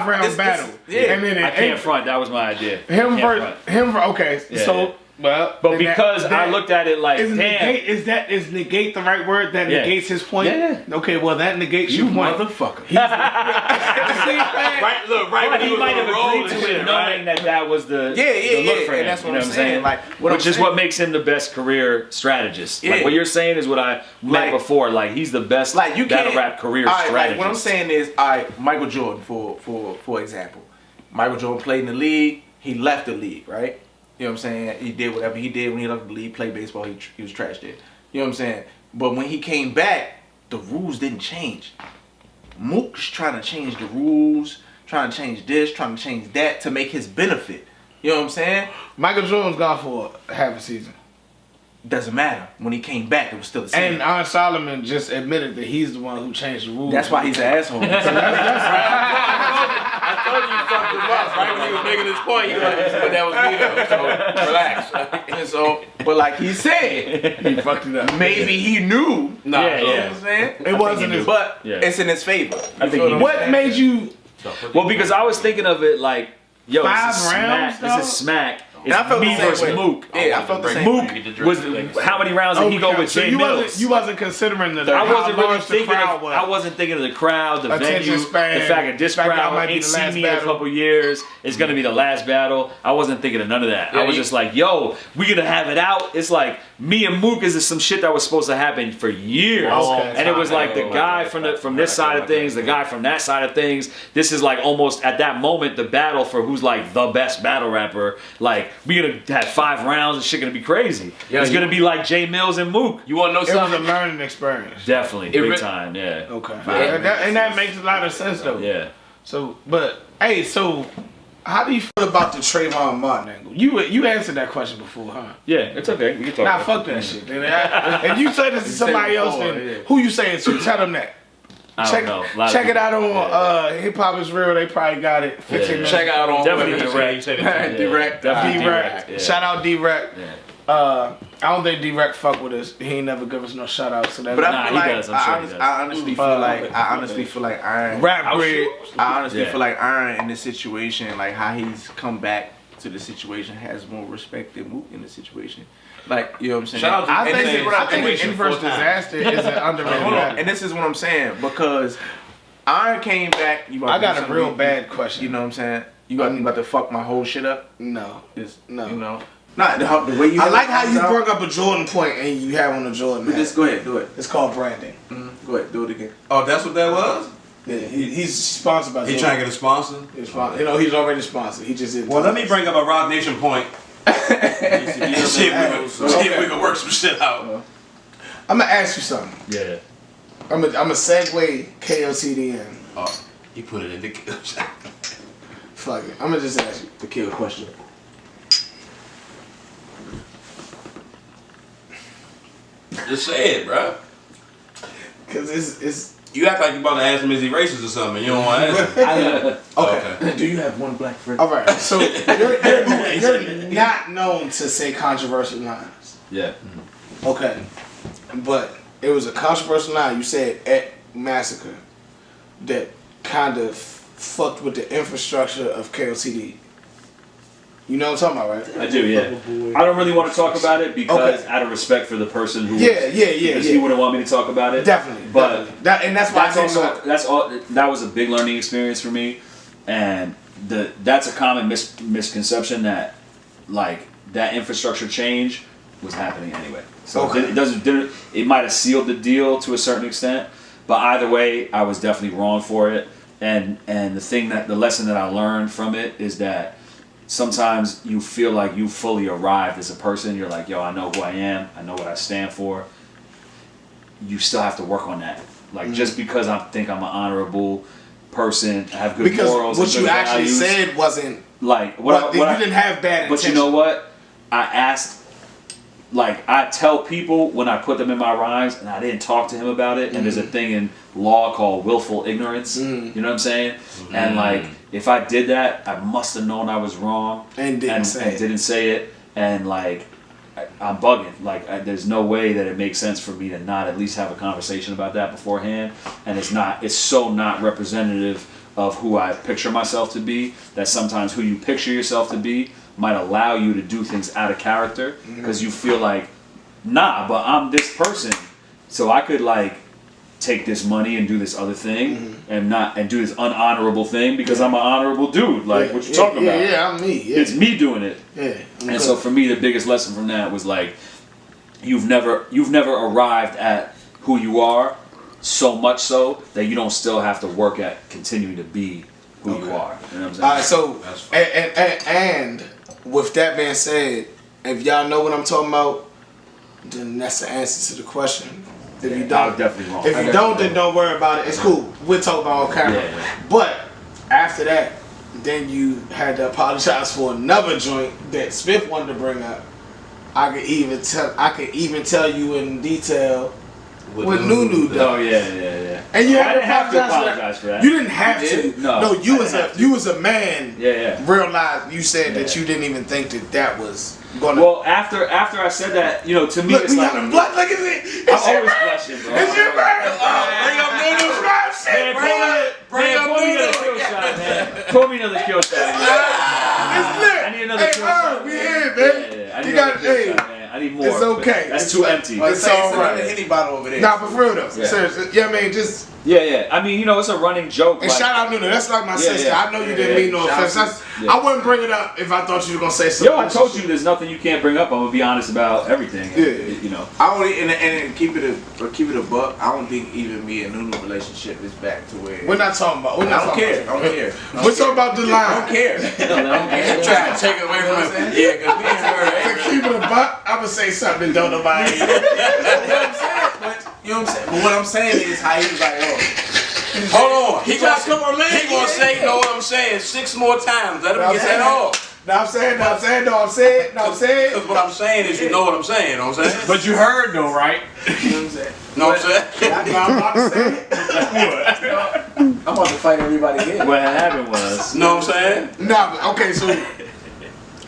round It's- battle. yeah. And then I can't front. That was my idea. him Can't versus front. okay. Yeah, So yeah. well, But then because I looked at it like, is damn. negate, is negate the right word that Yeah. negates his point? Yeah. Okay, well that negates You your point. motherfucker. Right, look, right when But he he was might on have the roll agreed and to shit, it, knowing right? that was the Yeah, the look for and him. that's what you know I'm what I'm saying. saying? Like, what Which I'm is saying- what makes him the best career strategist. Yeah. Like what you're saying is what I meant Like- before. Like he's the best Like you battle can't rap career all right, strategist. like, what I'm saying is, all right, Michael Jordan for example, Michael Jordan played in the league. He left the league, right? You know what I'm saying? He did whatever he did when he left the league. Played baseball. He was trashed there. You know what I'm saying? But when he came back, the rules didn't change. Mook's trying to change the rules, trying to change this, trying to change that to make his benefit. You know what I'm saying? Michael Jordan's gone for half a season. Doesn't matter. When he came back, it was still the same. And Ron Solomon just admitted that he's the one who changed the rules. That's why he's an asshole. I told you you fucked him up right when he was making his point. He was like, but that was me though, so relax. And so, but like he said, he fucked it up. maybe he knew. Nah, Yeah, You know yeah. what I'm saying? It wasn't his. But Yeah. it's in his favor. I think he- What made you? Well, because I was thinking of it like, yo, Five this is rounds, smack. This though? is smack. And I It's felt me the same versus way. Mook. Yeah, I felt the same Mook way. was how many rounds did he go with so Jay you Mills? You wasn't considering the I wasn't how really large the thinking crowd of. was. I wasn't thinking of the crowd, the Attention venue, span, the fact that this the fact that crowd might be ain't the seen last me in a battle. couple years. It's gonna be the last battle. I wasn't thinking of none of that. I was just like, yo, we gonna have it out. It's like me and Mook is some shit that was supposed to happen for years, Okay. and it was like the guy from this side of things, the guy from that side of things. This is like almost at that moment the battle for who's like the best battle rapper. Like we gonna have 5 rounds and shit gonna be crazy. Yeah, It's gonna be like Jay Mills and Mook. You want to know It was a something? learning experience. Definitely, It big re- time, yeah. Okay. Yeah. And that makes a lot of sense though. Yeah. So, but hey, so how do you feel about the Trayvon Martin angle? You answered that question before, huh? Yeah, it's okay. We can talk Nah, about fuck that shit. If you say this to somebody else, before, then yeah. who you saying to? Tell them that. I don't know. A lot of Check it people- out on Hip Hop Is Real. They probably got it. 15 minutes. Check out on Definitely Direct. Direct. Direct. D-Rec. Shout out D-Rec. I don't think D-Rec fuck with us. He ain't never give us no shout out. So that's But I Nah, feel he like does. I'm sure he does. I honestly feel like Iron. Rap Grid. I honestly Yeah. feel like Iron in this situation, like how he's come back to the situation, has more respect than Mook in the situation. Like, you know what I'm saying? Shout out to I And think this is what I think the Inverse Disaster is an underrated rapper. And this is what I'm saying, because Iron came back. I got a real bad question. You know what I'm saying? You about to fuck my whole shit up? No. No. You know? Not the way you. I like how you brought up a Jordan point and you have on a Jordan. Man. Just go ahead, do it. It's called branding. Go ahead, do it again. Oh, that's what that was? Yeah, he's sponsored by He Jordan. trying to get a sponsor? You know, he's already sponsored. He just did. Well, let me bring up a Rock Nation point. and see if we can work some shit out. I'm gonna ask you something. Yeah. I'm gonna segue KOTDM. Oh, you put it in the kill shot. Fuck it. I'm gonna just ask you the kill question. Just say it, bro. Cause it's. You act like you about to ask him is he racist or something. You don't want to ask him. Okay. Do you have one black friend? All right. So you're not known to say controversial lines. Yeah. Okay. But it was a controversial line you said at Massacre that kind of fucked with the infrastructure of KOTD. You know what I'm talking about, right? I do, yeah. I don't really want to talk about it because out of respect for the person who because he wouldn't want me to talk about it. Definitely. But definitely. That's why that was a big learning experience for me, and that's a common misconception that like that infrastructure change was happening anyway. So it might have sealed the deal to a certain extent, but either way, I was definitely wrong for it. And the lesson that I learned from it is that sometimes you feel like you fully arrived as a person. You're like, yo, I know who I am. I know what I stand for. You still have to work on that. Like, just because I think I'm an honorable person, I have good morals. What you actually values, said wasn't like you didn't have bad intentions. But you know what? I asked. Like, I tell people when I put them in my rhymes, and I didn't talk to him about it, and there's a thing in law called willful ignorance, you know what I'm saying? And like, if I did that, I must have known I was wrong, and didn't say it, and like, I'm bugging. Like, there's no way that it makes sense for me to not at least have a conversation about that beforehand, and it's so not representative of who I picture myself to be, that sometimes who you picture yourself to be might allow you to do things out of character because you feel like, nah, but I'm this person, so I could like take this money and do this other thing and do this unhonorable thing because I'm an honorable dude. Like, what you talking about? Yeah, I'm me. Yeah. It's me doing it. Yeah. And so for me, the biggest lesson from that was like, you've never arrived at who you are, so much so that you don't still have to work at continuing to be who you are. You know what I'm saying? All right, so and with that being said, if y'all know what I'm talking about, then that's the answer to the question. If you don't, I was definitely wrong. If you don't, then don't worry about it. It's cool. We'll talk about it on camera. Yeah. But after that, then you had to apologize for another joint that Smith wanted to bring up. I could even tell you in detail what Nunu does. Oh yeah. And you I had didn't have to apologize for that. You didn't have to. No, you was a man. Yeah. Realized you said that you didn't even think that was gonna. Well, after I said that, you know, to me, look, it's we like got a blood. Look at it. I'm always blushing, bro. It's your birthday. Bring up Nunu. Pour me another kill shot, man. Pour me another kill shot. It's lit. I need another kill shot. We here, baby. Yeah, I need You got another kill shot, man. I need more. It's okay. That's too empty. It's all right. Henny bottle over there. Nah, but for real though. Yeah. Seriously. Yeah, I mean, just. Yeah. I mean, you know, it's a running joke. And shout out Nunu. That's like my sister. I know you didn't mean no offense. I wouldn't bring it up if I thought you were gonna say something. Yo, I told you there's nothing you can't bring up. I'm gonna be honest about everything. Yeah. You know. I only and keep it a buck. I don't think even me and Nunu relationship is back to where. We're not talking about. I don't care. We're talking about the line. I don't care. Trying to take it away from him. Yeah, because me and her. To keep it a buck, I'm gonna say something that don't nobody. You know what I'm saying? But what I'm saying is how he was like, Hold on. He gonna say, you know what I'm saying, 6 more times. Let him get that off. I'm saying. Because what I'm saying is, you know what I'm saying. You know what I'm saying? But you heard though, right? you know what I'm saying? Know what I'm saying? I'm about to say it. I'm about to fight everybody here. What happened was, You know what I'm saying? Nah, but okay, so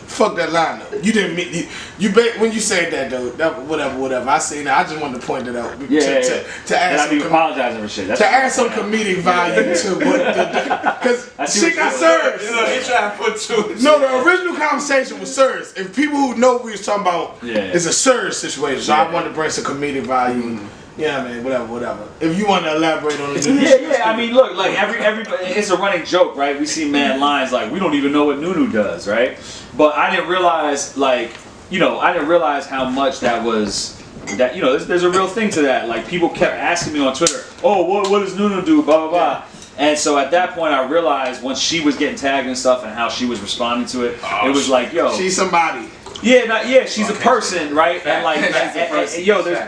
fuck that line though. You didn't mean you bet when you said that though. That whatever. I seen that. I just wanted to point it out. yeah, to and add I be some apologizing for shit. That's to add some comedic value to what because see shit what got you- served. You know, he trying to put two. No, the original conversation was Sirs. If people who know what we was talking about, it's a Sirs situation. So I wanted to bring some comedic value. Yeah, man, whatever. If you want to elaborate on it, Yeah. I mean, look, like everybody, it's a running joke, right? We see mad lines like we don't even know what Nunu does, right? But I didn't realize, like, I didn't realize how much that was. That there's a real thing to that. Like people kept asking me on Twitter, "Oh, what does Nunu do?" Blah blah blah. And so at that point, I realized when she was getting tagged and stuff, and how she was responding to it, it was like, "Yo, she's somebody." Yeah, she's a person, right? And like,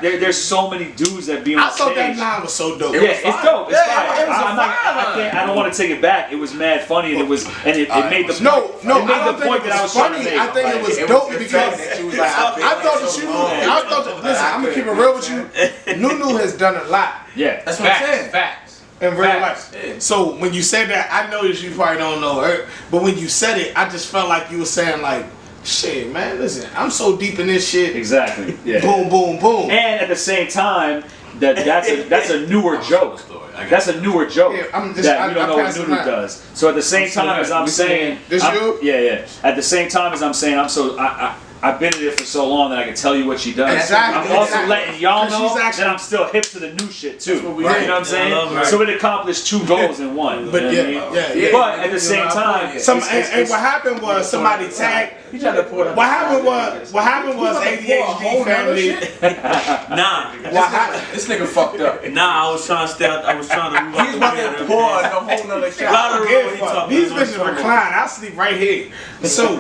there's so many dudes that be on I stage. thought that line was so dope. Yeah, it's dope. It's fire. It was a fire. I don't want to take it back. It was mad funny, and it made the point. No, it I made don't the point think it that I was was trying to funny. make. I think it was dope because she was like, I thought that she knew. I thought that, listen, I'm gonna keep it real with you. Nunu has done a lot Yeah, That's what I'm saying. Facts. in real life. So when you said that, I know that you probably don't know her, but when you said it, I just felt like you were saying like, shit, man, listen, I'm so deep in this shit. exactly. Yeah. Boom, boom, boom. And at the same time, that's a newer joke. That's a newer joke Yeah, I'm just- that you don't I know what pass it Nunu around. does. So at the same time as I'm saying, This you? Yeah. At the same time as I'm saying, I've been in it for so long that I can tell you what she does. Exactly, I'm also exactly. letting y'all 'Cause know she's actually- that I'm still hip to the new shit too. what we Right? did. You know what I'm saying? I love it. So it accomplished two goals in one. But you know what I mean? yeah. But at the same time, And what happened was somebody tagged. He tried to pour it up. What happened was ADHD family. Nah, What happened? This nigga fucked up. I was trying to stay out. I was trying to move out He's the about way to and pour everything. a whole nother I shot. don't know Give what a he fuck. talking These about. bitches recline. I sleep right here. So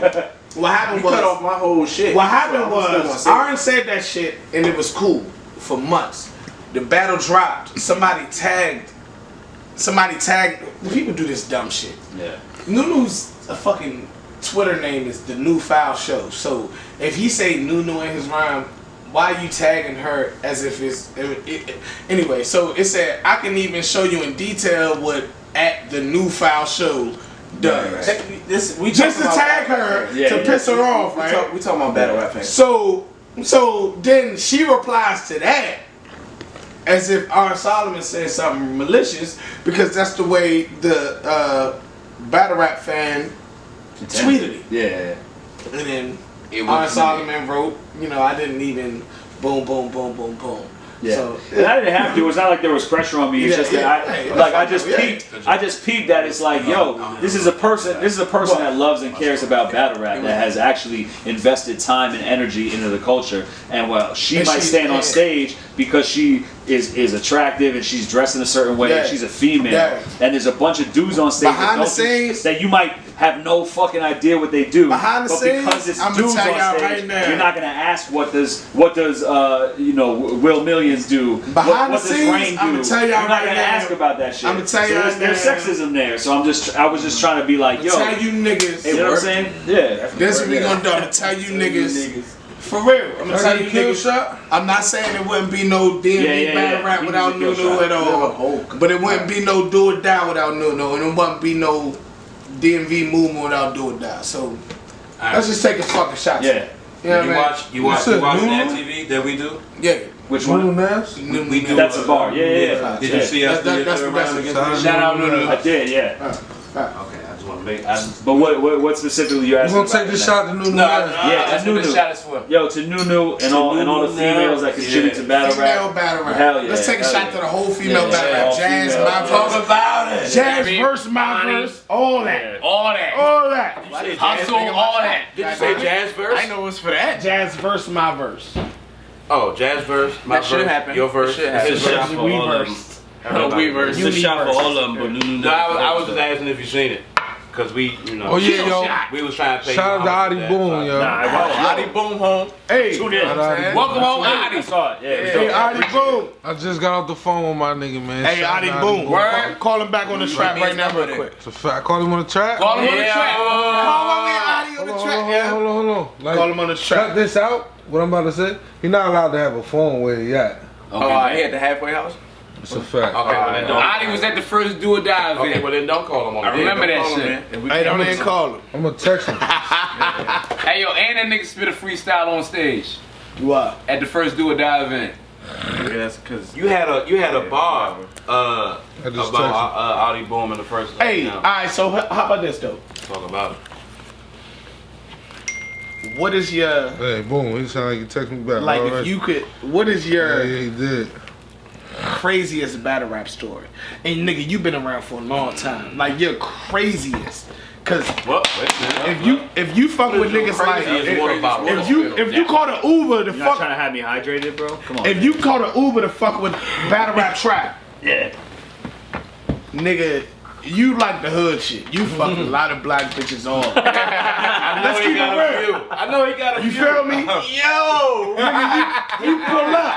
what happened He cut off was my whole shit. what happened So I'm still gonna was say it. Aaron said that shit and it was cool for months. The battle dropped. Somebody tagged. The people do this dumb shit. yeah. Nunu's a fucking Twitter name is the New Foul Show. So if he say Nunu in his rhyme, why are you tagging her as if it's anyway? So it said I can even show you in detail what at the New Foul Show does. We Just to talking tag about- her Yeah, to yeah. piss her off, We right? we talking about battle rap fans. So then she replies to that as if R. Solomon said something malicious because that's the way the battle rap fan tweeted it. Yeah. And then It R. was Solomon wrote, I didn't even boom, boom, boom, boom, boom. Yeah. So, And I didn't have to. It was not like there was pressure on me. It's Yeah, just yeah, that yeah. I just peeped. I just peeped that it's like, yo, this is a person. This is a person that loves and cares about battle rap that has actually invested time and energy into the culture. And well, she And might she- stand on yeah. stage because she is attractive and she's dressed in a certain way. Yeah. And she's a female. Yeah. And there's a bunch of dudes on stage Behind that, the scenes- that you might have no fucking idea what they do. Behind the but scenes, because it's I'ma dudes tell on y'all stage, right now. you're not gonna ask what does Will Millions do. Behind what the does scenes, Rain do? I'ma tell y'all You're not right gonna now. ask about that shit. I'ma tell so y'all there's now. sexism there. So I was just trying to be like, yo, tell you niggas. you know what I'm saying? Yeah. This what we gonna do. I'm gonna tell you niggas. For real. I'm gonna tell you niggas. I'm not saying it wouldn't be no DMV battle rap without Nunu at all. But it wouldn't be no Do or Die without Nunu. And it wouldn't be no DMV movement without Do or Die. So let's just take a fucking shot. Yeah. You know You what I watch mean? that TV that we do? Yeah. Which one? We do. That's a bar. Yeah. Did you see us do your That's third the best round against against me. me? Shout out Nunu. I did. Yeah. Okay, I just want to make. But what specifically you We're asking? gonna take this shot to Nunu. Yeah, That's to what the Nunu. shot is for. Yo, to Nunu and all the females that contribute to battle Female rap. battle rap. Hell yeah. Let's take a Hell shot yeah. to the whole female Yeah, battle rap. all Jazz, female. my Talk verse. about it. Jazz Jerry, verse, my Bonnie. verse. All that. All that. All that. Hustle, all that. Did you say jazz verse? I know it's for that. Jazz verse, my verse. Oh, jazz verse, my That should verse, happen. your verse, That should happen. his It's a shot verse. for all of them. We verse. It's a shot for all of them, but Nunu No, never I was first. just asking if you seen it, cause we, Oh yeah, yo. we was trying to pay. Shout out to Adi Boom, yo. Nah, I watched Adi Boom home. Hey, Tune in. Welcome home, I Adi. saw it. Yeah. it was hey, dope. Adi Boom. I just got off the phone with my nigga, man. Hey, Shout Adi out Boom. Word. Call him back on the track right now, real quick. It's a fact. Call him on the track. Call him on the track. Call him Adi on the track, yeah. Hold on. Like, Call him on the cut track. this out. What I'm about to say. He's not allowed to have a phone where he at. Oh, he at the halfway house? That's a fact. Okay, well then don't. Adi was at the first Do or Die event. Okay, well then don't call him on I remember there. that Don't call shit. him, man. Hey, don't even call him. I'm gonna text him. Hey yo, and that nigga spit a freestyle on stage What? at the first Do or Die event. Yeah, that's because You had a bar I just about texted. Audi Boom in the first. Hey, you know, alright, so how about this though? talk about it. What is your, Hey, boom. He sound like he text me back. like, All if right. you could, what is your Yeah, he did. craziest battle rap story? And nigga, you been around for a long time. Like, your craziest. Cause What? Wait, if you fuck with niggas like, Craziest water bottle. if you call the Uber to You're not fuck, trying to have me hydrated, bro? Come on. if you call the Uber to fuck with battle rap trap, yeah. nigga, you like the hood shit. You fuck a lot of black bitches on. Let's keep it real. I know he got a You few. feel me? Yo! Nigga, you pull up.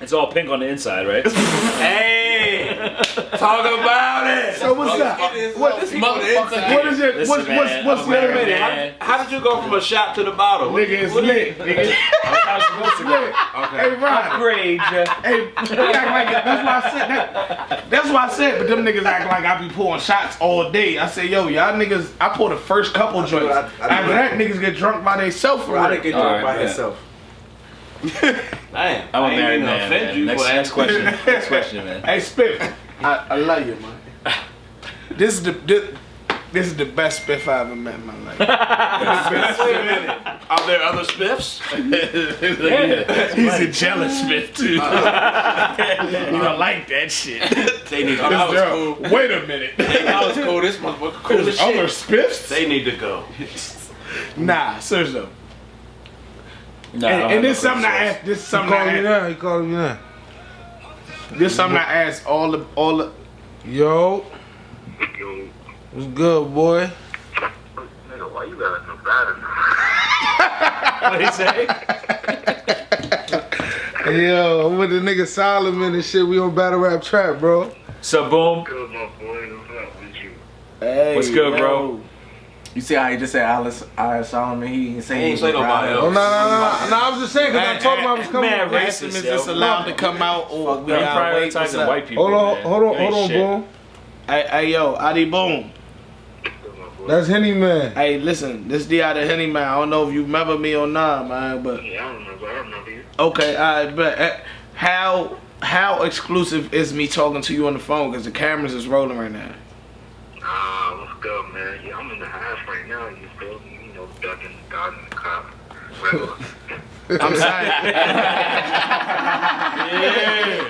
It's all pink on the inside, right? Hey! Talk about it! So what's up? What is your Listen, what's man, what's I'm your married, minute? man. How did you go from a shot to the bottle? Nigga, it's lit. Nigga, it's lit. Hey, Ron. Upgrade, ya. Hey, he act like that's why I said that. That's why I said, but them niggas act like I be pouring shots all day. I say, yo, y'all niggas, I pour the first couple joints. After that, niggas get drunk by themselves for I real. didn't get drunk by yeah. himself. Damn. I'm a I ain't married mean to man. offend man. you, Next, but- next question. Next question, man. Hey, Spiff, I love you, man. This is the best Spiff I ever met in my life. Wait a minute. Are there other Spiffs? He's a jealous Spiff too. You don't like that shit. They need to go. Wait a minute. That was cool. This motherfucker cool as There's shit. other Spiffs? They need to go. Nah, seriously though. Nah, I don't And have this no something I crazy asked. This He something called me I asked. now. He called me now. This something I asked all the. Yo. What's good, boy? Nigga, why you got so bad What he say? Hey, yo, I'm with the nigga Solomon and shit. We on battle rap trap, bro. So boom. Good, my boy. What's up with you? Hey, What's good, yo. bro? You see how he just said Alice Solomon? He didn't say He ain't was say a nobody rider. Oh, no. I was just saying, because I told him I was coming. Man, Ask him, is this allowed to come out or we I'm gotta wait? What's prioritizing up? white people. Hold on, man. hold on, You ain't hold on, shit. boom. Hey, yo, Adi Boom. Good, my boy. That's Henny Man. Hey, listen, this D out of Henny Man. I don't know if you remember me or not, man, but Yeah, I remember you. okay, alright, but how exclusive is me talking to you on the phone? Because the cameras is rolling right now. What's good, man? Yeah, I'm in the house right now. You feel me? You know, ducking, dodging the cop. Regular. I'm saying.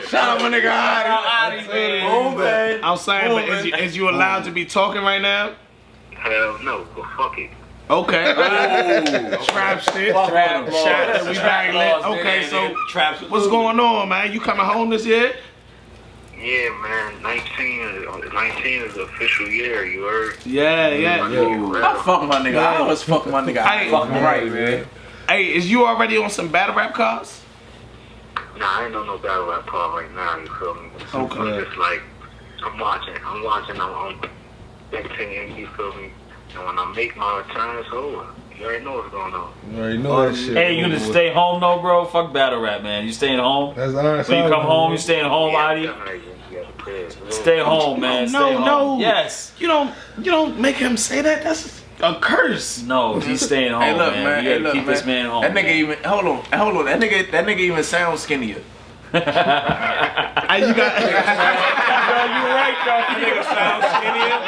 Shout out my nigga Adi. Boom, man. I'm saying, but is you allowed to be talking right now? Hell no, but fuck it. Okay. Trap shit. Trap laws. Shot. We back lit. Okay, so Traps. what's going on, man? You coming home this year? Yeah, man. 19 is the official year. You heard? Yeah. I fuck my nigga. I always fuck my nigga. I Hey. fuck him right, man. Hey, is you already on some battle rap cards? Nah, I ain't on no battle rap part right now. You feel me? Okay. I'm just like, I'm watching. I'm expecting. You feel me? And when I make my return, it's over. You already know what's going on. You already know that shit. Hey, you gonna stay home though, bro? Fuck battle rap, man. You staying home? That's Iron When you come Solomon, home, man. you staying home, Adi? Stay Stay home, man. Stay home. No. Yes. You don't make him say that. That's a curse. No, he's staying home, Hey, look, man. man. You Hey, gotta look, keep this man home. That nigga even hold on. That nigga even sounds skinnier. Hey, you got. You're right, though. That nigga sounds skinnier.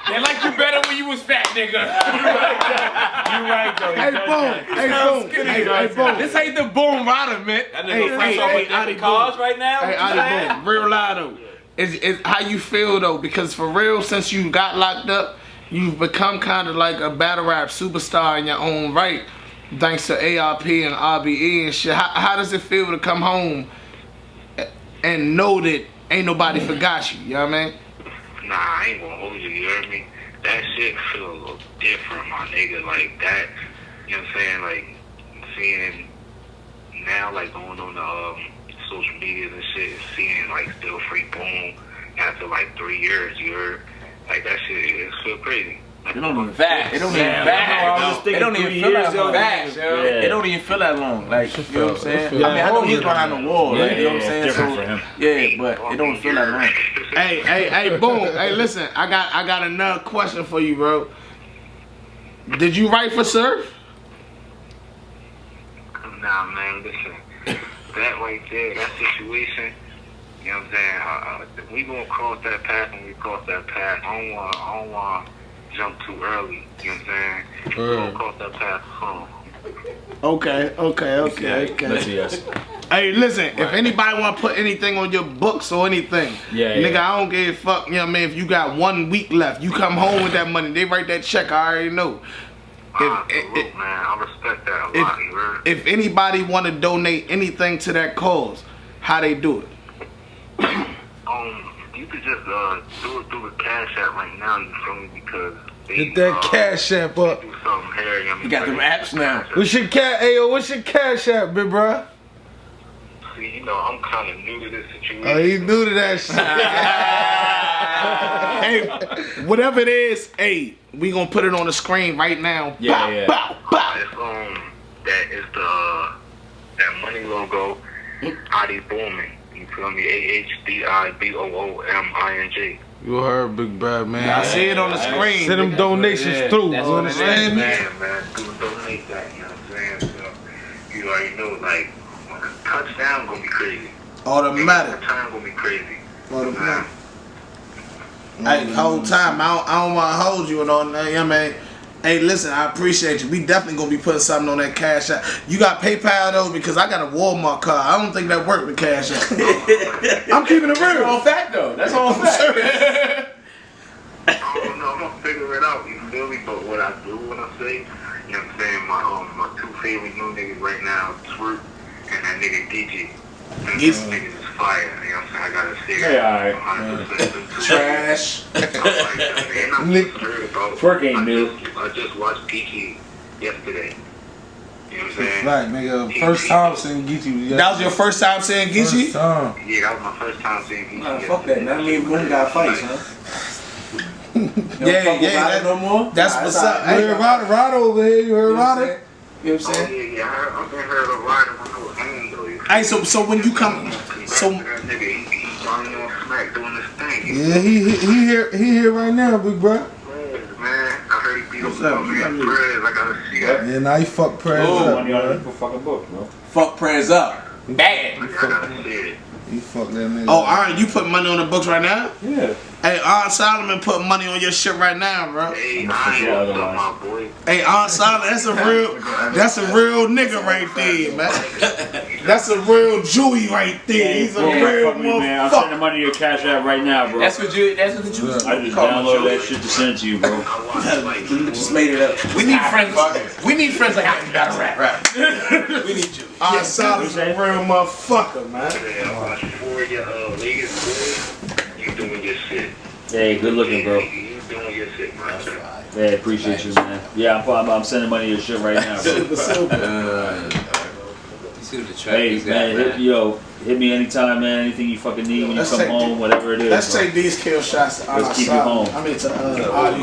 They like you better when you was fat, nigga. You're right, though. Hey, boom. Hey, boom. Hey, boom. This ain't the boom rider, man. That Hey, nigga fresh hey, off hey, with different Adi, cars boom. right now. Hey, What you Adi, saying? boom. Real loud though. Is how you feel though? Because for real, since you got locked up, you've become kind of like a battle rap superstar in your own right, thanks to ARP and RBE and shit. How does it feel to come home and know that ain't nobody forgot you? You know what I mean? Nah, I ain't gonna hold you. You heard me? That shit feel a little different, my nigga. Like that. You know what I'm saying? Like seeing now, like going on the social media and shit, seeing like still free boom after like 3 years. You heard? Like that shit, it feel crazy. It don't even Facts. It don't even Damn, facts. I was It thinking don't even 3 feel years that long. ago. Facts, yo. Yeah. It don't even feel that long. Like, you know what I'm saying? feel I mean, I know he's behind the wall. Yeah, Like, you know what I'm it's saying? different So, for him. Yeah, but it don't feel like rain. Hey, boom. Hey, listen, I got another question for you, bro. Did you write for Surf? Nah, man, listen. That right there, that situation, you know what I'm saying? We gonna cross that path when we cross that path. I don't want to jump too early, you know what I'm saying? We gonna cross that path soon. Okay. Let's see us. Hey, listen, if anybody want to put anything on your books or anything, nigga, I don't give a fuck, you know what I mean? If you got 1 week left, you come home with that money, they write that check, I already know. Man, I respect that a lot, bro. If anybody want to donate anything to that cause, how they do it? You could just do it through the Cash App right now, you feel me? Because Get that Cash App up. do something here, you know what I mean? You got them apps now. What's your Cash App, big bro? See, you know, I'm kind of new to this situation. Oh, he new to that shit. Hey, whatever it is, hey, we gonna put it on the screen right now. Yeah. It's that money logo, Adi Booming. You feel me? AHDIBOOMING. You heard, big bad man. I see it on the screen. Send them donations through. You understand me? Man, do donate that, you know what I'm saying? So, you already know, like, touchdown gonna be crazy. Automatic. Time gonna be crazy. Automatic. Hey, whole time, I don't want to hold you and all that, you know what I mean? Hey, listen, I appreciate you. We definitely gonna be putting something on that Cash App. You got PayPal though, because I got a Walmart card. I don't think that worked with Cash App. I'm keeping it real. That's all fact though. That's all fact. I don't know, I'm gonna figure it out, you feel me? But what I do when I say, you know what I'm saying, my two favorite new niggas right now, TWORK and that nigga DJ. These niggas is fire, you know what I'm saying? I gotta say Hey, alright. Trash. Twerk ain't new. I just watched Geechee yesterday. You know what I'm saying? Right, nigga. First time seeing Geechee. That was your first time seeing Geechee? First time. Yeah, that was my first time seeing Geechee. Fuck that. Now me and Boom got fights, huh? Yeah, no more. that's what's up. You heard Ryder over here? You heard Ryder? You know what I'm saying? Yeah, I've been heard of Ryder when I was home though. Hey, so when you come, so that nigga, he running on smack doing this thing. Yeah, he here right now, big bro. Man, I heard he beat up some man Prez. I gotta see that. Yeah, now he fuck prayers up, bro. Fucking book, bro. Fuck prayers up. Bad. I gotta see it. He fuck that nigga. oh, Aaron, you put money on the books right now? Yeah. Hey, Aunt Solomon put money on your shit right now, bro. Hey, I ain't what's up, my boy. Hey, Aunt Solomon, that's a real nigga right there, man. That's a real Jewy right there. He's a real man. I'm sending motherfucker. money to your Cash App right now, bro. That's what you. I just downloaded that shit to send to you, bro. Just made it up. We need friends. We need friends like that. Battle rap. We need you. Aunt Solomon's a real motherfucker, man. For your Vegas boy, you doing your shit. Hey, good looking, bro. You doing your shit, man. Hey, appreciate you, man. Yeah, I'm sending money to your shit right now, bro. You see what the track Hey, is man, hit me anytime, man. Anything you fucking need when you come home, whatever it is. Let's bro. take these kill shots to Let's keep you home. I mean, to You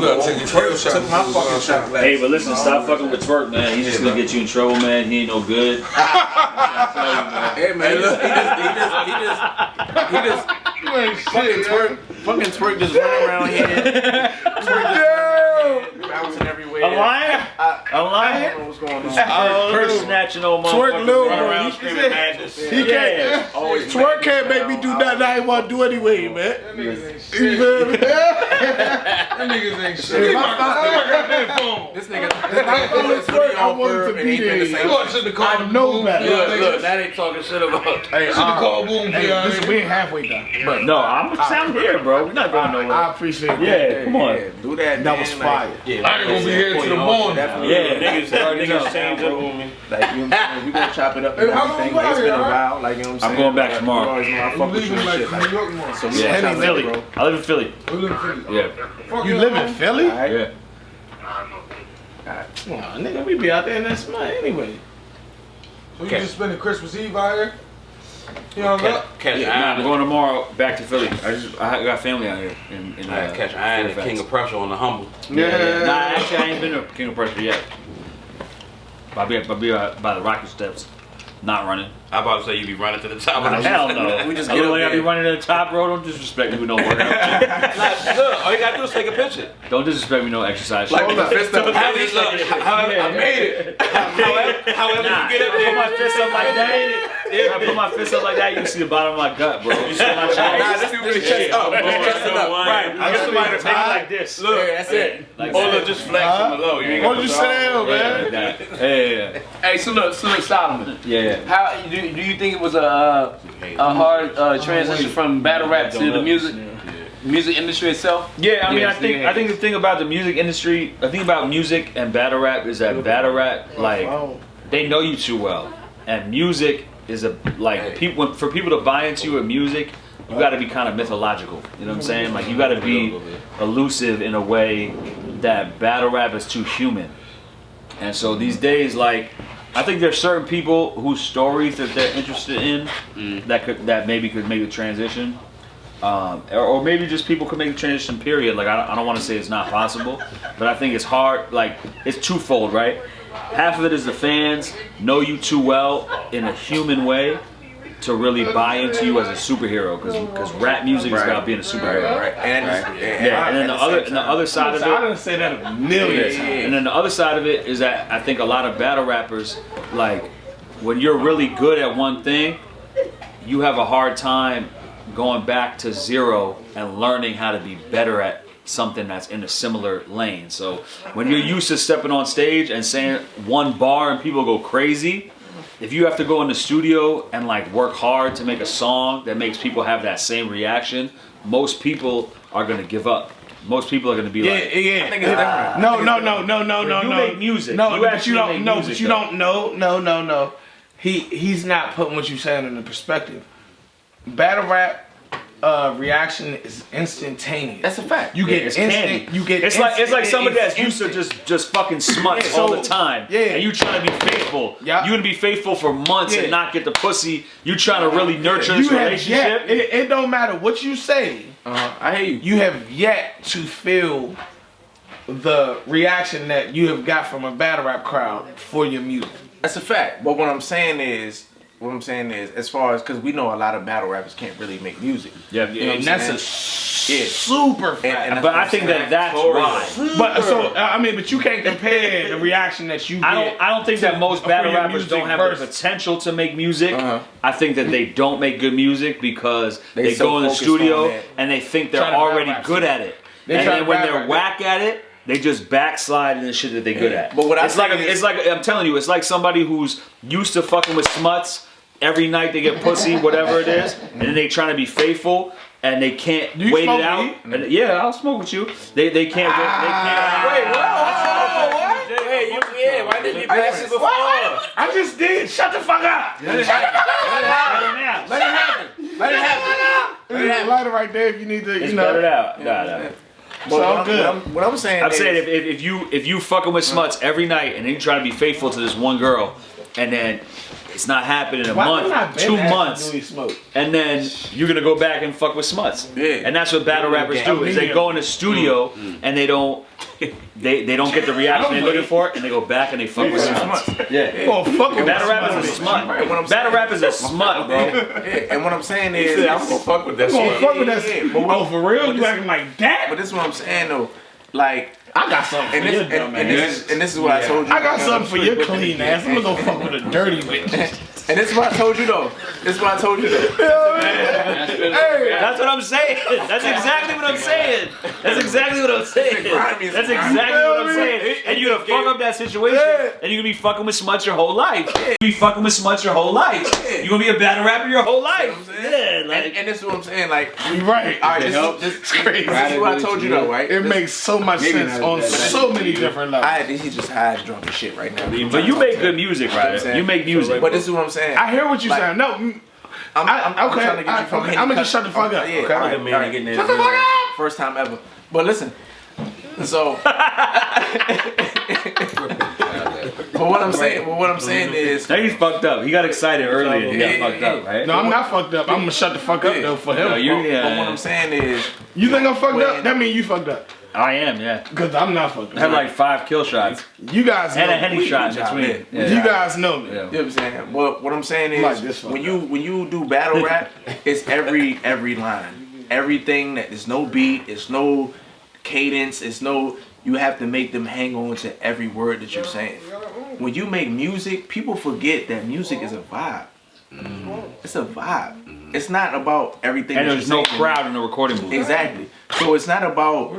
gotta take your trail shot. Took my fucking shot last. Hey, but listen, stop fucking with Twerk, man. He's just gonna get you in trouble, man. He ain't no good. Hey man, he just fucking twerk just running around here. Bouncing everywhere. I'm lying? I don't know what's going on. Purse snatching old motherfucker. Twerk little, running bro. around screaming madness. He can't. Twerk can't make me do nothing I ain't want to do anyway, man. You feel me? That niggas ain't shit. This nigga put his hoodie on for and he been the same. Should've called him Boom. Look, now they talking shit about. Hey, Should've called Boom. listen, we ain't halfway done. But No, I'm here, bro. We're not going nowhere. I appreciate that. Yeah, come on. Do that. That was fire. I ain't gonna be here till the morning. Yeah, niggas change up on me. Like, you know what I'm saying? We gonna chop it up and Hey, how everything. long Like, it's you been a out here, while. Like, you know what I'm saying? I'm going back Like, tomorrow. You always know I You fuck with you leaving and like shit. New Like, York tomorrow. so we Yeah, gonna I'm chop it Philly. up, bro. I live in Philly. You live in Philly. Yeah. Fuck You live in Philly? Alright. Yeah. Well, nigga, we be out there in that smut anyway. So you just spending Christmas Eve out here? You know what? Catch Nah, I'm Iron. going tomorrow back to Philly. I got family out here. In Catch Iron and Fairfax. King of Prussia on the humble. Yeah. Nah, actually, I ain't been to King of Prussia yet. I'll be by the Rocky Steps. Not running. I'm about to say you be running to the top of the Hell no. We just I get look up like I be there. running to the top, bro. Don't disrespect me with no workout. Look, all you gotta do is take a picture. Don't disrespect me no exercise. Like with the fist up. However, I made it. However Nah, you get up I put my there. fist up like that. If I put my fist up like that, you can see the bottom of my gut, bro. You see my chest. Nah, this chest up. Chest up. Right. I get somebody to take it like this. Look, That's it. Like or that. look, just flex from below. You ain't Why got don't you to sit down, man? Like that. Yeah. Hey, so look, Solomon. Yeah. How do you think it was a hard transition from battle rap to the music industry itself? Yeah, I mean, Yes, I think the thing about the music industry, I think about music and battle rap is that battle rap, like, they know you too well, and music is people for people to buy into you with music, you got to be kind of mythological. You know what I'm saying? Like, you got to be elusive in a way that battle rap is too human. And so these days, like, I think there's certain people whose stories that they're interested in that maybe could make the transition. Or maybe just people could make the transition, period. Like, I don't want to say it's not possible, but I think it's hard. Like, it's twofold, right? Half of it is the fans know you too well in a human way to really buy into you as a superhero, because rap music is about being a superhero. Right. And then the other side of it, I didn't say that a million times. and then the other side of it is that I think a lot of battle rappers, like, when you're really good at one thing, you have a hard time going back to zero and learning how to be better at something that's in a similar lane. So when you're used to stepping on stage and saying one bar and people go crazy, if you have to go in the studio and like work hard to make a song that makes people have that same reaction, most people are gonna give up. Most people are gonna be like, I think it's different. No. You make music. No, You but actually you don't. make No, music, but you though. don't. No. He's not putting what you're saying into perspective. Battle rap reaction is instantaneous. That's a fact. You get it's instant. candy. You get. It's like instant, somebody that's it's used to instant. just fucking smuts Yeah, all so- the time. yeah. And you trying to be faithful. Yeah. You gonna be faithful for months Yeah. and not get the pussy. You trying to really nurture this You have relationship. yet, it don't matter what you say. I hear you. You have yet to feel the reaction that you have got from a battle rap crowd for your music. That's a fact. But what I'm saying is, as far as, because we know a lot of battle rappers can't really make music. Yeah, You know what And I'm that's saying? a super fact. And but I think that's why. But so but you can't compare the reaction that you get. I don't think that most battle your rappers music don't have versus- the potential to make music. Uh-huh. I think that they don't make good music because they so go in the focused studio on that. and they think they're Try to already rap good at it. They And try then to when rap they're rap. whack at it, they just backslide in the shit that they're good at. But what I it's like think is- it's like I'm telling you, it's like somebody who's used to fucking with smuts. Every night they get pussy, whatever it is, and then they trying to be faithful, and they can't you wait smoke it out. weed? And, yeah, I'll smoke with you. They can't. They can't. Wait, what? Hey, why didn't you pass it before? I just did. Shut the fuck up. Let it happen. Let it happen. There's a lighter right there if you need to. It's You know. better out. Nah. But all what good. I'm saying I'm is, saying if you fucking with smuts every night and then you try to be faithful to this one girl, and then it's not happening in a month, 2 months, and then you're gonna go back and fuck with smuts. Yeah. And that's what battle rappers do. Is they go in the studio and they don't get the reaction they're looking for, and they go back and they fuck with smuts. Yeah. Oh, fuck with Battle rap is a smut. Battle rap is a smut, bro. yeah, and what I'm saying is, I'm gonna fuck with that You gonna shit. fuck with that? Yeah, but Oh, for real? You acting like that? but this is what I'm saying though. Like, I got something for and your this, dumb and ass. this is what I told you. I got something for your clean ass. I'm gonna go fuck with a dirty bitch. And this is what I told you though. This is what I told you though. That's what I'm saying. That's exactly what I'm saying. That's exactly what I'm saying. That's exactly what I'm saying. And you're gonna fuck up that situation, and you're gonna be fucking with smuts your whole life. You be fucking with smuts your whole life. You're gonna be a battle rapper your whole life. Yeah, like. And this is what I'm saying. Like, You right. all right, this is crazy. This is what I told you though, right? It makes so much sense on so many different levels. He's just high as drunk as shit right now. But you make good music, right? You make music. But this is what I'm saying. I hear what you're saying. No, I'm okay. trying to get you from I'm gonna just shut the fuck up. Yeah, Okay. all right, Man, I getting that. Shut the fuck up. First time ever. But listen, so. But what I'm saying is, Now he's fucked up. He got excited earlier. He got Yeah, fucked up, right? No, I'm not fucked up. I'm gonna shut the fuck up though for him. No, but what I'm saying is, You think I'm fucked When- up? That means you fucked up. I am, yeah. Because I'm not fucking. I had like 5 kill shots. You guys know and a me. Henny shot in between. You guys know me. Yeah. You know what I'm saying? Well, what I'm saying is Like this when you do battle rap, it's every line, everything that there's no beat, it's no cadence, it's no. You have to make them hang on to every word that you're saying. When you make music, people forget that music is a vibe. It's a vibe. It's not about everything. And that there's you're no saying. crowd in the recording booth. Exactly. So it's not about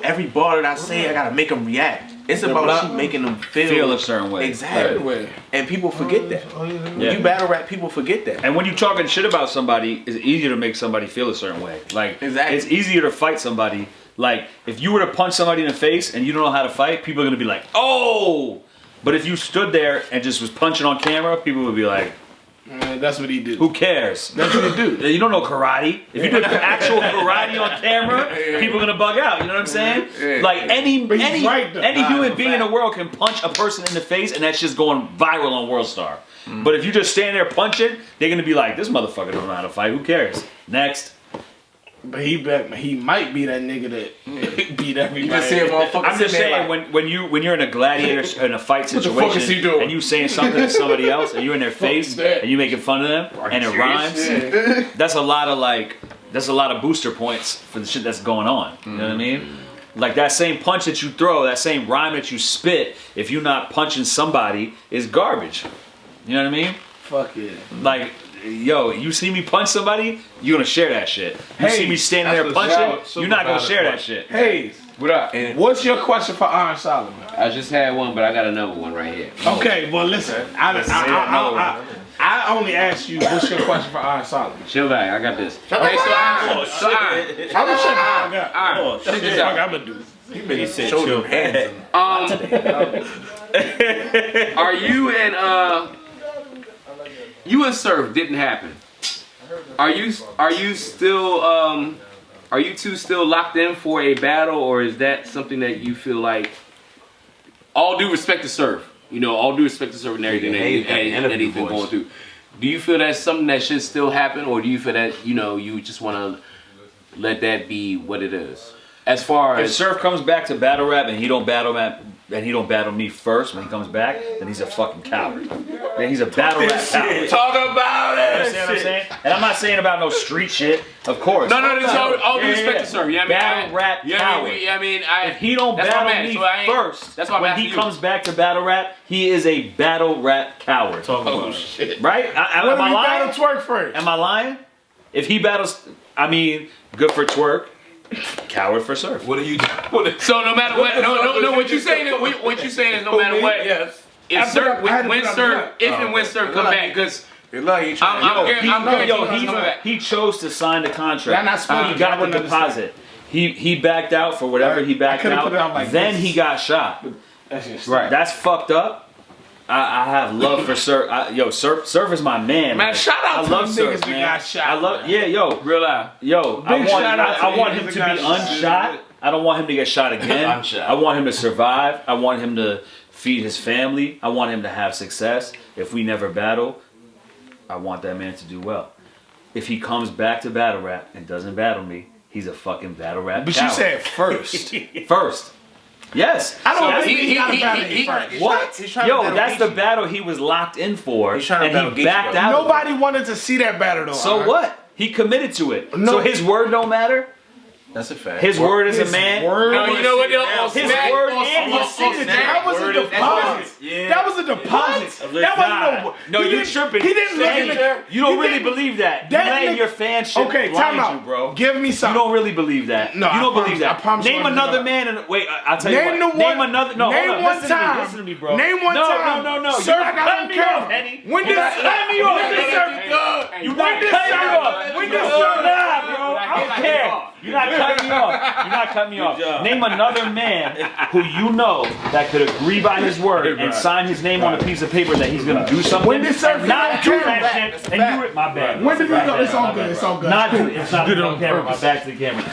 every bar that I say I gotta make them react. It's about you making them feel a certain way. Exactly. Right. And people forget that. When you battle rap, people forget that. And when you're talking shit about somebody, it's easier to make somebody feel a certain way. Like, exactly. It's easier to fight somebody. Like, if you were to punch somebody in the face and you don't know how to fight, people are gonna be like, oh! But if you stood there and just was punching on camera, people would be like, that's what he do. Who cares? That's what he do. You don't know karate. If you did actual karate on camera, people are gonna bug out. You know what I'm saying? Yeah. Like any right, human being in the world can punch a person in the face, and that's just going viral on World Star. But if you just stand there punching, they're gonna be like, "This motherfucker don't know how to fight. Who cares?" Next. But he might be that nigga that beat everybody. You just see a motherfucker. I'm just saying like, when you're in a gladiator in a fight situation and you saying something to somebody else and you're in their face and you making fun of them and it rhymes, that's a lot of booster points for the shit that's going on. You know what I mean? Like that same punch that you throw, that same rhyme that you spit, if you're not punching somebody, is garbage. You know what I mean? Fuck yeah. Like, yo, you see me punch somebody, you're gonna share that shit. You see me standing there punching, you're not gonna share that shit. Hey, what up? What's your question for Iron Solomon? I just had one, but I got another one right here. Okay, well listen, I only asked you what's your question for Iron Solomon. Chill back, I got this. Okay, I'm gonna shut the fuck up. Check this Fuck, out. I'ma do. He said chill. Are you and you and Surf didn't happen? Are you still are you two still locked in for a battle, or is that something that you feel like, all due respect to Surf, you know, all due respect to Surf and everything that he's been going through, do you feel that's something that should still happen, or do you feel that, you know, you just want to let that be what it is? As far If as Surf comes back to battle rap and he don't battle me first when he comes back, then he's a fucking coward. Then he's a battle rap coward. Talk about it. You understand what I'm saying? And I'm not saying about no street shit, of course. no, all due respect to Surf. Yeah, I mean, battle rap coward. If he don't battle me first, that's why when he comes back to battle rap, he is a battle rap coward. Oh shit. Right? Am I lying? Battle Twerk first. Am I lying? If he battles, I mean, good for Twerk. Coward for Surf. What are you doing? So no matter what, no. What you saying is no matter what. Yes. If Surf, when Surf come back, because he chose to sign the contract. Not spoken. He got the deposit. He backed out for whatever he backed out. Then he got shot. Right. That's fucked up. I have love for Surf. Surf is my man. Man, shout out to love them Surf, niggas that man. got shot. I love, real life. Big shout out to I want niggas him that to got be shot. unshot. I don't want him to get shot again. Unshot. I want him to survive. I want him to feed his family. I want him to have success. If we never battle, I want that man to do well. If he comes back to battle rap and doesn't battle me, he's a fucking battle rap But coward. you said first. First. Yes. I don't So think he got a battle first. what? Yo, that's the battle he was locked in for, He's trying to and battle he Geechee, backed though. out. Nobody wanted to see that battle though. So Iron. what? He committed to it. No. So his word don't matter. That's a fact. His word as a man. No, you know what? His word and his signature. That was a deposit. That was a deposit. That wasn't No, you tripping. He didn't look in the. You don't really believe that. You That letting nigga- your fan shit Okay, blind time out, you, bro. Give me You something. don't really believe that. No, you I don't promise- believe that. I promise Name you I another don't. man. Wait, I'll tell you Name what. the one. Name another. No, name hold on. one Listen to me. time. Listen to me, bro. Name one time. No. Surf You're not got cutting on me off, camera. Henny. When You're did not cutting me off. You're not cutting me off. When did Nah, bro. I don't care. You're not cutting me off. You're not cutting me off. Name another man who you know that could agree by his word and sign his name on a piece of paper that he's gonna do something. When did Surf and not get do on that camera? shit and do it. My bad. When did we go? It's all good. It's all good. Not do it. It's not good on camera. My back to the camera.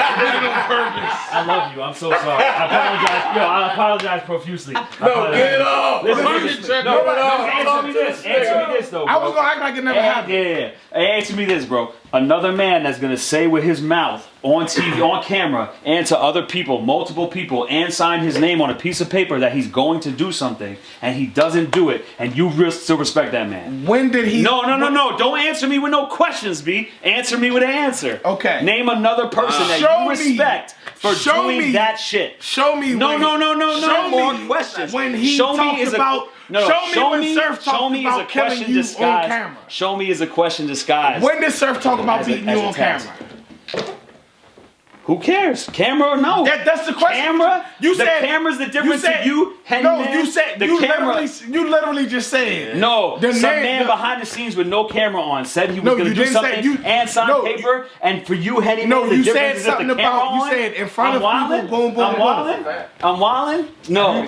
I love you. I'm so sorry. I apologize. I apologize profusely. No, get it off. Answer me this though, bro. I was gonna act like it never happened. Yeah. Hey, answer me this, bro. another man that's gonna say with his mouth on TV, on camera, and to other people, multiple people, and sign his name on a piece of paper that he's going to do something, and he doesn't do it, and you still respect that man. When did he? No. Don't answer me with no questions, B. Answer me with an answer. Okay. Name another person that you respect for doing that shit. Show me. No. Show More me questions. When he show talked me is about. Show me when Surf talked about killing you on camera. Show me is a question disguised. When did Surf talk about beating you on camera? Who cares? Camera or no? That's the question. Camera? The camera's the difference to you, Henry. No, you said the camera. You literally just said. No, some man behind the scenes with no camera on said he was going to do something and sign paper. And for you, Henry, no, the you difference said is that something the camera about. on. You said in front of people. Boom, boom, I'm wildin'. I'm wildin'. No,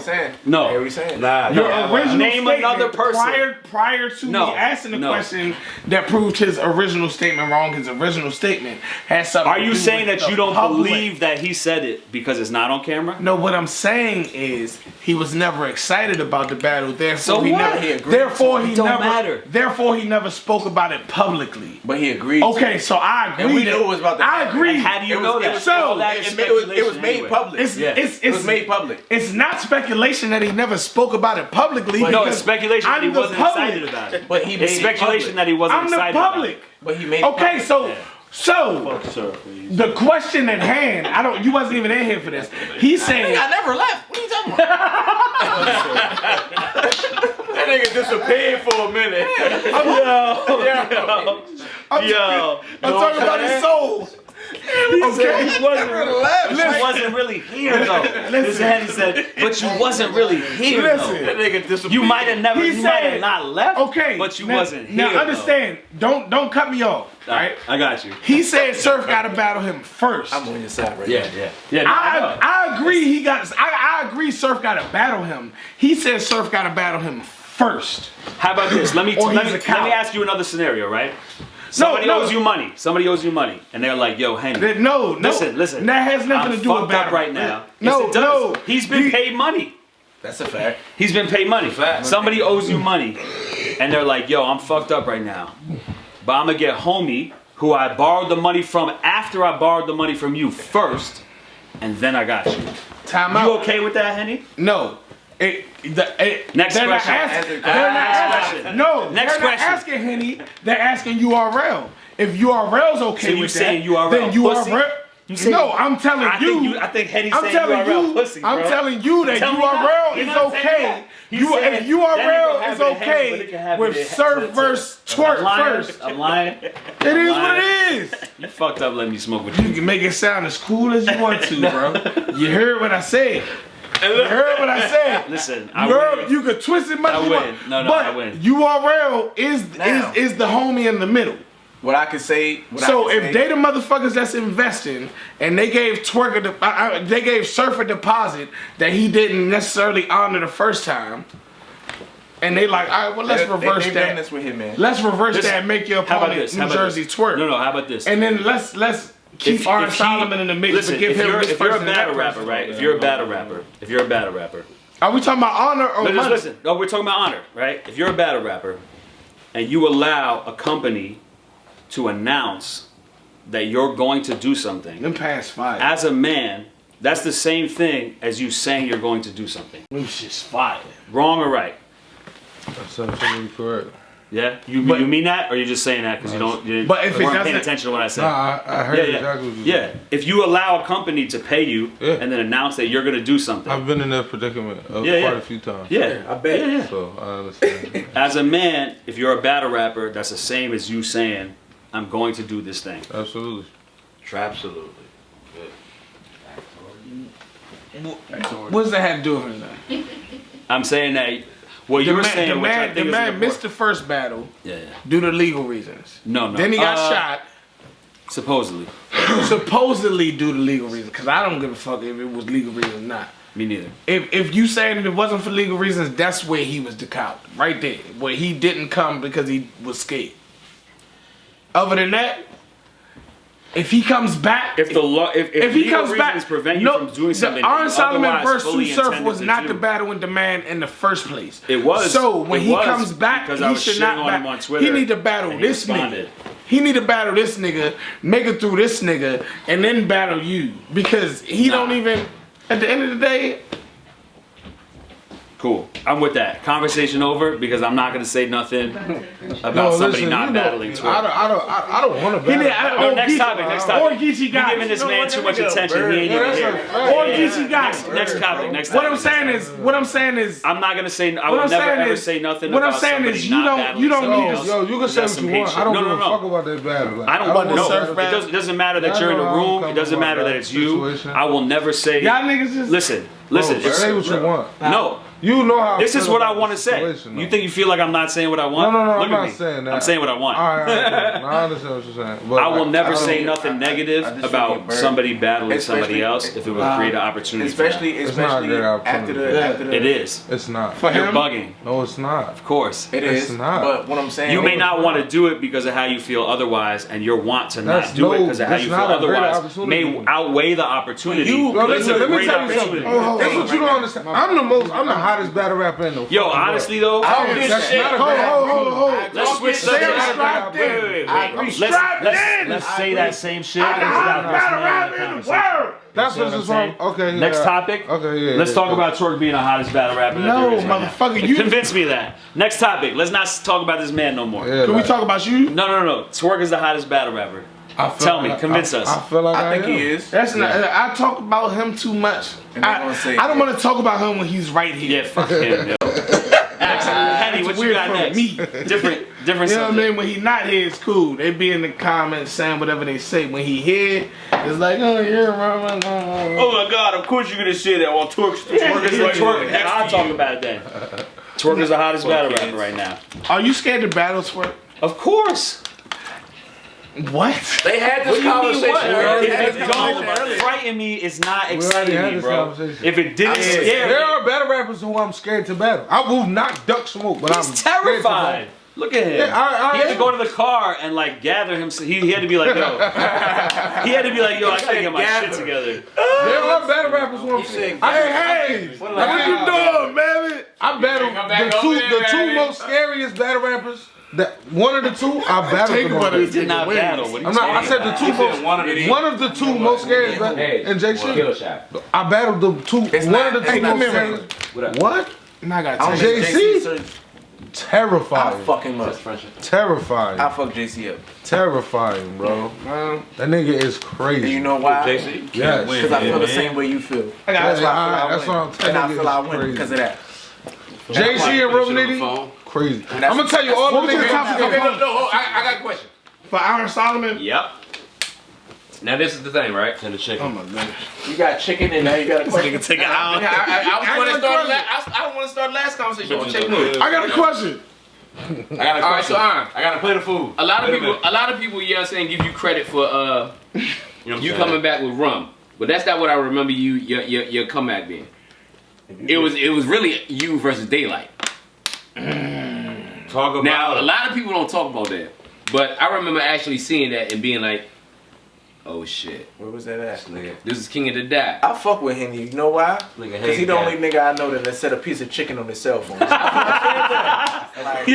no. Nah, your original name statement another person prior to me asking the question that proved his original statement wrong. His original statement has something. Are you saying that you don't believe that he said it because it's not on camera? No, what I'm saying is he was never excited about the battle. Therefore, so he what? never. Therefore, he don't never. Matter. Therefore, he never spoke about it publicly. But he agreed. Okay, so I agree. And we knew it was about to happen. I agree. And how do you know that? So it was made public. It was made public. It's not speculation that he never spoke about it publicly. No, it's speculation that he wasn't public. excited about it. But he made it's speculation that he wasn't I'm excited the public. about it. But he made okay, it public. so the question at hand, you wasn't even in here for this. He said, I never left. What are you talking about? That nigga disappeared for a minute. I'm talking about his soul. Okay, he wasn't really here though. Listen, he said, but you wasn't really here though. That nigga disappeared. You might have never, you might have not left. Okay, but you wasn't here. Now understand, don't cut me off. Right? I got you. He said Surf got to battle him first. I'm on your side right Yeah. I agree. I agree. Surf got to battle him. He said Surf got to battle him first. How about this? Let me ask you another scenario, right? Somebody owes you money. Somebody owes you money, and they're like, "Yo, Henry, listen. That has nothing to do with battle right now. No. He's been paid money. That's a fact. He's been paid money. Somebody owes you money, and they're like, "Yo, I'm fucked up right now, but I'm gonna get homie who I borrowed the money from after I borrowed the money from you first, and then I got you." Time out. You okay with that, Henny? No. Next question. No, next they're question. Not asking Henny. They're asking URL. If URL's okay so with that, saying URL then URL. No, I'm telling you. I think Henny's saying URL pussy, bro. I'm telling you that URL is okay. If URL is okay with Surf versus Twerk first. I'm lying. It is what it is. You fucked up letting me smoke with you. You can make it sound as cool as you want to, bro. You heard what I said. You heard what I said. Listen, you could twist it much I you win. want. No, but I win. URL is the homie in the middle. What I can say. If they the motherfuckers that's investing and they gave Twerk they gave Surf a deposit that he didn't necessarily honor the first time, and they like, all right, well let's reverse that. With him, man. Let's reverse that and make your opponent New Jersey twerk. No, how about this? And then let's keep Aaron Solomon in the mix. Listen, to give him if you're a battle rapper, right? If you're a battle rapper. Are we talking about honor or money? Listen. No, we're talking about honor, right? If you're a battle rapper and you allow a company to announce that you're going to do something. Them past five. As a man, that's the same thing as you saying you're going to do something. Them shit's fire. Wrong or right? That's absolutely correct. Yeah? You mean that? Or are you just saying that because you weren't paying attention to what I said? Nah, I heard exactly what you said. If you allow a company to pay you and then announce that you're going to do something. I've been in that predicament quite a few times. Yeah, I bet. Yeah. So I understand. As a man, if you're a battle rapper, that's the same as you saying, I'm going to do this thing. Absolutely. Absolutely. What does that have to do with anything? I'm saying that what you're saying, the man missed the first battle due to legal reasons. No. Then he got shot. Supposedly. Supposedly due to legal reasons, because I don't give a fuck if it was legal reasons or not. Me neither. If you saying that it wasn't for legal reasons, that's where he was decaut. Right there. Where he didn't come because he was scared. Other than that, if he comes back, if he comes back, prevent you from doing something. Aaron Solomon versus Sue Surf was not the battle in demand in the first place. It was. So when he comes back, he should not battle. He need to battle this nigga. he need to battle this nigga, make it through this nigga, and then battle you. Because he don't even, at the end of the day. Cool. I'm with that. Conversation over because I'm not gonna say nothing about somebody not battling Twerk. I don't want to battle. Next topic. Or Geechee got You're giving this man too much attention. He ain't even here. Or Geechee got Next topic. What I'm saying is. I'm not gonna say. I will never ever say nothing. What I'm about saying somebody is not you don't battling need somebody to. else. Yo, you can say what you want. I don't give a fuck about that battle. I don't want to know. It doesn't matter that you're in the room. It doesn't matter that it's you. I will never say. Y'all niggas just listen. Say what you want. No. You know how. This is what I want to say. You think you feel like I'm not saying what I want? No, Look I'm at not me. saying that. I'm saying what I want. All right. I understand what you're saying. But I will never say nothing negative about somebody battling somebody else if it would create an opportunity. Especially after the. It is. It's not. You're bugging. No, it's not. Of course. It is. It's not. But what I'm saying, you may not want to do it because of how you feel otherwise, and your want to not do it because of how you feel otherwise may outweigh the opportunity. Let me tell you something. That's what you don't understand. I'm the hottest battle rapper in the. Yo, honestly though, hold. Let's switch subjects. Let's say that same shit. That's what's just wrong. Okay. Next topic. Okay, yeah. Let's talk about Twerk being the hottest battle rapper. No, motherfucker, you convince me of that. Next topic. Let's not talk about this man no more. Can we talk about you? No. Twerk is the hottest battle rapper. Tell me, convince us. I feel like I think he is. That's not. I talk about him too much. I don't want to talk about him when he's right here. Yeah, fuck him. Yo. Henny, what you got next? Me. Different. You know what I mean? When he not here, it's cool. They be in the comments saying whatever they say. When he here, it's like, oh yeah, oh my God! Of course you're gonna say that while Twerk is like Twerk. I'll talk about it then. Twerk is the hottest battle rapper right now. Are you scared to battle Twerk? Of course. What? They had this conversation earlier. If it don't frighten me, it's not exciting me, bro. If it didn't scare me. There are battle rappers who I'm scared to battle. I will not duck smoke, but He's terrified. Look at him. Yeah, he had to go to the car and like gather himself. He had to be like, yo. He had to be like, yo, I gotta get my shit together. There are battle rappers who I'm scared. Hey, what you doing, baby? I battled the two most scariest battle rappers. One of the two, I battled. He did not battle. I said the two most. One of the two most scariest. And JC, I battled the two. One of the two most scariest. What? I got JC. Terrifying. I fuck him up. Terrifying. I fuck JC up. Terrifying, bro. That nigga is crazy. And you know why? JC? Yes. Because I feel the same way you feel. That's what I'm telling you. And I feel I win because of that. JC and Real Nitty, crazy. I'm gonna tell you all the niggas. I got a question. For Iron Solomon? Yep. Now this is the thing, right? And the chicken. Oh my goodness. You got chicken and now you got a question. Take it out. I want to start the last conversation on chicken noodles. I got a question. I got a question. All right, so Iron, I gotta play the food. a lot of people, you know what I'm saying, give you credit for you coming back with rum, but that's not what I remember your comeback being. It was really you versus Daylight. Talk about Now a lot of people don't talk about that, but I remember actually seeing that and being like, oh shit. Where was that at? This is King of the Dot. I fuck with Henny. You know why? Because he the only nigga I know that set a piece of chicken on his cell phone. Yo,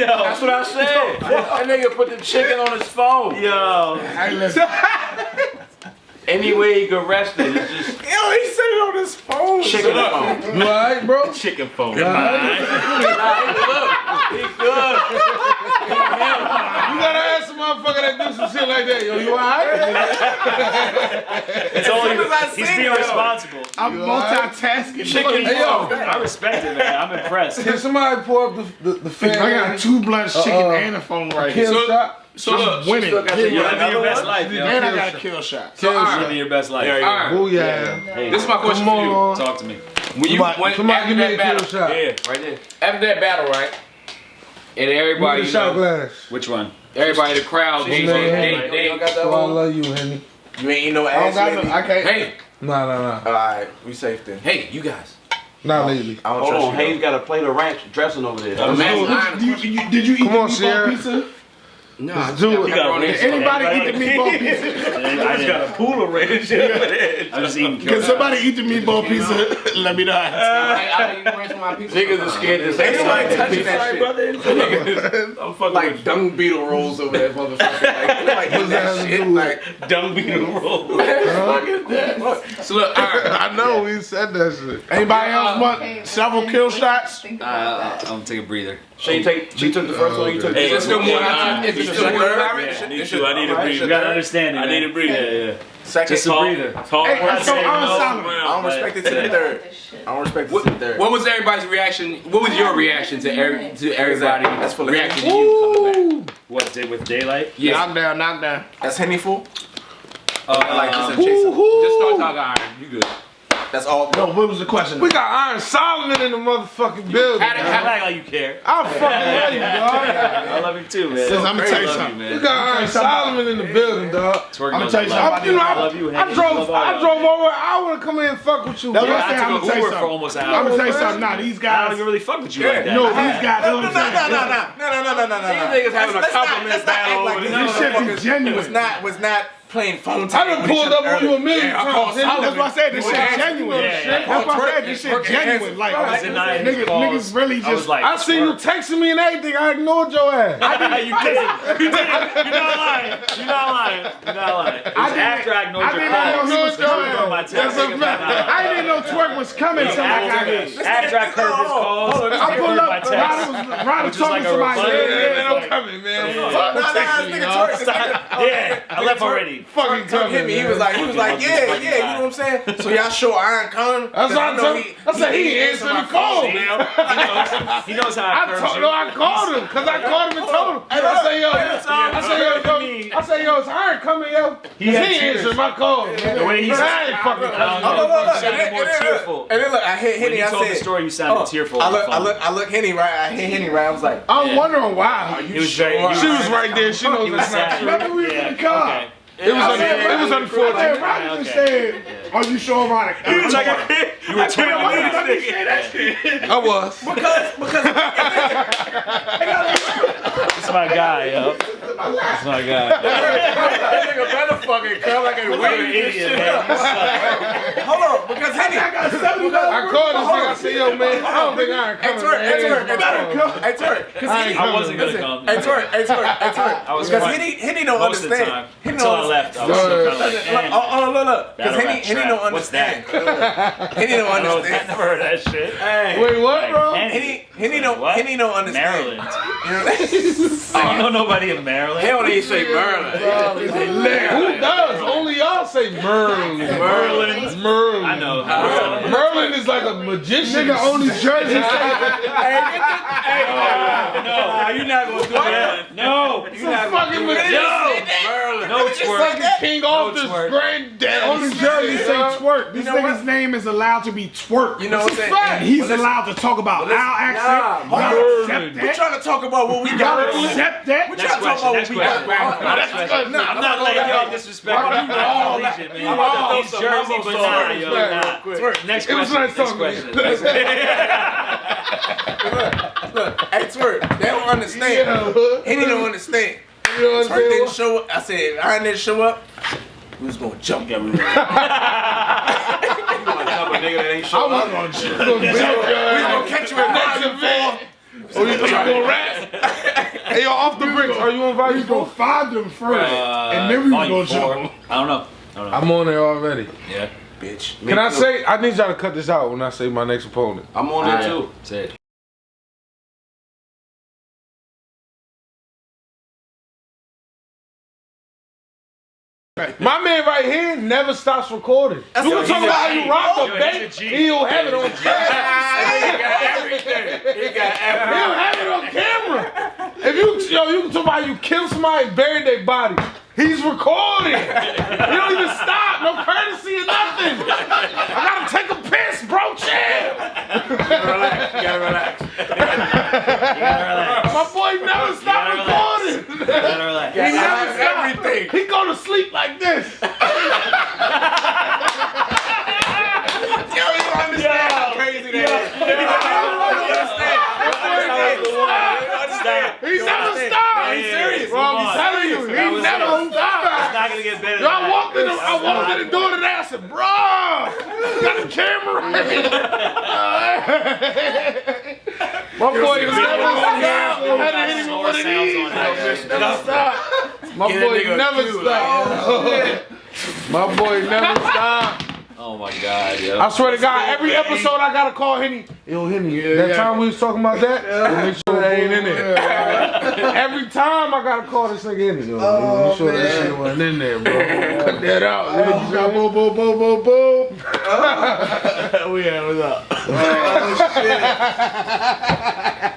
that's what I said. That nigga put the chicken on his phone. Yo. Hey, listen. Any way he could rest it, it's just Yo, he said it on his phone. Chicken phone. You alright, bro? chicken phone. He good. You gotta ask a motherfucker that do some shit like that. Yo, you alright? It's only he's being responsible. I'm multitasking. Chicken Hey, yo, I respect it, man. I'm impressed. can somebody pour up the fan? I got 2 blunts, chicken, and a phone right here. kill shot. So look, winning. You're living your best life, yo. And I got a kill shot. Kill You're shot. living your best life. Iron, Booyah. this is my question for you. on. Talk to me. When you went Somebody after give me a that kill battle, shot. Yeah, right there. after that battle, right? And everybody, Give me you the shot know, glass. Which one? everybody, the crowd, Hey, they Oh, I love you, Henny. You ain't eat no I don't ass got lately? no, I can't. hey, Nah. Alright, we safe then. hey, you guys. Not lately. I don't Hold trust on, you. Hayes got a plate of ranch dressing over there. Imagine Iron. Did you eat Come on, the meatball Sierra. pizza? No, Let's do it. Anybody eat the meatball pizza? I just got a pool of ranch. I'm just eating. Can somebody eat the meatball pizza? Let me know. I'll eat ranch on my pizza. Niggas are scared to say somebody touching that shit. I'm fucking Like dung beetle rolls over that motherfucker. Like eat that shit. Like dung beetle roll. So look, all right. I know we said that shit. Anybody else want several kill shots? I'm gonna take a breather. she took the first one. You took. Hey, Let's go more. Is it still more? I need to breathe. You gotta understand it. I need to breathe. Yeah. Second. Just a breather. Talk. Hey, so I don't respect it to the third. I don't respect it to the third. What was everybody's reaction? What was your reaction to everybody? That's for reaction to you coming back. What with daylight? Yeah. Knockdown. That's Henny full. Just start talking iron. You good? That's all. No, what was the question? We got Iron Solomon in the motherfucking building. Don't act like you care. I fucking love you, dog. I love you too, man. I'm gonna tell you I love something. you, We man. got Iron Solomon in the building, dog. Twerk I'm gonna knows tell you I love something. I love you, I Henny. drove Love all y'all. over an hour to come in and fuck with you. That's bro. what I'm saying. I I'm took gonna an tell you Uber for something. almost an I'm hour. gonna tell you something. Nah, these I guys. don't even really fuck with you like that. No, these guys. That's what I'm saying. No. These niggas having a compliment battle over This this. shit be genuine. Was not playing phone I tag. done pulled up on you a million times. That's why I said this shit genuine. Yeah. That's why I said this shit genuine. Like, I was denying his calls. niggas really I was just. like, I see you texting me and everything. I ignored your ass. you didn't. You're not lying. You're not lying. You're not lying. It was after I ignored your did not know calls. he was coming. My That's text. a fact. I didn't know Twerk was coming till I got here. After I curved his calls, I pulled my up. text. Ryder Which is talking like to a somebody. rebuttal. Man, I'm coming, man. Yeah, I left already. Fucking coming. Hit me. He was like, yeah, you know what I'm saying? So y'all show Iron coming. That's what I told him. I said he answered the phone. He knows how I curve you. I called him because I called him and told him. I said, yo, it's Iron coming, yo. He answered my call. The way he I ain't fucking you sounded more tearful. And then look, I hit When Henny. you I told the said, story, you sounded tearful. I look Henny right. I hit Henny right. I was like, I'm wondering why. It was very. She was right there. She knows that's not true. Remember we was in the car. Okay. It was unfortunate. Ryder just said, "Are you sure about it?" You were talking about I was. That's my guy, yo. That's my guy. that nigga better fucking come like a You're an idiot, man. You suck. Hold on, because Henny. I called this nigga. I said, yo, man, I don't think Iron coming. Hey, Twerk. I wasn't gonna come. Hey, Twerk. I was Because front Henny don't most of the understand. time. Until I left, I was still kind of like, Look. Because Battle Henny rap don't trap. What's understand. that? Henny don't I understand. never heard that shit. Wait, what, bro? Henny don't What? understand. Maryland. You know You know nobody in Maryland? Hell, they say Maryland. Who does? Only y'all say Merlin. Merlin. I know. Merlin is like a magician. Nigga, only Jersey. No, you're not gonna do that. No. He's a fucking magician. No It's twerk. like King Arthur's twerk. granddad. Only Jersey say twerk. This You know nigga's name is allowed to be twerk. You know what I'm saying? And he's allowed to talk about our accent. Y'all accept We that. trying to talk about what we Y'all got. accept that. We Next trying to talk about question. what Next we got. question. I'm not letting y'all disrespect me. He's Jersey, but nah, yo, nah. Next It was question. nice Next talking to question. you. Next Look, hey, Twerk, they don't understand. Henny don't understand. You know what Twerk didn't I'm show up. I said, if I didn't show up, we was gonna jump everywhere. You gonna jump a nigga that ain't showing up? saying? We was gonna catch you at Volume 4. Oh, you gonna rap? Hey, yo, off the bricks. Are you on We Volume gonna 4? find them first, and then we Volume gonna 4. jump. I don't know. I'm on there already. Yeah. Bitch. Can I say? I need y'all to cut this out when I say my next opponent. I'm on there too. Say it. My man right here never stops recording. You can talk about how you rock a bank, he'll have it on camera. He'll have it on camera. If you can talk about how you kill somebody and bury their body. He's recording. He don't even stop. No courtesy or nothing. I gotta take a piss, bro. Chill. You gotta relax. My boy never stopped recording. You gotta relax. He never stopped. Everything. He go to sleep like this. Yo, you don't understand how crazy that is. He never stopped. He's serious. Bro, I walked in the door today. I said, bro, got the camera right. My boy never stopped. I had to hit him with one of these. Never stop. My boy never stopped. My boy never stopped. Oh my God, yo. I swear to God, every episode I gotta call Henny. Yo, Henny, that time we was talking about that, make sure that ain't in there. Every time I gotta call this nigga Henny. Yo, make sure that shit wasn't in there, bro. Cut that out. You got boom, boom, boom, boom, boom. What's up?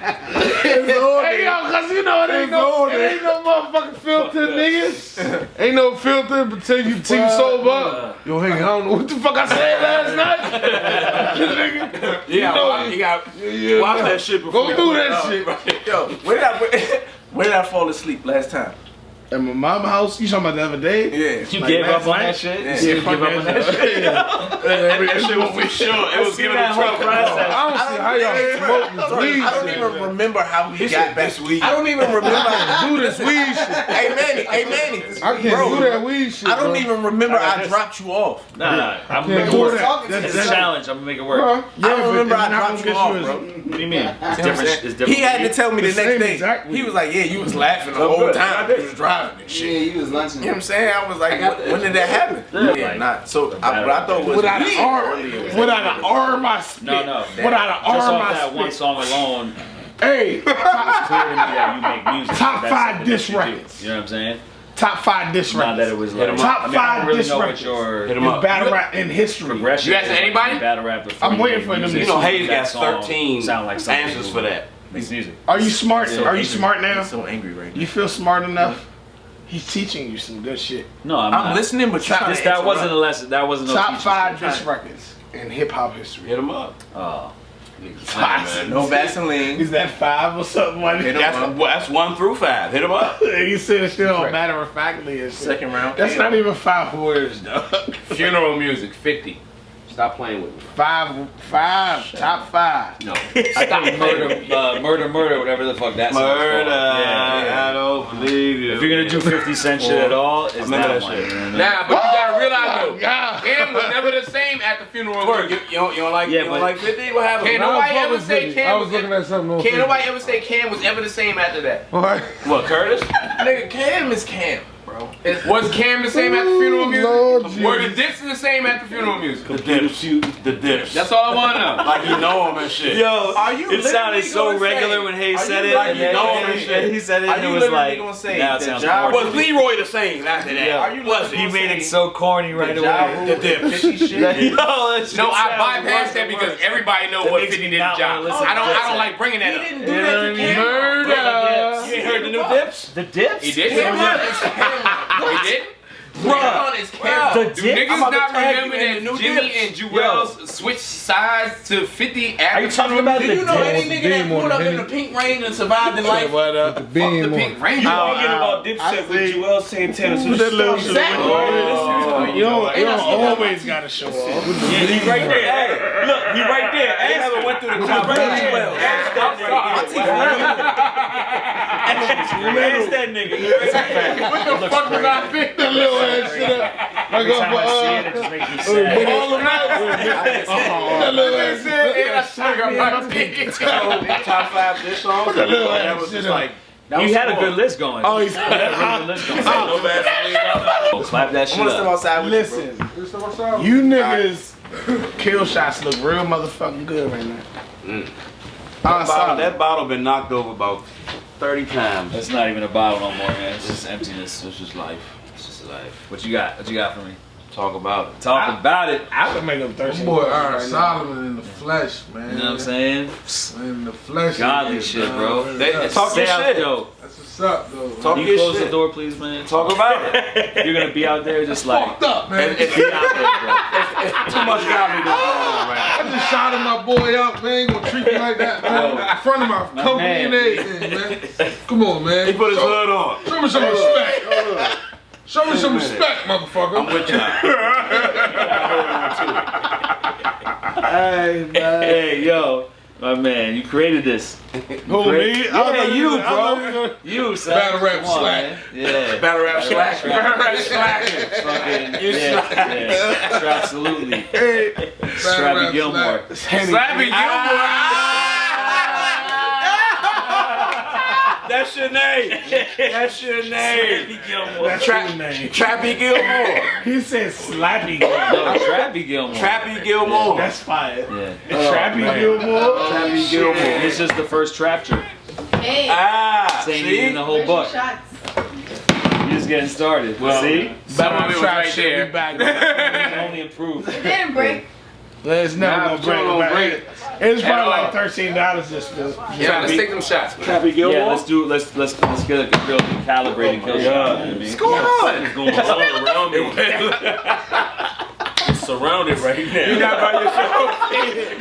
Hey, yo, cause you know it ain't no motherfucking filter, niggas. Ain't no filter until you sober up. Yo, hey, I don't know what the fuck I said last night. Nigga, You got watch that shit before. go do that shit. Yo, where did I fall asleep last time? At my mama's house, you talking about the other day? Yeah. You gave up on that shit? Yeah. You gave up on that shit? That shit was for sure. It was giving him trouble. I don't see how y'all smoke this weed I don't shit. even remember how we got back. this weed. I don't even remember how Do this weed shit. Hey Manny. I can't do that weed shit. I don't bro. even remember I dropped you off. Nah, I'm gonna Can't make it do work. that. It's a challenge. I'm gonna make it work. Huh? I don't remember I dropped you off, bro. What do you mean? It's different. It's different. He had to tell me the The next same day. exact He was like, yeah, you was laughing the whole time. You was driving and shit. Yeah, you was lunching. You know what I'm saying? I was like, when did that happen? Yeah, not. So what I thought was Without an arm, I spit. No. Without an Just arm, off I that one spit. song alone, Hey, it's clear to me that you make music. Top That's 5 something diss that you do. records. You know what I'm saying? top 5 diss Not that records. it was like. Top I mean, I 5 don't really diss know what records. your Hit 'em in up. battle rap in history. progression You asking is, like, anybody? Battle rap before I'm you waiting make for them to- music. You know, Hayes That got song 13 sound like something answers who for that. makes music. Are you smart? Are you smart now? I'm so angry right now. You feel smart enough? He's teaching you some good shit. No, I'm I'm not. listening, but you're trying to That answer wasn't a right. lesson. That wasn't no Top teaching 5 shit. diss records in hip hop history. Hit him up. Oh. No Vaseline. Is that 5 or something like that? That's 1 through 5. Hit him up. You said shit on matter of factly and shit. Second round. That's not even 5 words, though. Funeral music, 50. Stop playing with me. 5, top 5. No. I think murder, whatever the fuck that song is Murder. called. Yeah. I don't believe you. If you're gonna do 50 Cent shit at all, it's remember that that one. shit. Nah, but you gotta realize though, God. Cam was never the same at the funeral. Twerk, music. you don't like Yeah, you don't but- like 50? What happened? Can't Nah, nobody fuck ever with say 50. I Cam was looking at something on Can't 50. nobody ever say Cam was ever the same after that. What? What, Curtis? Nigga, Cam is Cam, bro. Was Cam the same at the funeral Lord music? Were the Jesus. dips the same at the funeral music? The dips. The dips. That's all I wanna know. Like you know him and shit. Yo, Are you it sounded literally so gonna regular say- when Hayes are said you it. like And you then know him and shit? he said it, Are and it you was literally like, gonna say now it the sounds job corny. Was Leroy the same after that? Yeah. Are you Was He it? made it so corny right away. The dips. 50 shit? Yo, that shit No, I sounds bypassed worse that and because worse. everybody know That what makes 50 me did the not job. wanna listen I to don't Dipset. like bringing that He up. didn't You do know that what I to mean? Cam. Murder. You ain't heard the new dips? The dips? He did. He did. Bruh. Is Cam. The Do dips? niggas I'm about to not tag you remember in that the new Jimmy dips. and Jewels switched sides to 50 after Are you talking about Do the you know dips? any the nigga that beam on pulled the up in Henny. the pink rain and survived in life? What up? The beam the on. Pink Ranger? Talking about Dipset with Joel Santana. So That little shit. Exactly. You don't always gotta show off. Yeah, he right there. Hey, look, he right there. I haven't went through the top. Right Ask there. that nigga. What the fuck was I thinking? That little ass shit up. Like Every time I see it, it just makes me sad. all of that. That little ass shit. Top 5 diss songs. That was just like. You had a good list going. Oh, he's You had a really good list going. No bad. Clap that shit I'm gonna step up. outside with listen. You niggas kill shots look real motherfucking good right now. That bottle been knocked over about 30 times. That's not even a bottle no more, man. It's just emptiness. It's just life. It's just life. What you got? What you got for me? Talk about it. Talk about it. I could make them thirsty. Boy, Aaron Solomon in the flesh, man. You know what I'm saying? In the flesh. Godly yeah, shit, man. bro. Talk your Stay out, shit. yo. That's what's up, though. Talk Can you your close shit. the door, please, man? Talk about it. You're gonna be out there just like Fucked up, man. be out there, bro. Too much godly going on right I just shouted my boy up, man. Ain't gonna treat me like that, man. In front of my company man. and everything, man. Come on, man. now. He put his hood on. Show me some respect. Show me some respect, motherfucker. I'm with y'all. Hey, yo. My My man, you created this. Who, me? Yeah, you, bro. You, son. Battle rap Come on, slack. man. Yeah. Battle rap slack. Battle rap slacking. Fucking, You yeah. Absolutely. Hey, Strappy Gilmore. Slappy That's your name. That's your name. That's your name. Trappy Gilmore. He said Slappy Gilmore. No, Strappy Gilmore. Trappy Gilmore. That's fire. Yeah. Trappy Gilmore. Trappy Gilmore. It's just the first trap trick. Hey, Same see? in the whole where's your book. shots? You're just getting started. Well, See? some of it was Trap right shit, there. we back. You can only improve. It didn't break. It's never Nah, gonna Joe don't break. break. It's At probably all. like $13 this bill. Yeah, let's take them shots. Man. Trappy Gilmore. Yeah, let's get a real calibrated kill shot. You know what I mean? What's going on? What's going on around me? Surrounded right now. You not by yourself.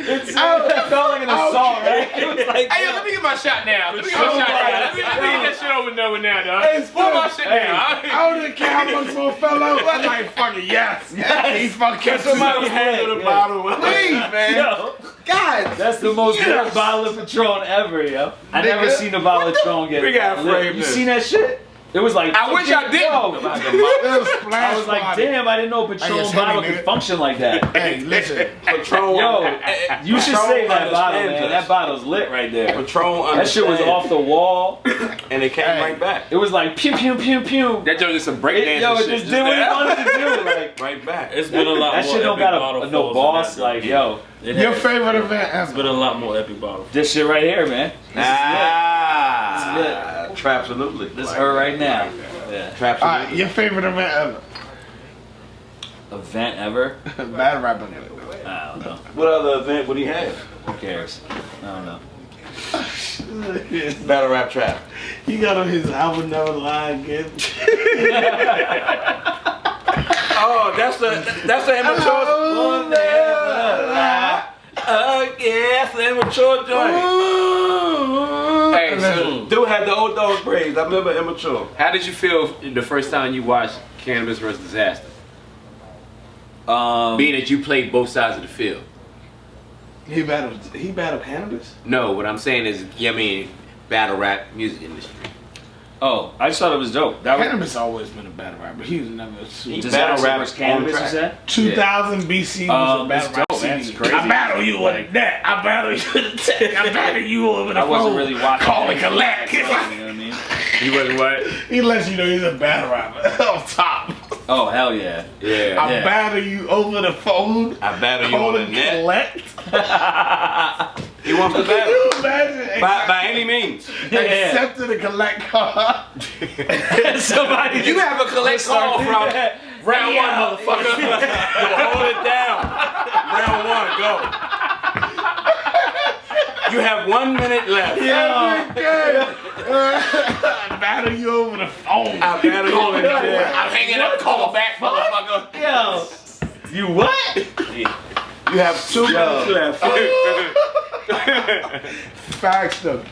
It felt like an assault, right? It was like, Hey, yo, let me get my shot now. Let me get my shot now. Let me get that shit over now, dog. Hey, Pull my shit I down. don't care how much for a fellow. I'm like, fucking yes. He fucking Somebody had the the bottle. Please, man. yo, God. that's the most lit bottle of Patron ever, yo. I never seen a bottle of Patron get We gotta lit. frame You this. seen that shit? It was like, I wish I didn't. yo. I was like, Damn. damn, I didn't know Patron it's bottle heavy, could nigga. function like that. Hey, listen. Patron. Yo, you should Patron save that bottle, understands man. us. That bottle's lit right there. Patron That shit was understands. off the wall. And it came right back. It was like pew pew pew pew. That joint is some breakdancing Yo, it shit. just did what he wanted to do. Like Right back. It's been a lot that more shit don't epic got bottle a no falls boss. than that, Like though. yo, It Your has- favorite event It's ever? been a lot more epic bottles. this shit right here, man. Absolutely. This her right now. Yeah. Alright, your favorite event ever? Event ever? Battle rap event. I don't know. What other event would he have? Who cares? I don't know. Battle rap trap. He got on his I would never lie again. Oh, that's the immature. Yes, the immature joint. Hey, so Dude had the old dog braids. I remember immature. how did you feel the first time you watched Cannabis vs. Disaster? Being that you played both sides of the field. He battled cannabis? No, what I'm saying is, I mean, battle rap music industry. Oh, I just thought it was dope. That was Cannabis always been a battle rapper. He was never a super. Disaster battle rap versus Cannabis, on you track. said? 2000 BC was a battle it's rap dope, man. It's CD. crazy. I battle you with that. I battle you with the tech. I battle you over the I phone. wasn't really watching. Call and collect. You know what I mean? You wasn't what? He lets you know he's a battle rapper. Off top. Oh hell yeah! Yeah. I Yeah. battle you over the phone. I battle you Call on the and net. collect. He wants to Can battle. you imagine? By any means. Accepted a collect card. Somebody. You have a collect call from round one, motherfucker. Yo, hold it down. Round one, go. You have 1 minute left. I battle you over the phone. I battle you in jail. I'm hanging up, call back, motherfucker. Yo, you what? You have 2 minutes left. Facts though.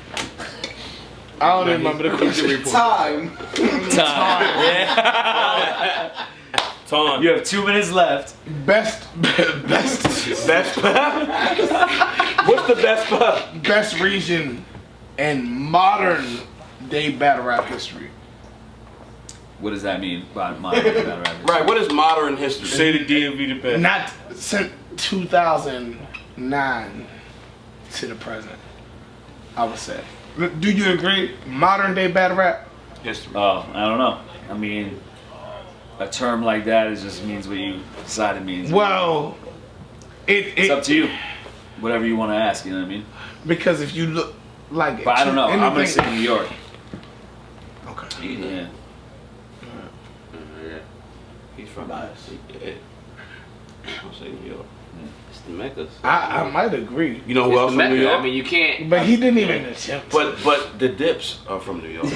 I don't even remember the question. Time. Yeah. Time. You have 2 minutes left. Best Best What's the best best region in modern day battle rap history. What does that mean by modern battle rap? Right, what is modern history? Say the DMV the best. Not since 2009 to the present, I would say. Do you agree? Modern day battle rap? History. Oh, I don't know. I mean, a term like that is just means what you decide it means. Well, It's up to you. Whatever you want to ask, you know what I mean? because if you look like, But I don't know. I'm gonna anything- say New York. Okay. Yeah. He's from I'll say New York. It's the Meccas. I might agree, You know who It's else the from New Mecca. York? I mean, you can't. but he didn't even attempt. But the Dips are from New York. You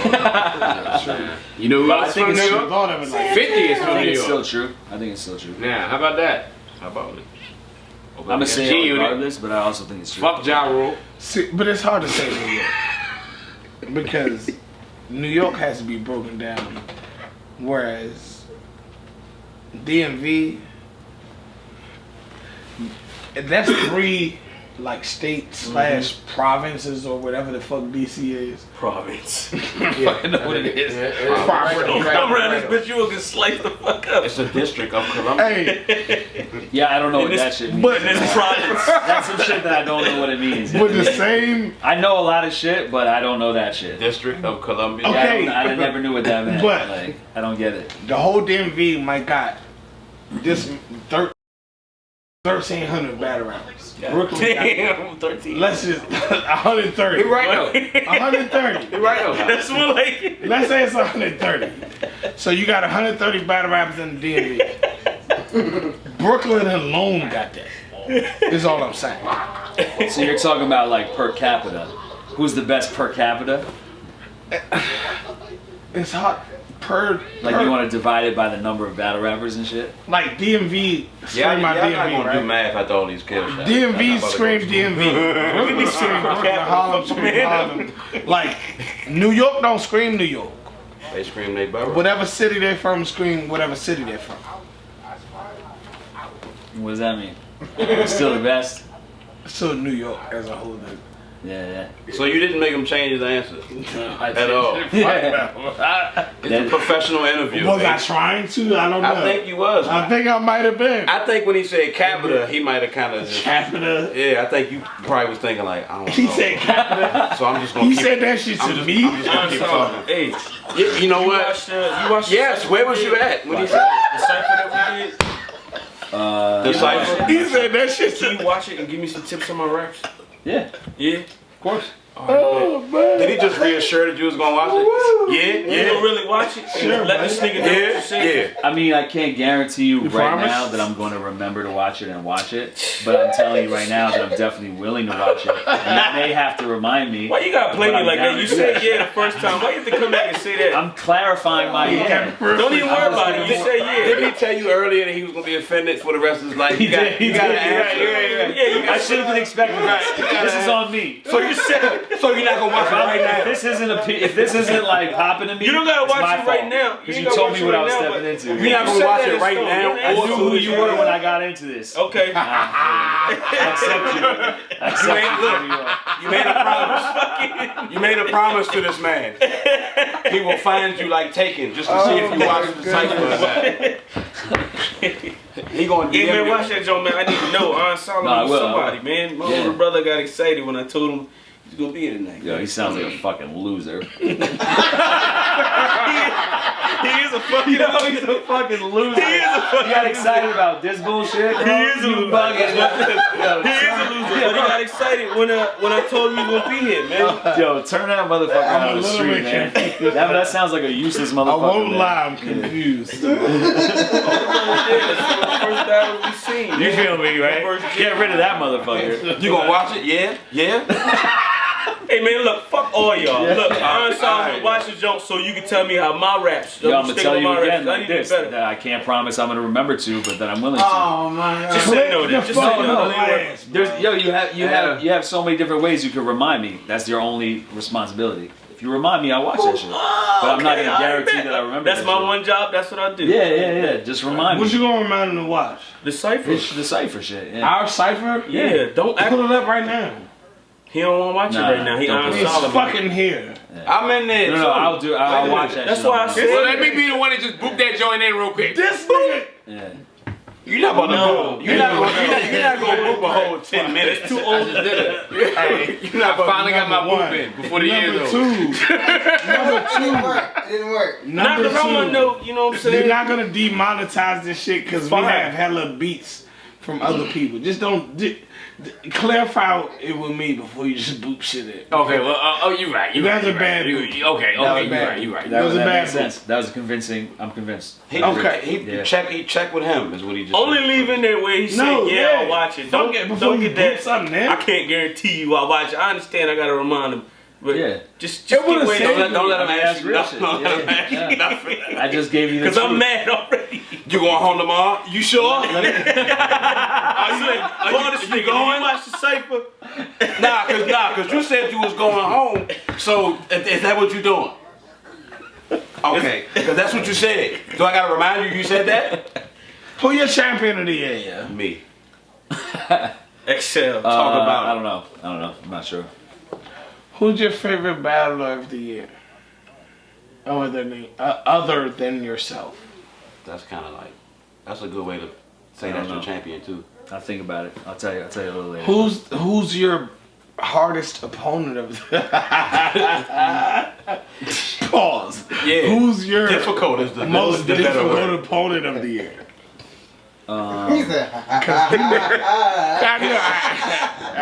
know who But I else think from it's New true. York? Thought of it like 50 is I from think New it's still York. true. I think it's still true. Now, how about that? How about it? I'm gonna say it G-Unit. regardless, but I also think it's true. Fuck Ja Rule. See, but it's hard to say New York because New York has to be broken down, whereas DMV, that's 3 like state slash provinces or whatever the fuck DC is. Province. I know what it is. Come around this bitch, you will get sliced the fuck up. It's a district of Columbia. Hey, Yeah, I don't know what that shit means. but This province. That's some shit that I don't know what it means. with the same. I know a lot of shit, but I don't know that shit. District of Columbia. Okay. I never knew what that meant. But- like, I don't get it. The whole DMV might got this 1,300 battle rappers. Brooklyn got, Damn, 13. let's just 130. You're right though. 130. You're right though. That's more like it. Let's say it's 130. So you got 130 battle rappers in the DMV. Brooklyn alone got that. Is all I'm saying. So you're talking about like per capita. Who's the best per capita? It's hot per. Like you want to divide it by the number of battle rappers and shit? like DMV scream my I'm not DMV, gonna do right? math after all these kill shots. DMV scream DMV. Brooklyn scream Brooklyn. Harlem scream Harlem. Like New York don't scream New York. They scream they borough. Whatever city they're from, scream whatever city they're from. What does that mean? Still the best? So New York as a whole. Then. Yeah, So you didn't make him change his answer at all. yeah. It's a professional interview. Was I man. trying to? I don't know. I think you was. I think I might have been. I think when he said capita, he might have kind of just. Capita. Yeah, I think you probably was thinking like, I don't know. He said capita. So I'm just gonna He keep. said that shit to me. I'm just gonna keep talking. Hey, Yeah, you know you what? watched you watched Yes. Where was you at when he said the cipher that we did? the cipher? He said that shit Can to you watch it and give me some tips on my raps? Yeah. Yeah. Of course. Oh man. Did he just reassure that you was gonna watch it? You Yeah, don't really watch it? Sure, Let this nigga know what you're saying. yeah. I mean, I can't guarantee you right promise? now that I'm going to remember to watch it and watch it, but I'm telling you right now that I'm definitely willing to watch it. You may have to remind me. Why you gotta play but me I'm like down that? You to do said that. yeah the first time. Why you have to come back and say that? I'm clarifying my yeah. Don't even worry about it. You say Didn't yeah. he tell you earlier that he was gonna be offended for the rest of his life? You got to answer. Yeah, you I got should have been expecting this. This is on me. So you said, so you're not gonna watch it right If now? this isn't like popping to me, You don't gotta it's watch my it right fault. now. Because You you ain't told gotta me what I was watch it stepping right into. You're not gonna said watch that it in right stone. now. I knew who you were when I got into this. Okay. I accept you. I accept you for who you are. You made a promise. You made a promise to this man. He will find you like Taken just to see if you watch the cipher or not. He gonna Yeah, DM man, you. watch that joint, man. I need to know. Solomon No, I was will, somebody, I will. man. My Yeah. older brother got excited when I told him he's gonna be here tonight. Yo, he sounds like a fucking loser. He is a fucking Yo, he's a fucking loser. He is a fucking You got excited about this bullshit? Bro? He is a You loser. bugging. He is a loser, but he got excited when I told him he was gonna be here, man. Yo, turn that motherfucker I'm out a on the little street, bit man. confused. That sounds like a useless I motherfucker. won't man. lie, I'm confused. First battle we seen. You feel me, right? First Get rid of that motherfucker. You gonna watch it? Yeah, yeah. Hey man, look, fuck all y'all. Yeah. Look, I Alright. Solomon watch the joke so you can tell me how my raps. Yo, I'm gonna tell you again I like need to this. be better. That I can't promise I'm gonna remember to, but that I'm willing to. Oh my Just say no then. Just say no. There's, yo, you have so many different ways you could remind me. That's your only responsibility. If you remind me, I'll watch that shit. But I'm not gonna guarantee that I remember. That's that my shit. one job. That's what I do. Yeah. Just remind What me. you gonna remind him to watch? The cipher. It's the cipher shit. Yeah. Our cipher? Yeah, don't act. Pull it up right now. He don't want to watch Nah, it right now. He don't on put it It's Solomon. fucking here. I'm in there. No, too. I'll watch that. That's shit why on I my- said. Well, let me be the one that just boop that joint in real quick. This nigga. Yeah. You're not about to No. go. You're not gonna move a whole 10 minutes. It's too old. Hey, I finally got my Number boop in before the year's Number over. two. Number It two. didn't work. It didn't work. Not Number because I want to two. know. You know what I'm You're saying? not gonna demonetize this shit because we Fine. have hella beats from other people. Just don't clarify it with me before you just boop shit in. Okay, well, you're right. That's a right. bad You- boop. Okay, That was you're bad. right. You're right. That was a that bad makes sense. That was convincing. I'm convinced. Okay. He Yeah. check with him is what he just Only said. leave in there where he No, said, yeah, yeah. I'll watch it. Fuck Don't it before don't you get boop that. something in. I can't guarantee you I'll watch it. I understand I got to remind him. But Yeah. just It get would've away. saved Don't let him I mean, ask that's you real nothing. shit. Don't let him ask Yeah. you nothing. I just gave you the Because I'm truth. mad already. You going home tomorrow? You sure? Call this nigga. You watch the cipher? Nah, cause you said you was going home. So is that what you doing? Okay, cause that's what you said. Do I gotta remind you? You said that? Who your champion of the year? Me. Excel. Talk about I don't know. I'm not sure. Who's your favorite battler of the year? Other than yourself. That's kind of like, that's a good way to say that's your champion too. I'll think about it. I'll tell you a little later. Who's your hardest opponent of the Pause. Yeah. Who's your difficult is the most the better word. difficult opponent of the year? He said,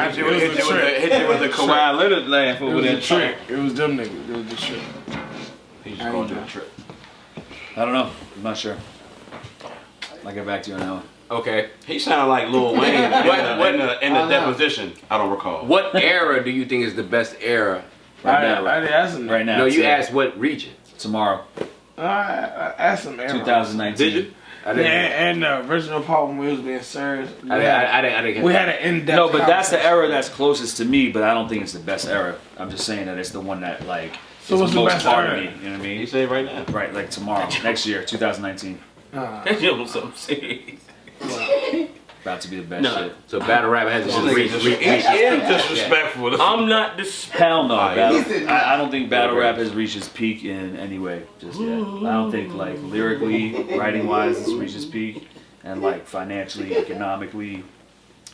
Hit you with the Kawhi Leonard laugh It over was that a trick. It was them niggas. It was the trick. He just called you a trick. I don't know. I'm not sure. I'll get back to you on that one. Okay. He sounded like Lil Wayne in the deposition. I don't recall. What era do you think is the best era I asked him. Right now. No, you today. asked what region. Tomorrow. I asked him. 2019. Did you? I didn't. And the original part when we was being served. I didn't. We had an in-depth. No, but that's the conversation. era that's closest to me, but I don't think it's the best era. I'm just saying that it's the one that, like, So is what's the most best part of era? me. You know what I He mean? said right now. Right, like tomorrow, next year, 2019. That's what I'm saying. About to be the best No. shit. So battle rap has This just nigga reached. disrespectful. I'm not this. Hell no, battle. He said- I don't think battle rap has reached its peak in any way just yet. I don't think, like, lyrically, writing wise, it's reached its peak, and like financially, economically,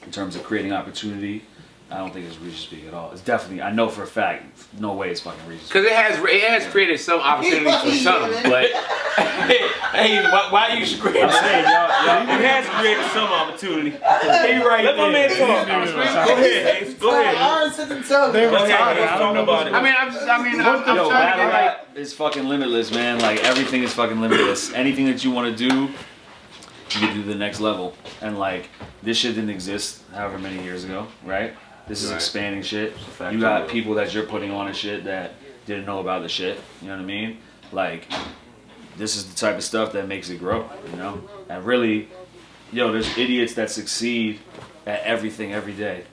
in terms of creating opportunity, I don't think it's reached its peak at all. It's definitely, I know for a fact, no way it's fucking reached its peak. Because it has created some opportunities for some, but Hey, why you screaming? I'm saying, y'all, It has created some opportunity. He right Let my there. man talk. Go ahead, Ace. Go ahead. Aaron said himself. They were Go ahead. talking. Let's talk about it. I'm Yo, trying to battle get like. rap is fucking limitless, man. Like, everything is fucking limitless. Anything that you want to do, you can do the next level. And like, this shit didn't exist however many years ago, right? This is expanding shit. You got people that you're putting on and shit that didn't know about the shit. You know what I mean? Like, this is the type of stuff that makes it grow, you know? And really, yo, there's idiots that succeed at everything every day.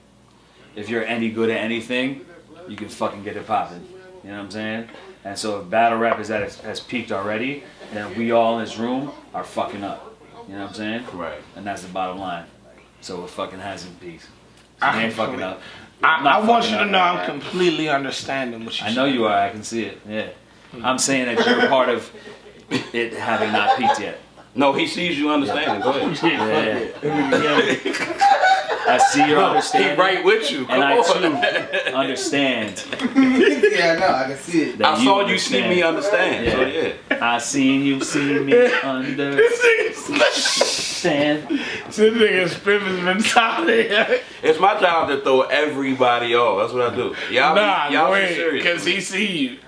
If you're any good at anything, you can fucking get it popping. You know what I'm saying? And so if battle rap is has peaked already, then we all in this room are fucking up. You know what I'm saying? Right. And that's the bottom line. So it fucking hasn't peaked. So we ain't fucking up. I want you to know I'm completely understanding what you're I know you are. I can see it. Yeah. I'm saying that you're part of it having not peaked yet. No, he sees you understanding. Go ahead. Yeah. I see your He understanding. right with you. And Come I on. too understand Yeah, I know. I can see it. that I saw you see me understand. So Yeah. yeah. I seen you see me understand. This nigga Spiff's mentality. It's my job to throw everybody off. That's what I do. Y'all Nah, be wait, serious. because he see you.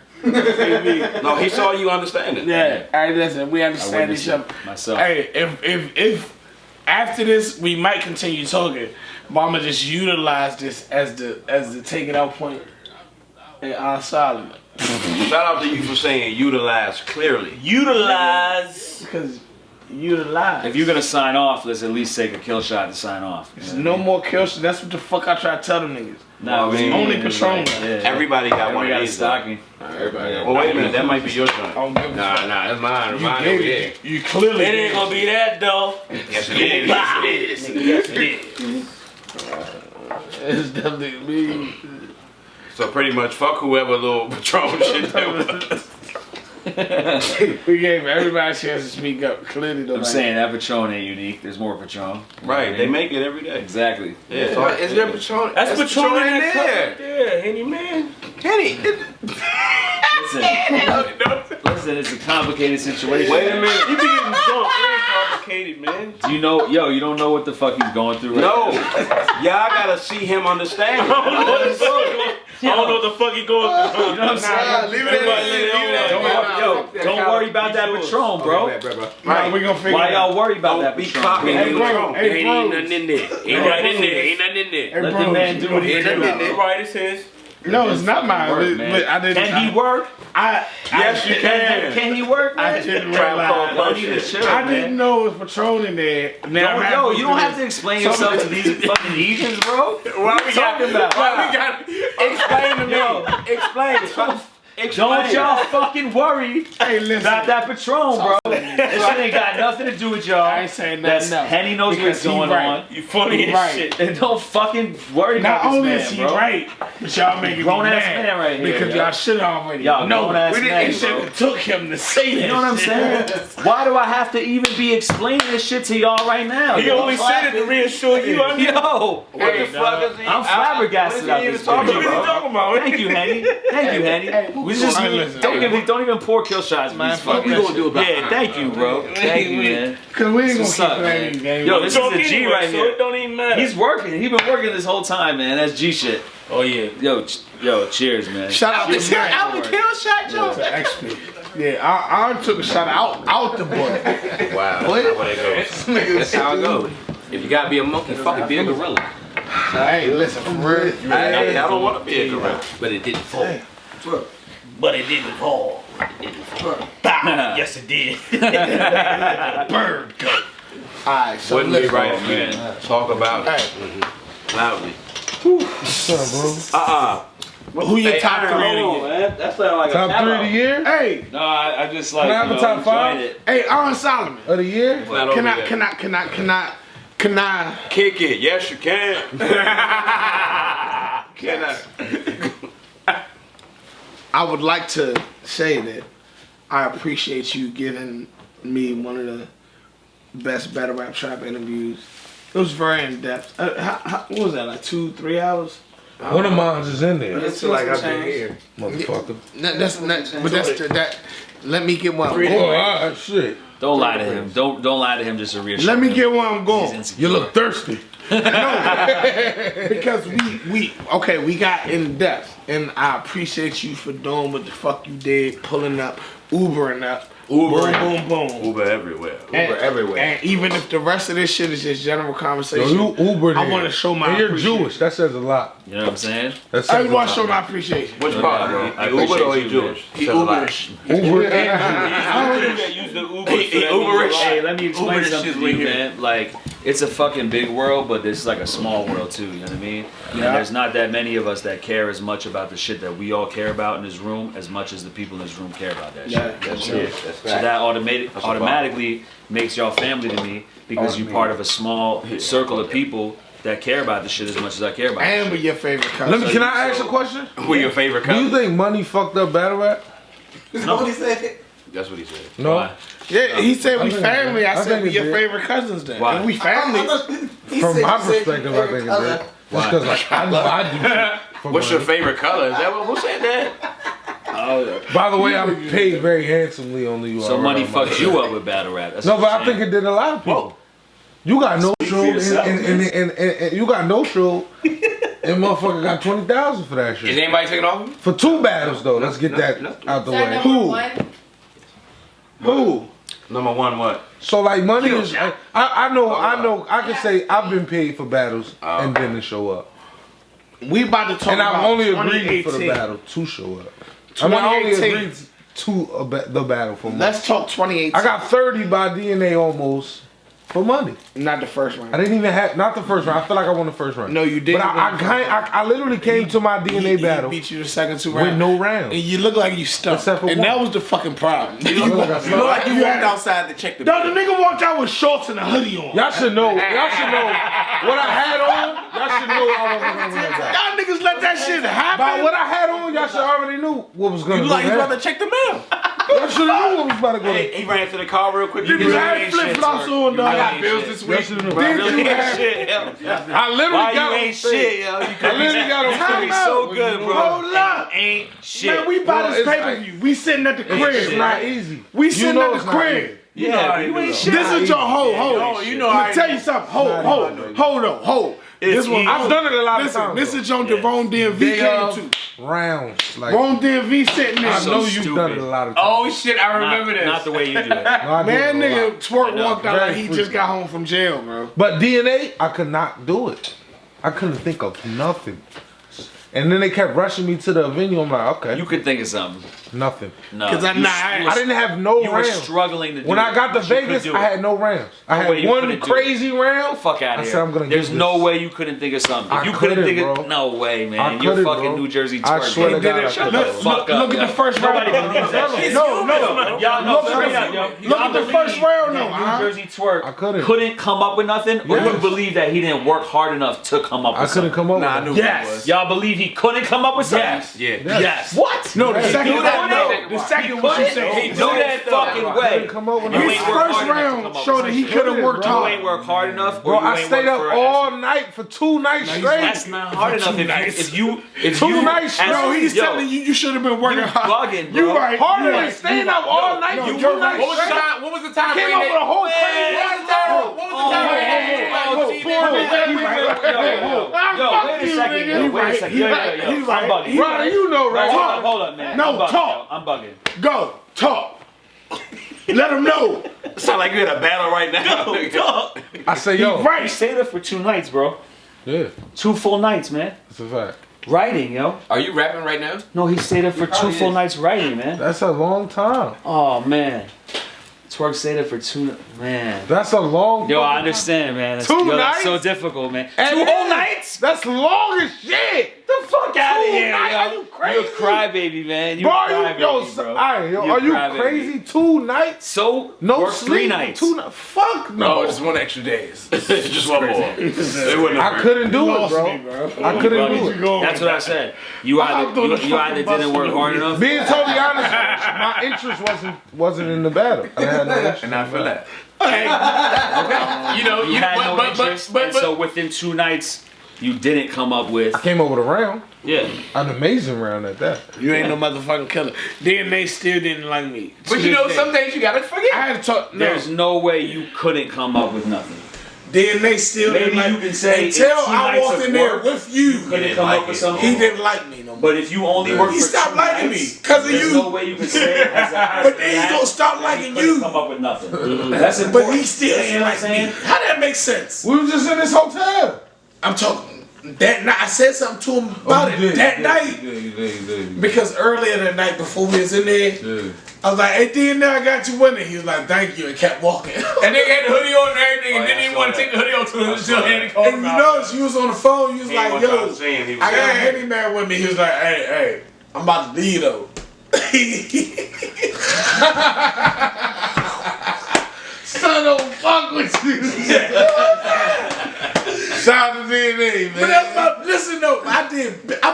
No, he saw you understanding. Yeah, hey, listen, we I understand witnessed each other. it myself. Hey, if after this we might continue talking, but I'ma just utilize this as the taking out point in Solomon. Shout out to you for saying utilize clearly. Utilize. Because utilize. If you're gonna sign off, let's at least take a kill shot to sign off. You know what I no mean? more kill shit. That's what the fuck I try to tell them niggas. Nah, Well, Only Patron. Yeah. Everybody got one Everybody of got a these. stocking. Well, wait a minute. That might be your joint. I don't give a fuck. Nah, that's mine. You Mine gave over it. here. You clearly. It ain't gonna be that though. Yes, it is. Yes, it is. Yes, it is. It's definitely me. So pretty much, fuck whoever little Patron shit do. We gave everybody a chance to speak up. Clearly, though. I'm saying that Patron ain't unique. There's more Patron. Right, they make it every day. Exactly. Yeah, so Is there Patron? That's Patron in there. there. Yeah, Henny man. Listen, it's a complicated situation. wait a minute. You be getting dumped. It ain't complicated, man. Do you know, yo, you don't know what the fuck he's going through right No, now. y'all gotta see him understand. I don't know what the fuck he going through. You know what I'm saying? leave it at Don't worry about that Patron, bro. Right, we gonna figure Why it out. y'all worry about Don't that be Patron? clocking Hey, in bro. Patron. Hey, Ain't bro. nothing in there. Ain't nothing in there. Ain't nothing in there. Hey, Let bro, the man do what he Ain't do. nothing in there. Right, it's his. No, it's not mine. Work, but, man. but I didn't. Can he work? Yes, you can. Can he work, man? I didn't Trap call realize. Y'all need to chill, I man. didn't know it was Patron in there. Now I'm Yo, happy you don't for have to this. explain yourself to these fucking heathens, bro. Why we got talking about? Why we got? Explain to me. Explain. Don't y'all fucking worry listen. about that Patron, bro. This shit ain't got nothing to do with y'all. I ain't saying nothing else. Henny knows what's going on. You funny as shit. And don't fucking worry Not about this only man, is he bro. right, but y'all making me Grown ass mad man right here, because yo. y'all should already Y'all know. grown ass We man, didn't bro. it took him to say that. You know what I'm saying? Why do I have to even be explaining this shit to y'all right now? He only said it to reassure you. Yo, What the fuck is he? I'm flabbergasted out this What bitch, are you bro. talking about? Thank you, Henny. Thank you, Henny. We just don't even pour kill shots, man. What we gonna do about it? Yeah, thank you, bro. Thank you, man. Cause we ain't What's gonna up, keep playing man? these games. Yo, this is Don't a G anyway, right so here. it don't even matter. He's working. He's been working this whole time, man. That's G shit. Oh yeah. Yo, cheers, man. Shout out to Matt. Out the kill shot, Joe. To XP. Yeah, I took a shot out the boy. Wow. What? That's how it goes. If you gotta be a monkey, fucking be a gorilla. Hey, listen, for real. I don't want to be a gorilla. But it didn't fall. But it didn't fall. Bah! Yes, it did. Bird goat. Alright, so Wouldn't be listen. right, man. Talk about it Hey, loudly. What's up, bro? who your Hey, top Aaron, three of the hold year? on, man. That's not like Top 3 of the year? Hey, No, I just like. Can I have a top 5 hey, Aaron Solomon. of the year? Can I? Kick it. Yes, you can. Can I? I would like to say that I appreciate you giving me one of the best battle rap trap interviews. It was very in depth. What was that? Like 2-3 hours? One of mine is in there, It's like I've been here. motherfucker. That. Let me get one. Oh, alright, shit. Don't lie to him. Don't lie to him just to reassure Let me him. get where I'm He's going. insecure. You look thirsty. Because we got in depth, and I appreciate you for doing what the fuck you did, pulling up, Ubering up, boom, boom, boom. Uber everywhere. And even if the rest of this shit is just general Yo, conversation, you Ubered I in. want to show my And you're appreciation. Jewish. That says a lot. You know what I'm saying? That says I a want to lot. show my appreciation. Which No part, doubt, bro? I He Uber or appreciate he you, Jewish? He Says a lot. Uberish. Ubered in. That use the Uber. Hey, let me explain Uber something shit to we you, hear. man. Like, it's a fucking big world, but this is like a small world too. You know what I mean? And Yeah. there's not that many of us that care as much about the shit that we all care about in this room as much as the people in this room care about that Yeah, shit. that's Yeah. true. So that automatically makes y'all family to me because you're part of a small circle of people that care about the shit as much as I care about. And with your favorite cousin. Can I ask a question? Who your favorite Do you cousin? think money fucked up battle rap? Is that what he said? That's what he said. No. Why? Yeah, he said we I think- family. I I said think we it your did. favorite cousins then. Why? If we family. From my perspective, I think it did. Just because like, I know I do shit for What's your money. favorite color? Is that what? Who said that? By the way, I'm paid very handsomely on the URL. So money fucks you up with battle rap. That's No, what but I'm I think saying. it did a lot of people. You got no show, and you got no show, and motherfucker got 20,000 for that Is shit. anybody taking off? For 2 battles though. Let's get that out the way. Who? Number one, what? So like money is. I know. I can say I've been paid for battles and didn't show up, We about to talk and about I've only agreed for the 2018. battle to show up. I mean, I only 2018. agreed to the battle for money. Let's talk 2018. I got 30 by DNA almost for money. Not the first round. I didn't even have not the first round. I feel like I won the first round. No, you didn't. But I literally came to my DNA He battle beat you the second 2 with rounds. no rounds. And you look like you stuck. Except for And one. that was the fucking problem. You look like I You look like you Yeah. walked outside to check the No, the nigga walked out with shorts and a hoodie on. Y'all should know. Y'all should know what I had on. Y'all should know I wasn't gonna win that battle. Y'all niggas let that shit happen. By what I had on, y'all should already knew what was gonna You go like you down. about to check the mail. Y'all should have knew what was about to go down. He ran to the car real quick. You had flip flops on, dog. I got bills this Y'all week. should have Did known. you have Shit, yo. I literally Why got you on ain't stage. shit, yo? You I literally got on Time stage. out. so good, bro. Hold up. Ain't shit. Man, we buy Well, this it's pay per like- view. We sitting at the crib. It's not right? easy. We You sitting know at it's the not crib. easy. Yeah, you ain't shit. This is your hold. You know Let I me tell you something. Hold. This one. I've done it a lot of Listen, times. this is John Devon DMV They, came to. rounds. Like Ron DMV sitting there. I know so you've done it a lot of times. Oh shit, I remember this. Not the way you do it. No, I do Man, it a lot. nigga, Twerk walked out Very like he just frequent. got home from jail, bro. But DNA, I could not do it. I couldn't think of nothing. And then they kept rushing me to the venue. I'm like, okay. You could think of something. Nothing. No. Because I didn't have no You were rounds. struggling to do When I got to but you could Vegas, do I it. had no rounds. I No way had you one couldn't do crazy round. Fuck out of I here. said I'm gonna There's get no this. way you couldn't think of something. I You couldn't couldn't, think bro. of no way, I man. You're couldn't, fucking bro. New Jersey I twerk. swear to man. God, I Shut couldn't. the fuck up. Look at the first Nobody round. believes that shit. No. Y'all know Look at straight the- up, yo. look at the first round, that though, New Jersey twerk I couldn't. come up with nothing, or Yes. you believe that he didn't work hard enough to come up with I couldn't something? come up Nah, I with knew it. what it was. Y'all believe he couldn't come up with something? Yes. Yeah. Yes. What? No, the second do that? one. No, the second one. She said he No that fucking I way. couldn't come up with You nothing. ain't His work first hard enough to round come up showed with that he something. could have worked You hard. ain't work hard enough, Bro, or you I ain't stayed work up for all night for 2 nights straight. That's not hard enough. If you 2 nights straight. No, he's yo, telling you should have been working you hard. bugging, You bro. right. Harder you than right. staying up all night for 2 nights What was the straight. time? What was the time Came frame? up with a whole crazy What was the time? What was the time? Yo, wait a second. Yo, wait a second. Yo, I'm bugging. Bro, you know, right? Hold up, man. No, I'm bugging, talk. yo. I'm bugging. Go, talk. Let him know. Sound like you're in a battle right now. I say, yo. He Right. stayed there for 2 nights, bro. Yeah, 2 full nights, man. that's a fact. Writing, yo. Are you rapping right now? No, he stayed there for 2 full nights writing, man. That's a long time. Oh, man. Twerk stayed there for 2, man. That's a long Yo, I understand, man. That's, 2 yo, that's nights? so difficult, man. And 2 whole then- nights? That's long as shit. The fuck out of 2 here, nights? yo. Are you crazy? You're a crybaby, man. You're Bro, a crybaby, bro. You're are you crybaby. crazy? 2 nights? So, No work sleep? 3 nights. 2 nights? Fuck no. No, just 1 extra days. Just one more. It wouldn't I couldn't do it, bro. I couldn't do it. That's what I said. You either didn't work hard enough. Being totally honest, my interest wasn't in the battle. I had no interest. And I feel that. You know, You had no interest, and so within 2 nights, you didn't come up with. I came up with a round, Yeah. an amazing round at that. You ain't no motherfucking killer. Then they still didn't like me. But you know, some days you gotta I forget. had to talk. No. There's no way you couldn't come up with nothing. Then they still Maybe didn't like you me. can say Until it's 2 I nights walked of in there work, with you. Couldn't come up with something. He didn't like me no more. But if you only work He for stopped 2 liking nights, me 'cause of there's you. no way you can say it as a. But then he gonna stop liking you. Come up with nothing. That's But important. he still You ain't know what like I'm saying? me. How that make sense? We was just in this hotel. I'm talking that night. I said something to him about it that night. Because earlier that night before we was in there, I was like, hey, then I got you winning. He was like, thank you, and kept walking. And they had the hoodie on and everything, and then they didn't want to take the hoodie off to him. Still had to call And him you out. notice you was on the phone, you was like, wasn't yo, trying to say him, he was I got a saying. handyman with me. He was like, hey, I'm about to leave though. Son, don't fuck with you. Shout out to DNA, man. But that's my, listen though, I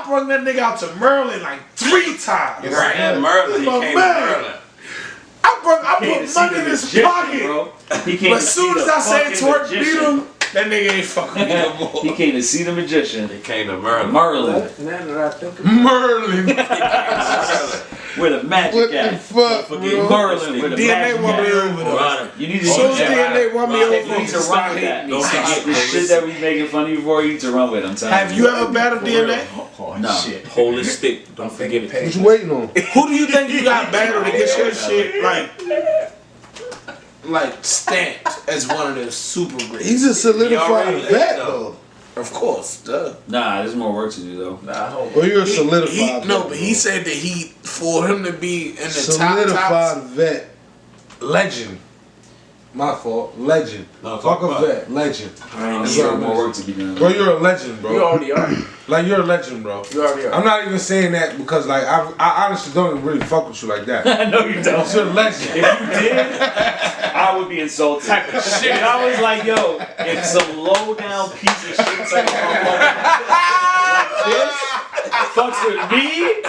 brought that nigga out to Maryland like 3 times. Right. And Merlin, he My came to man. Merlin. I Came to put see money the in his magician, pocket. bro. He came But to as soon see as the I said fucking Twerk beat magician. him, that nigga ain't fucking with me no more. He came to see the magician. He came to Merlin. Merlin. Now that I think Merlin. Where the magic What the at. fuck, bro? Merlin. Where the DNA magic want me at. over though. You need to Soon as use that. DNA want me You over, need he to run start with that. hating me. The shit that we making fun of you for, you need to run with. I'm telling you. Have you ever battled DNA? No. Holistic. Don't forget it. What you waiting on? Who do you think you got battled to get your shit like stamped as one of the super greats? He's a solidified already vet, know. though. Of course, duh. Nah, there's more work to do though. Well, you're a solidified vet. No, but he said that for him to be in the solidified top vet. Legend. My fault. Legend. No, Fuck talk a about vet. Legend. There's more work to be done. Bro, you're a legend, bro. You already are. Like, you're a legend, bro. You already are. I'm not even saying that because, like, I honestly don't even really fuck with you like that. No, you don't. You're a legend. If you did, I would be insulted. Shit, I was like, yo, if some low down piece of shit type of motherfucker like this fucks with me,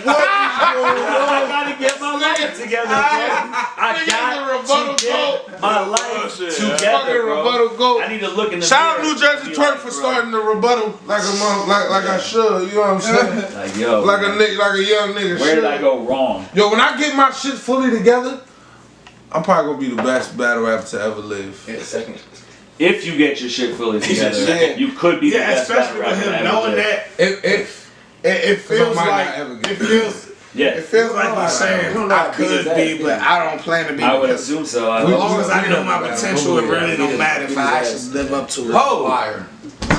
I gotta get my life together, bro. I got to get my life together, Fucking bro. rebuttal goat. I need to look in the Shout out mirror New Jersey and be Twerk like, for bro, starting the rebuttal like I should. You know what I'm saying? Like, yo, Like a nigga, like a young nigga where should. did I go wrong? Yo, when I get my shit fully together, I'm probably gonna be the best battle rapper to ever live. If you get your shit fully together, Yeah. you could be the Yeah, best especially rapper with him ever knowing lived. that it feels might not like ever get it there. feels Yeah, it feels like he's saying I could be, but I don't plan to be. I would because assume so. as long as I know my potential, it really don't matter if I actually live up to it. Fire.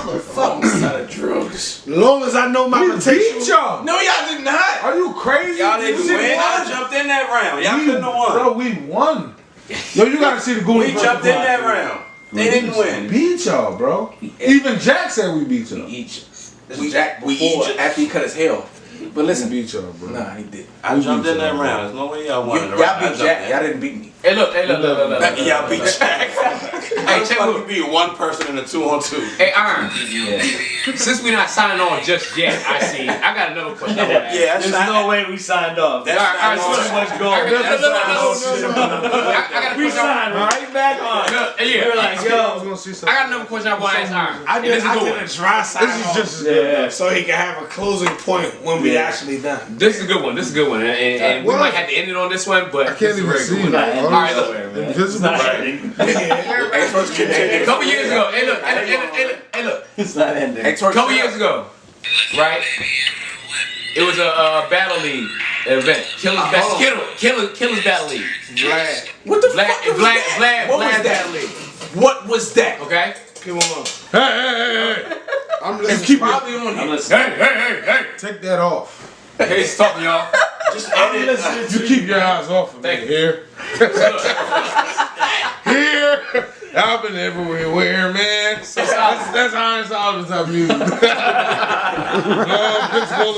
As long as I know my We potential. beat y'all. No, y'all did not. Are you crazy? Y'all didn't This shit win. I won. jumped in that round. Y'all couldn't have won. Bro, we won. Yo, you gotta see the Goonies. We versus jumped in Clyde. that round. They didn't win. Beat y'all, bro. Even Jack said we beat y'all. We Jack before after he cut his hair. But listen, We beat y'all, bro. nah, he did. I jumped in that round. There's no way y'all won. Y'all beat Jack. Y'all didn't beat me. Hey, look. Y'all beat Jack. Hey, check You look. beat one person in a 2-on-2. Hey, Iron. Since we not signing on just yet, I see. I got another question. Yeah, that's There's not. no way we signed off. That's All right, not all right, Too much gold. I got a We question. signed right back on. Yeah, We're like, I yo. was gonna see I something. got another question I want to ask Iron. I And did this is a good a one. dry sign This is off just as good. Yeah. so he can have a closing point when we actually done. This is a good one. This is a good one. And we What? might have to end it on this one, but I can't even see it. Right. All right, look. Invisible. Not ending. A couple years ago, hey look, It's not ending. Hey, Twerk, a couple years ago, right? It was a battle league event. Killers battle league. Vlad. What the Vlad fuck was that? What was Vlad that? battle league. What was that? Okay. Come on. Hey. I'm It's listening. probably on I'm here. listening. Hey. Take that off. Hey, stop y'all. Just edit. You keep your eyes off of me. Thank you. Here. Here. I've been everywhere, man. That's Iron Solomon type of music.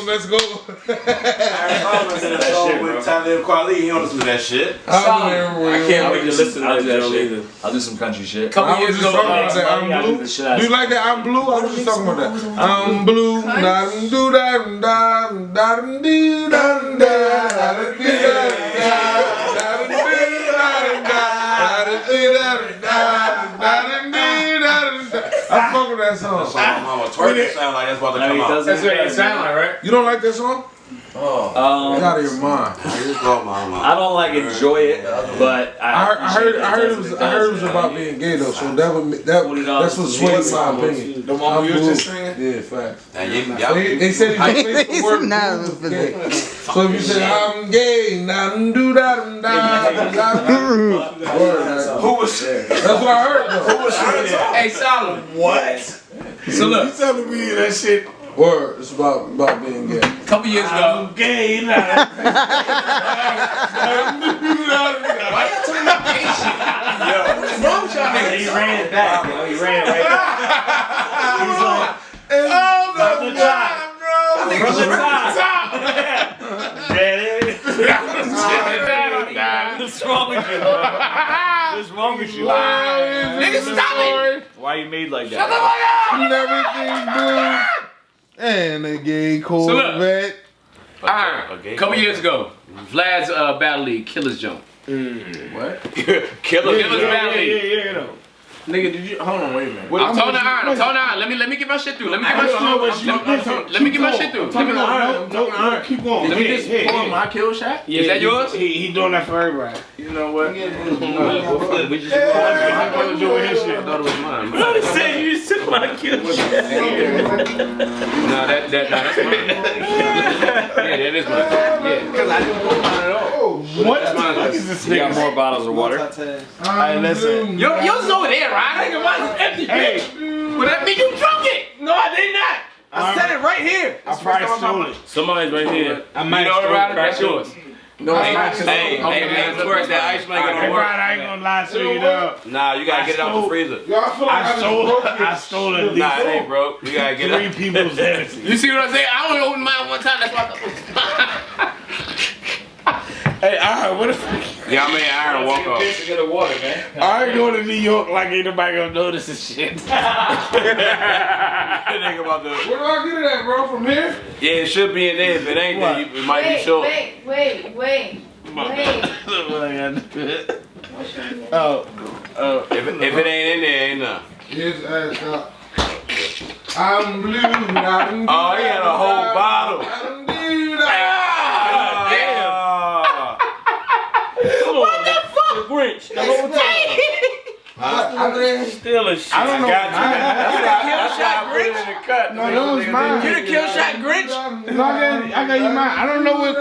Let's go. That shit with Talib Kweli, he on us with that shit. I've been everywhere. I can't wait to listen to I'll that do that Joe shit. either. I'll do some country shit. Couple I was years just ago, talking about that. I'm yeah, I do blue. the shit out Do you like that? I'm blue. I was just talking about that. I'm blue. Do I fuck with that song. My mama twerking sound like that's about to No, come he out. doesn't. That's what it sound like, right? You don't like that song? Get out of your mind. Oh, mama. I don't like enjoy it, but I heard it was about being gay though, so that's what swayed my opinion. The one you was just singing? Yeah, facts. And y'all, They said if you place the word Nah, blue was gay. So if you say I'm gay, now do that. who was That's what I heard though. who was singing that? Hey, Solomon. What? So You look, telling me that shit? Word. It's about being gay. a couple years ago. I'm gay now. Why y'all talking about gay shit? What's wrong with y'all niggas? he ran it back, yo. He ran it right back. He's like, Oh from the top. bro. From the top. What's wrong with you, bro? What's wrong with you? Nigga, stop it! Why you made like Shut the that? fuck up! Everything blue. And a gay Corvette. Alright, a couple years ago, Vlad's battle league, Killers Jump. What? Killer. Killers battle league. Nigga, did you hold on? Wait a minute. I'm talking to Iron. Let me get my shit through. Let me get my shit through. Keep going. Let me just Pull my kill shot? Is that yours? He doing that for everybody. You know what? We just I'm gonna do his shit. I thought it was mine. He said you took my kill. No, that's mine. Yeah, that is mine. Yeah. Because I didn't pull mine at all. What? That's mine. You got more bottles of water? Hey, listen. Yours over there, right? I think mine's empty. Hey. But that mean you drunk it. No, I did not. I said it right here. I probably stole it. Somebody's right here. I You might know stole what, Ryder? it. That's yours. No, it's not. Hey, Twerk, that ice maker Hey, don't work. Ryder, I ain't gonna lie to you though. Nah, you gotta get it out the freezer. Yo, I feel like I stole at least Nah, it ain't broke. You gotta get three it. people's Hennessy. You see what I'm saying? I only opened mine one time. That's why Hey, alright, what if Yeah, I made Iron walk off. get the water, man. I ain't going to New York like ain't nobody gonna notice this shit. Think about the. Where do I get it at, bro? From here? Yeah, it should be in there. If it ain't there, it might be short. Wait. Oh. If it ain't in there, ain't none. His ass up. I'm blue. I'm Oh, he had a whole bottle. I'm blue. What the fuck? The Grinch. The whole time. Still a shit. I don't know. That's why I put it in the cut. No, that was mine. You the kill shot Grinch? No, I got you mine. I don't know what.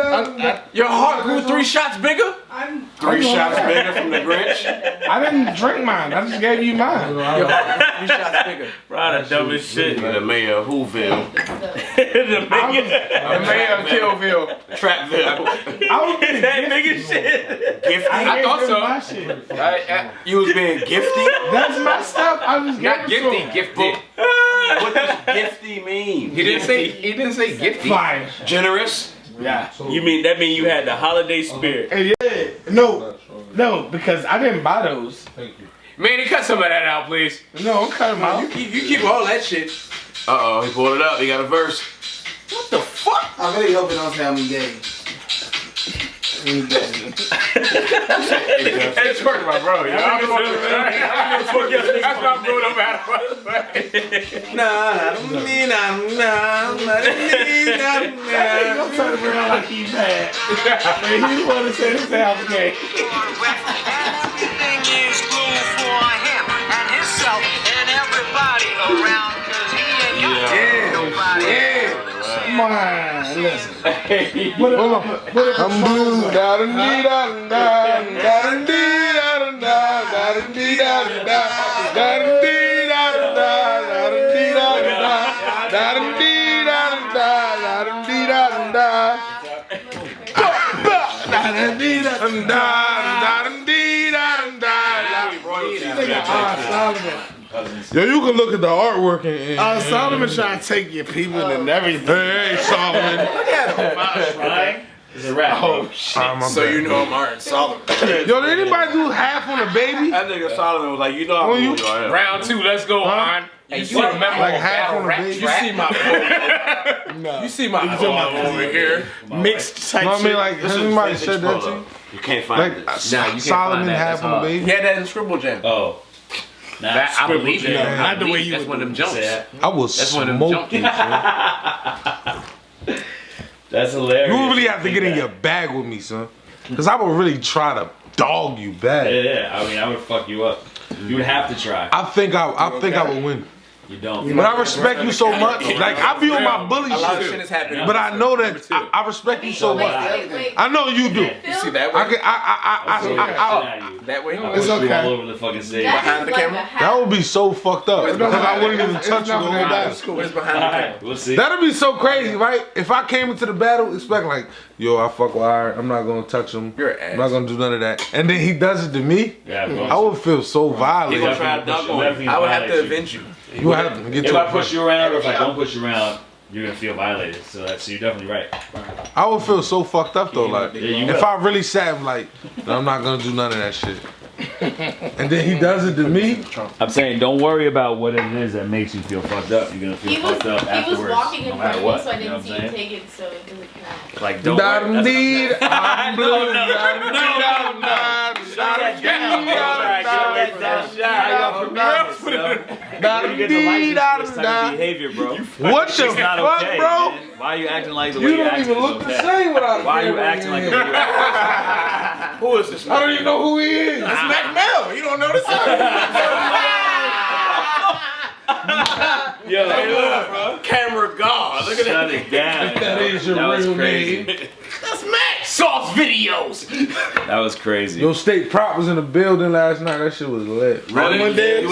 Your heart grew 3 shots bigger? I'm 3 shots bigger from the Grinch. I didn't drink mine. I just gave you mine. 3 shots bigger. Bro, the dumbest shit. The mayor of Whoville. The mayor of Killville. Trapville. I was being that nigga shit. Gifty. I thought so. my shit. You was being gifty? That's my stuff. I was Not gifty, gifted. What does gifty mean? He didn't say gifty. Fire. Generous? Yeah. You mean that mean you had the holiday spirit? No, because I didn't buy those. Manny, cut some of that out, please. No, I'm cutting them out. You keep all that shit. Uh-oh, he pulled it up. He got a verse. What the fuck? I really hope it don't sound me gay. It's working, my bro. That's why I'm doing no matter what. Don't turn around like he's mad. Man, he want to say this sounds gay. Everything is blue for him and himself and everybody around because he ain't got nobody. Come on, listen. Hold on. I'm blue. Yo, you can look at the artwork and Solomon trying to take your people and everything. Hey, Solomon. Look at him. It's a rap. Oh shit. So you know I'm Art Solomon. Yo, did anybody do half on a baby? That nigga Solomon was like, you know I'm you- you are. Round 2, let's go, Arn. Hey, You remember like half on a baby? You see my No. You see my over here. Mixed type No, I mean, shit. like, has anybody said that to you? You can't find Like, it. Nah, you can't Solomon find that. half That's on a hard. baby? He had that in Scribble Jam. Oh. Nah, That, I believe it. No, I not the way believe you That's would one of them jumps. I was That's one of them smoking. That's hilarious. You really have to get in your bag with me, son. Because I would really try to dog you bad. Yeah, I mean, I would fuck you up. You would have to try. I think I would win. You don't. But I respect you so much. Like, I be on my bully A lot of shit. shit is happening. But I know that I respect you so much. I know you do. You see that I way? That way? It's okay. All over the fucking stage. Behind the camera? That would be so fucked up. Because I wouldn't even touch you the whole battle. What is behind the camera? We'll see. That'd be so crazy, right? If I came into the battle expecting like, yo, I fuck with Iron, I'm not gonna touch him. You're an ass. I'm not gonna do none of that. And then he does it to me. Yeah, bro. I would feel so He violent. gonna try to dunk on you. I would have to avenge you. You would have to get If to I a push point. you around or if I don't push you around, you're gonna feel violated. So you're definitely right. I would feel so fucked up though. Like, Yeah, you if will. I really sat him like, no, I'm not gonna do none of that shit. And then he does it to me. I'm saying, don't worry about what it is that makes you feel fucked up. You're gonna feel He was fucked up afterwards, walking in no front matter of what. me, so I You know didn't see what I'm him saying? take it, so it doesn't count. Like, don't worry. Indeed, I'm blue. You get to license this type of behavior, bro. What the It's not fuck, okay, bro? man. Why are you acting like the way You you don't acting even is look the okay? same without. Why are you acting like the way you acting? Who is this? I don't even know who he is. It's Mac Mel. You don't know this? Yo, Hey, look, bro. Camera God. Look at shut that. it down. That is your That was real crazy. name. That's Mac. Sauce videos. That was crazy. Yo, State Prop was in the building last night. That shit was lit. Really? You was there? You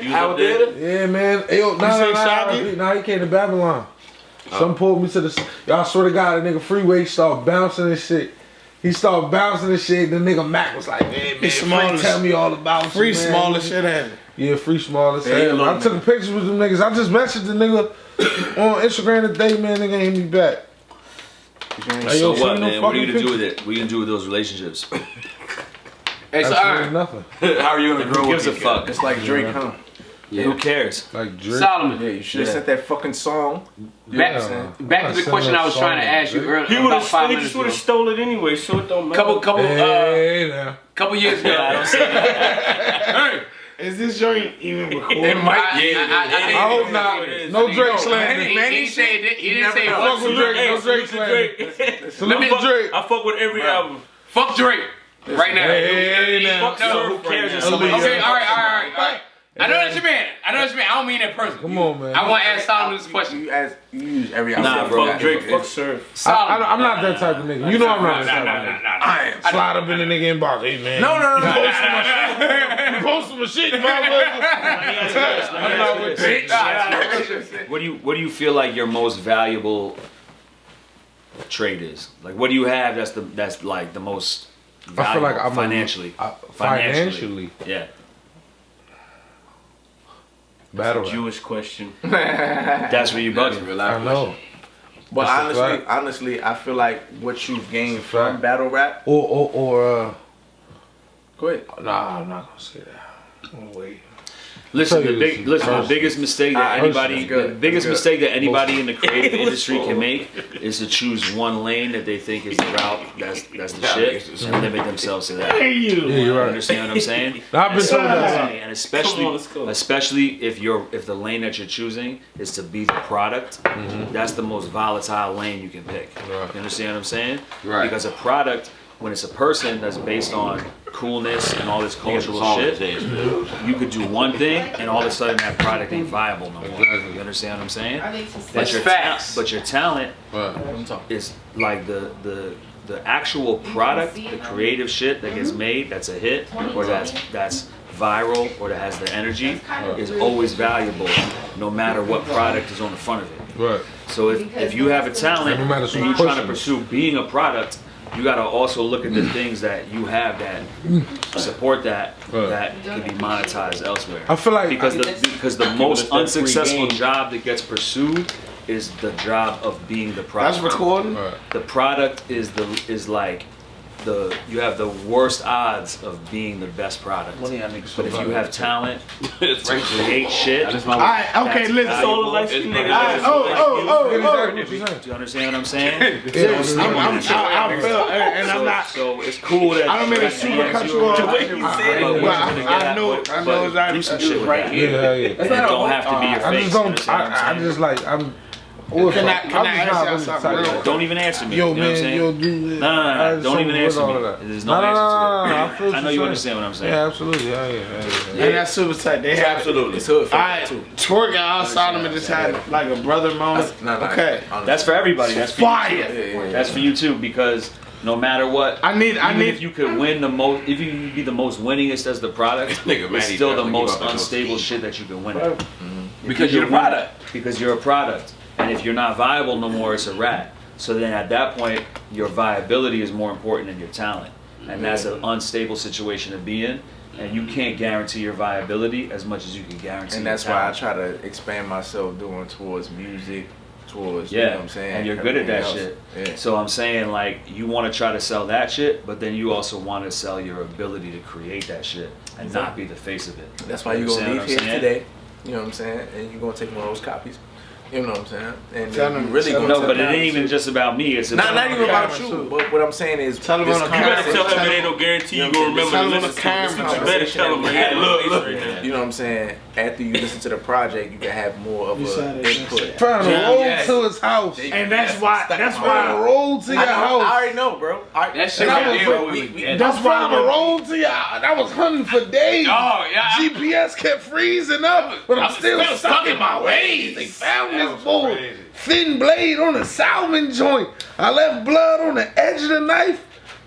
was How up did there? it? Yeah, man. Hey, yo, nah, he came to Babylon. Some pulled me to the. Y'all swear to God, the nigga Freeway started bouncing and shit. He started bouncing and shit. The nigga Mac was like, "Hey man, Free, tell me all about you, Free man." small as shit at it. Yeah, Free small as Hey, hell. look, I took pictures with them niggas. I just messaged the nigga on Instagram today, man. Nigga ain't hit me back. Hey, So yo, what, send me man? no What are you fucking gonna do with it? What are you gonna do with those relationships? Hey, so Absolutely Arn, nothing. How are you gonna grow Who gives a with fuck? It's like Drake, huh? Who cares? Like Drake. Solomon. Yeah, you should have sent that fucking song. Back to the question I was trying to ask you earlier. He would about have. 5 He minutes just would have ago. stole it anyway, so it don't matter. Hey, now. Couple years ago. I don't see that. Hey, Is this joint even recorded? it might. I hope not. No Drake slander. He said it. He didn't say Fuck with Drake. No Drake slander. Salute to Drake. I fuck with every album. Fuck Drake. Right now. Hey, now. Fuck Surf Who cares if right now. somebody Okay, all right. I know what you mean. I don't mean that personally. Come on, man. I want to ask Solomon this question. You use every Nah, bro. Drake, fuck Surf. Solomon. I'm not that type of nigga. You know I'm not that type of nigga. I am. Slide up in the nigga inbox. Hey, man. No. You posting my shit, motherfucker. I'm not with bitch. What do you feel like your most valuable trade is? Like, what do you have that's like the most valuable I feel like I'm financially? Financially. Yeah. Battle rap. Jewish question. That's where you bugging. I know. But That's a fact. honestly, I feel like what you've gained from battle rap. Or Go ahead. nah, I'm not gonna say that. I'm gonna wait. Listen, Tell you the biggest mistake that anybody, mistake that anybody in the creative industry can make is to choose one lane that they think is the route that's the shit, and limit themselves to that. Yeah, you're right. Understand what I'm saying? I've been told that. And especially if the lane that you're choosing is to be the product, that's the most volatile lane you can pick. Right. You understand what I'm saying? Right. Because a product, when it's a person that's based on coolness and all this cultural shit, you could do one thing and all of a sudden that product ain't viable no more. You understand what I'm saying? That's facts. But your talent is like the actual product, the creative shit that gets made, that's a hit, or that's viral, or that has the energy, is always valuable, no matter what product is on the front of it. Right. So if you have a talent and you're trying to pursue being a product, you gotta also look at the things that you have that support that can be monetized elsewhere. I feel like because the most unsuccessful job that gets pursued is the job of being the product. That's recording. Right. The product is like you have the worst odds of being the best product. But if you have talent to create shit, Alright, okay, listen. Do Oh. you understand what I'm saying? I feel, and I'm not. So it's cool that I don't mean to super cut you off. I know exactly some shit with that. Yeah. It don't have to be your face. I just like I'm. Can I ask y'all something? Don't even answer me. Yo, you know what I'm man, saying? yo, dude. No. Don't even answer me. There's no answer to that. I know you understand what I'm saying. Yeah, absolutely. Yeah. And that's super tight. They have Absolutely. Alright, Twerk and Al Solomon just had like a brother moment. Okay. That's for everybody. That's for Fire. you too. That's for you too, because no matter what, I need if you could win the most, if you could be the most winningest as the product, it's still the most unstable shit that you can win at. Because you're the product. Because you're a product. And if you're not viable no more, it's a rat. So then at that point, your viability is more important than your talent. And that's an unstable situation to be in. And you can't guarantee your viability as much as you can guarantee. And that's your why I talent. try to expand myself doing towards music, towards, you Yeah, know what I'm saying? and you're good at that shit. Yeah. So I'm saying, like, you want to try to sell that shit, but then you also want to sell your ability to create that shit and not be the face of it. That's why you're going to Understand leave what here I'm saying? today, you know what I'm saying? And you're going to take one of those copies. You know what I'm saying? And Tell then them- you really tell going No, but it ain't even just about me. It's about not even about camera, you. But what I'm saying is, Tell them this on the You better camera. tell him it ain't no guarantee you're going to remember Tell to him on the listen to camera. this. You better tell him Yeah, look. you know what I'm saying? After you listen to the project, you can have more of You said an it, input. Trying to Yeah, roll yes. to his house. And that's why. That's Trying to why. roll to your I house. already know, bro. That shit And I right was there. like, That's I'm trying to why. roll to your house. I was hunting for days. Oh, yeah. GPS kept freezing up, but I'm still stuck in my ways. They found this bull. Thin blade on the salmon joint. I left blood on the edge of the knife,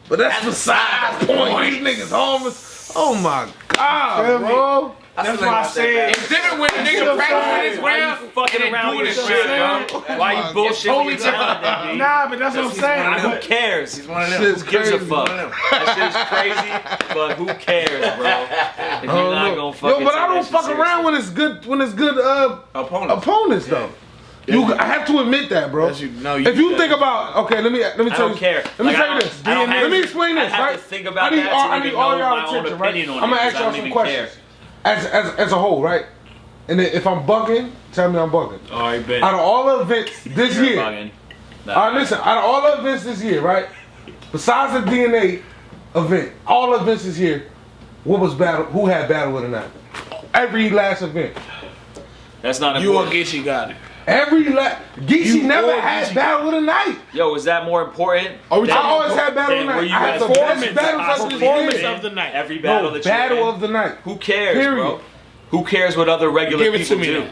but that's besides the point. These niggas harmless. Oh my God, bro. That's why I said. It's different when a nigga practicing his round fucking and around doing with his shit, shit, bro. Why you bullshit totally with your talent, then, B? Nah, but that's what I'm saying. Who cares? He's one of them. Shit's Who gives a crazy. fuck? That shit's crazy, but who cares, bro? If you're not gonna fucking Yo, but I take don't that shit fuck around seriously. when it's good opponents though. I have to admit that, bro. If you think about, okay, let me tell you. I don't care. Let me Like, tell you this. I don't have Let me to- explain I this, have right? to think about I need that all, to I even need all know y'all my own attention, right? opinion on I'm it, gonna ask 'cause I y'all don't some even questions. As a whole, right? And then if I'm bugging, tell me I'm bugging. All right, Ben. Out of all the events this You're year, bugging. Nah. all right, listen. Out of all the events this year, right? Besides the DNA event, all the events this year, what was battle? Who had battle of the night? Every last event. That's not You or important. Geechee got it. Every last. Geechee never or had Geechee. battle of the night. Yo, is that more important? Are we than- I always had battle of than the where night. you I had guys the performance best battles of the performance year. of the night. Every battle No, that battle you're in. of the night. Who cares, Period. bro? Who cares what other regular Give it to people me do? now.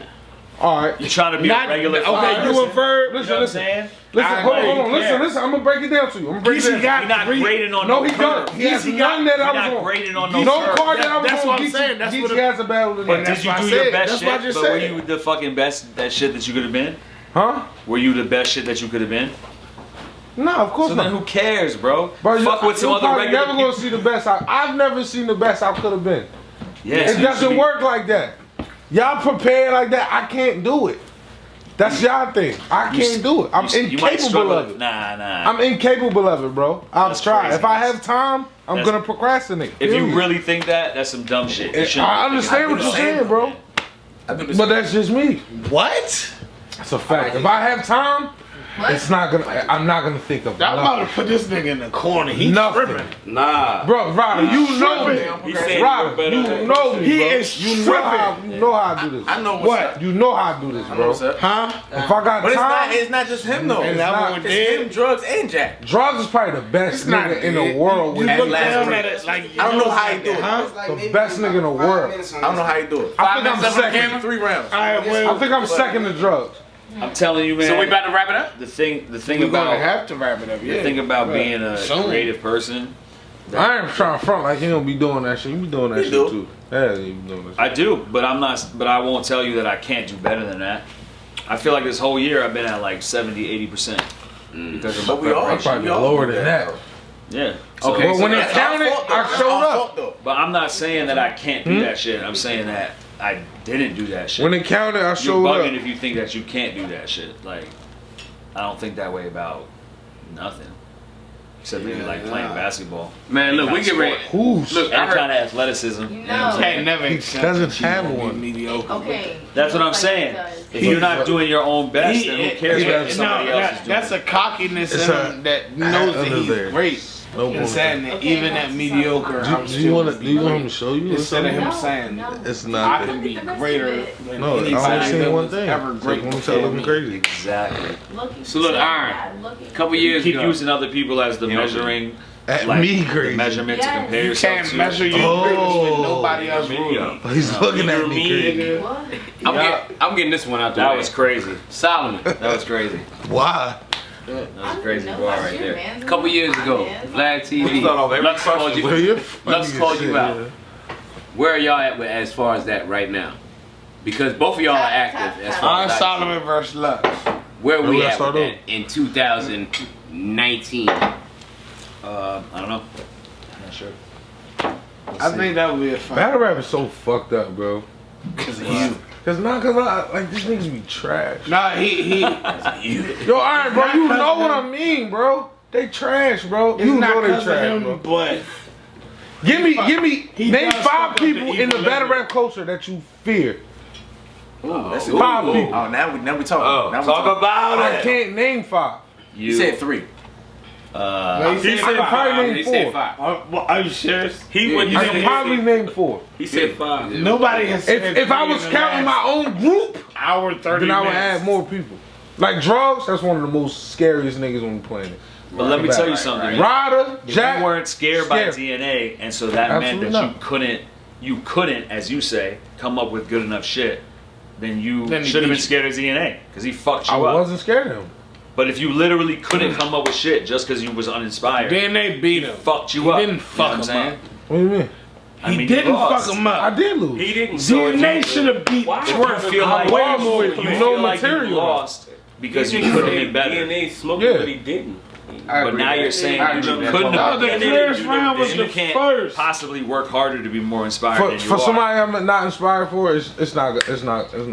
All right. You're trying to be Not- a regular. okay, you and Ferg. You know what I'm saying? Listen, I hold know on, you listen, care. listen. I'm gonna break it down to you. I'm gonna break it down. got You're not three- grading on No, he curve. don't. He has none that I You're was not on. grading on no No curve. card that I was That's on. what I'm saying. That's what Geechee has a battle than But that. did That's you what I do your said. best That's shit? what I just But were said. you the fucking best that shit that you could have been? Huh? Were you the best shit that you could have been? No, of course So not. then who cares, bro? But Fuck with some you're other probably regular never people. gonna see the best. I've never seen the best I could have been. Yes, It you doesn't should be- work like that. Y'all prepared like that. I can't do it. That's y'all thing. I can't do it. I'm You might incapable struggle. of it. Nah. I'm incapable of it, bro. I'll That's try. crazy. If I have time, I'm That's- gonna procrastinate. If you period. really think that, that's some dumb shit. You shouldn't I be understand what thinking you're saying, bro. But that's just me. What? That's a fact. If I have time, it's not gonna. I'm not gonna think of I'm about nothing. to put this nigga in the corner. He Nothing. tripping. Nah. Bro, Ryder, you know me. He said Ryder, better you than- know me, He bro. is You know how tripping. you know how I do this. I know what's What? up. You know how I do this, I know bro. what's up. Huh? If I got But time, it's not just him though. And It's that not- one it's him, dead. drugs, and Jack. drugs is probably the best not nigga in the dead. world. You with look last down week. at it like I don't know how he do it. Huh? The best nigga in the world. I don't know how he do it. I think I'm second. 3 rounds. I will. I think I'm second to drugs. I'm telling you, man. So we about to wrap it up? the thing We're about gonna have to wrap it up. the Yeah. thing about being a Soon. creative person. I ain't trying to front like he don't be doing that shit. You be doing that He shit do. too. Yeah, you be doing that shit. I do, but I'm not. But I won't tell you that I can't do better than that. I feel like this whole year I've been at like 70-80% because of my But we all I'm preparation. probably lower than that. Yeah. So, Okay, but when they That's counted, our fault, though. I That's showed our up. fault, though. but I'm not saying that I can't do that shit. I'm saying that I didn't do that shit. When they counted, I You're showed bugging up. if you think that you can't do that shit. Like, I don't think that way about nothing. Except maybe like playing basketball. Man, look, we get ready. Who's? Look, I Any heard, kind of athleticism. You know what I'm No. saying? Can't never He accept doesn't that you have gonna be one. mediocre. Okay. That's what I'm saying. If you're not doing your own best, then who cares what somebody else is doing? That's a cockiness It's in a- him that knows that under he's there. great. No And saying that Okay, even at that's mediocre, I'm Do you still want to? Do you want him to show you? or Instead of something? him saying It's I not. can be greater than No, I only anybody seen that one was thing. ever great When we before tell them me. crazy. Exactly. So look, Iron, a couple You years keep ago. using other people as the measuring, At like me the crazy. measurement to Yes. compare You yourself can't to. measure your Oh. greatness with nobody else ruling. He's looking at me crazy. I'm getting this one out the That way. was crazy. Solomon. That was crazy. Why? That was a crazy bar right there. A couple years ago, Vlad TV. Lux called Bro, you. you're funny Lux as called you shit, out. yeah. Where are y'all at with, as far as that right now? Because both of y'all are active as far Iron as Solomon versus Lux. where Where we we at start with over? that in 2019. I don't know. I'm not sure. I think that would be a fight. Battle rap is so fucked up, bro. Because of you. Cause not cause I like these niggas be trash. Nah, he Yo, alright, bro, you know what I mean, bro. They trash, bro. it's You not know they because of trash, him, bro. but Give me, He name does 5 fuck up the people in the battle equilibrium. rap culture that you fear. That's it. 5 people. Oh, now we talking. Oh, now we talk talking. about I it. can't name 5. You said 3. he I said could probably He name said 4. 5. Are you serious? He went. I could probably name 4. He said 5. Nobody has said If I three was in the counting last my own group, hour 30 then I would minutes. add more people. Like drugs, that's one of the most scariest niggas on the planet. But let me tell you something. Ryder, If Jack, you weren't scared by scared. DNA, and so that Absolutely meant that not. you couldn't, as you say, come up with good enough shit, then you Then he should have beat been scared of DNA because he fucked you I up. wasn't scared of him. But if you literally couldn't come up with shit just because you was uninspired, Then they beat him. fucked you He up. didn't You know fuck what I'm him saying? up. What do you mean? I mean, He you didn't lost. fuck him I up. did lose. He didn't. DNA should have beat Why? Twerk. You feel like way more you from feel no like you material. lost because you could have been better. DNA smoking, Yeah. but he didn't. But now you're saying I you agree. couldn't No, have. the clearest round was You the can't first. possibly work harder to be more inspired For, than you for are. somebody I'm not inspired for, it's not good. It's not good.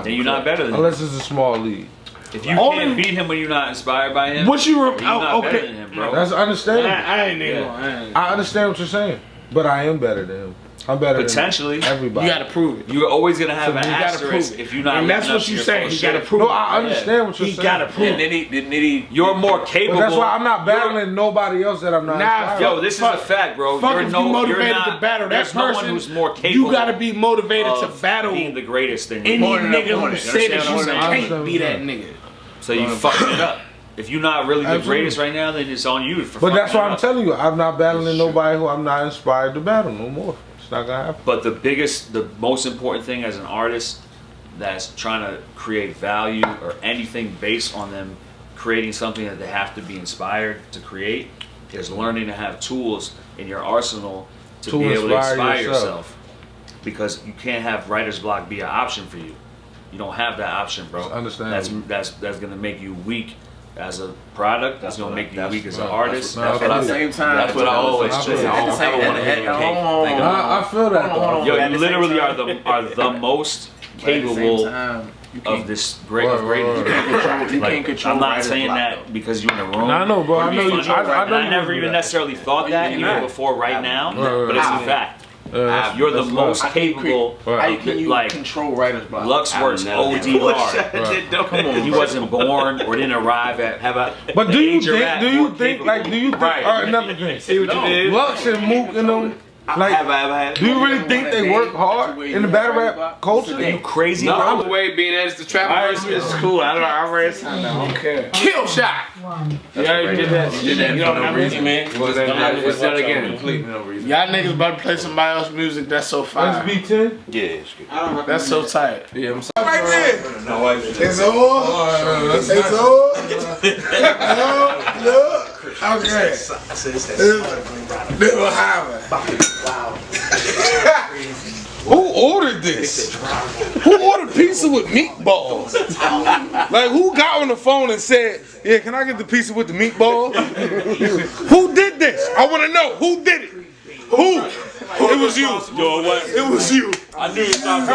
Then you're not better than him. Unless it's a small league. If you Only- can't beat him when you're not inspired by him, What you then were? you're not Oh, better okay. than him, bro. That's understandable. I ain't even. Yeah. I ain't- I understand what you're saying, but I am better than him. I'm better Potentially. than everybody. You gotta prove it. You're always gonna have So an you gotta asterisk prove it. if you're not. And that's living what up to you your saying. full He gotta shit. prove no, it. I understand what you're He saying. gotta prove And it. then he You're more capable. But that's why I'm not battling nobody else that I'm not. Nah, inspired. Yo, this is a fact, bro. Fuck You're if no, you motivated you're not, to battle that there's no one person. who's more capable. You gotta be motivated to of battle being the greatest than you. any More than nigga enough who points. say that Understand you what I'm saying? can't be that nigga. So you fucked it up. If you're not really the Absolutely. greatest right now, then it's on you. For But that's fucking why it I'm up. telling you, I'm not battling nobody who I'm not inspired to battle no more. It's not gonna happen. But the most important thing as an artist that's trying to create value or anything based on them creating something that they have to be inspired to create is learning to have tools in your arsenal to be able to inspire yourself. Because you can't have writer's block be an option for you. You don't have that option, bro. That's gonna make you weak as a product. That's gonna make you weak as an artist. At the same time, that's what I always say. I feel that though. Yo, you literally are the most capable of this greatness. You can't control. I'm not saying that because you're in the room. I know, bro. I know you. I never even necessarily thought that even before right now, but it's a fact. You're the most capable. How can you like control writer's block? Lux works OD hard. Come on, he wasn't born or didn't arrive at. But do you think? Another thing. See what you did? Lux and Mook and them. Like, do you really think they work hard in the battle rap culture? Are you crazy? No, the way being as the trap version is cool. I read something. I don't care. Kill shot. Yeah, you did that. You did that for no reason, man. What's that again? No reason. Y'all niggas about to play somebody else's music. That's so fire. SB10? Yeah, it's good. That's so tight. Yeah, I'm sorry. Right there. My wife. It's all. It's all. Look. Okay. Never happen. Who ordered this? Who ordered pizza with meatballs? Like, who got on the phone and said, yeah, can I get the pizza with the meatballs? Who did this? I want to know. Who did it? Who? It was you. Yo, what? It was you. I knew it was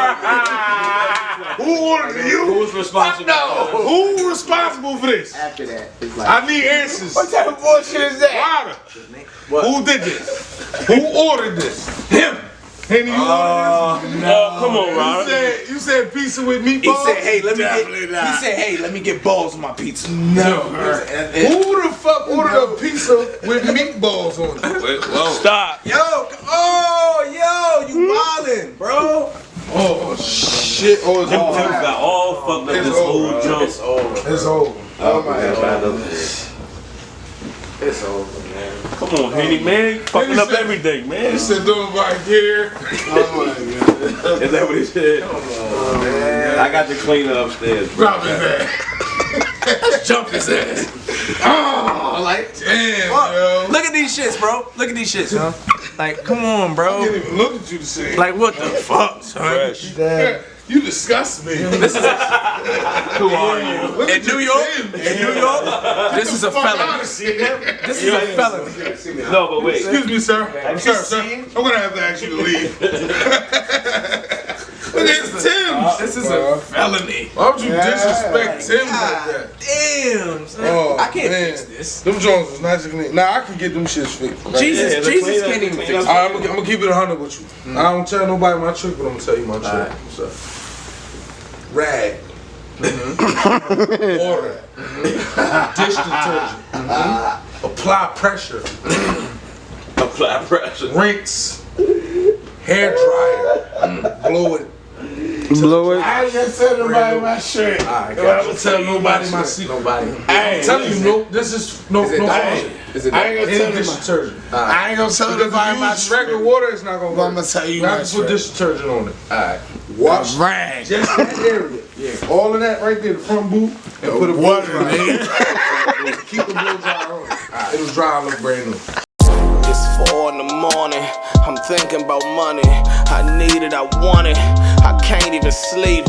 Who ordered it? You? Who was responsible? No. Who responsible for this? After that, it's like, I need answers. what type of bullshit is that? Ryder. Who did this? Who ordered this? Him. And you ordered this? No. Come on, Ryder. You said pizza with meatballs? He said, hey, let me get balls on my pizza. No. Who the fuck ordered a pizza with meatballs on it? Stop. Yo, you wildin', bro. Oh shit! Oh, it's Them over. Tims got all fucked up It's this whole over. jump. It's over. Oh my god. It's over, man. Come on, Henny, man. You fucking up everything, man. He said, don't nobody care. Oh my god. Is that what he said? Come on, man. I got the cleaner upstairs. Drop his ass. Let's jump his ass. Oh, like, damn, yo. Look at these shits, bro. Look at these shits, huh? Like, come on, bro. I can't even look at you to say. Like, what the fuck, son? Fresh. You disgust me. This is who are you? In New York? This is a felony. This is a felony. No, but wait. Excuse me, sir. Sir, I'm gonna have to ask you to leave. Look at Tim. This is a felony. Why would you disrespect Tim like that? Damn, son. Oh, I can't man. fix this. Them joints was not just me. Nah, I can get them shits fixed. Right? Jesus can't even fix it. I'm gonna keep it 100 with you. I don't tell nobody my trick, but I'm gonna tell you my trick. So, rag. Order. Dish detergent. Apply pressure. Apply pressure. Rinse. Hair dryer. Blow it. I ain't gonna tell nobody my shirt. I'm gonna tell nobody my secret. Nobody. I'm telling you, no. This is no. Is it no. I ain't gonna tell dish nobody. detergent. I ain't gonna tell Because nobody if my you use regular shirt. water, it's not gonna work. I'm gonna tell you You have my to put shirt. dish detergent on it. Alright. Wash Rag. just that area. Yeah. All of that right there, the front boot, and put a blow dry. Keep the blow dry on it. It'll dry and look brand new. It's 4 in the morning, I'm thinking about money. I need it, I want it, I can't even sleep.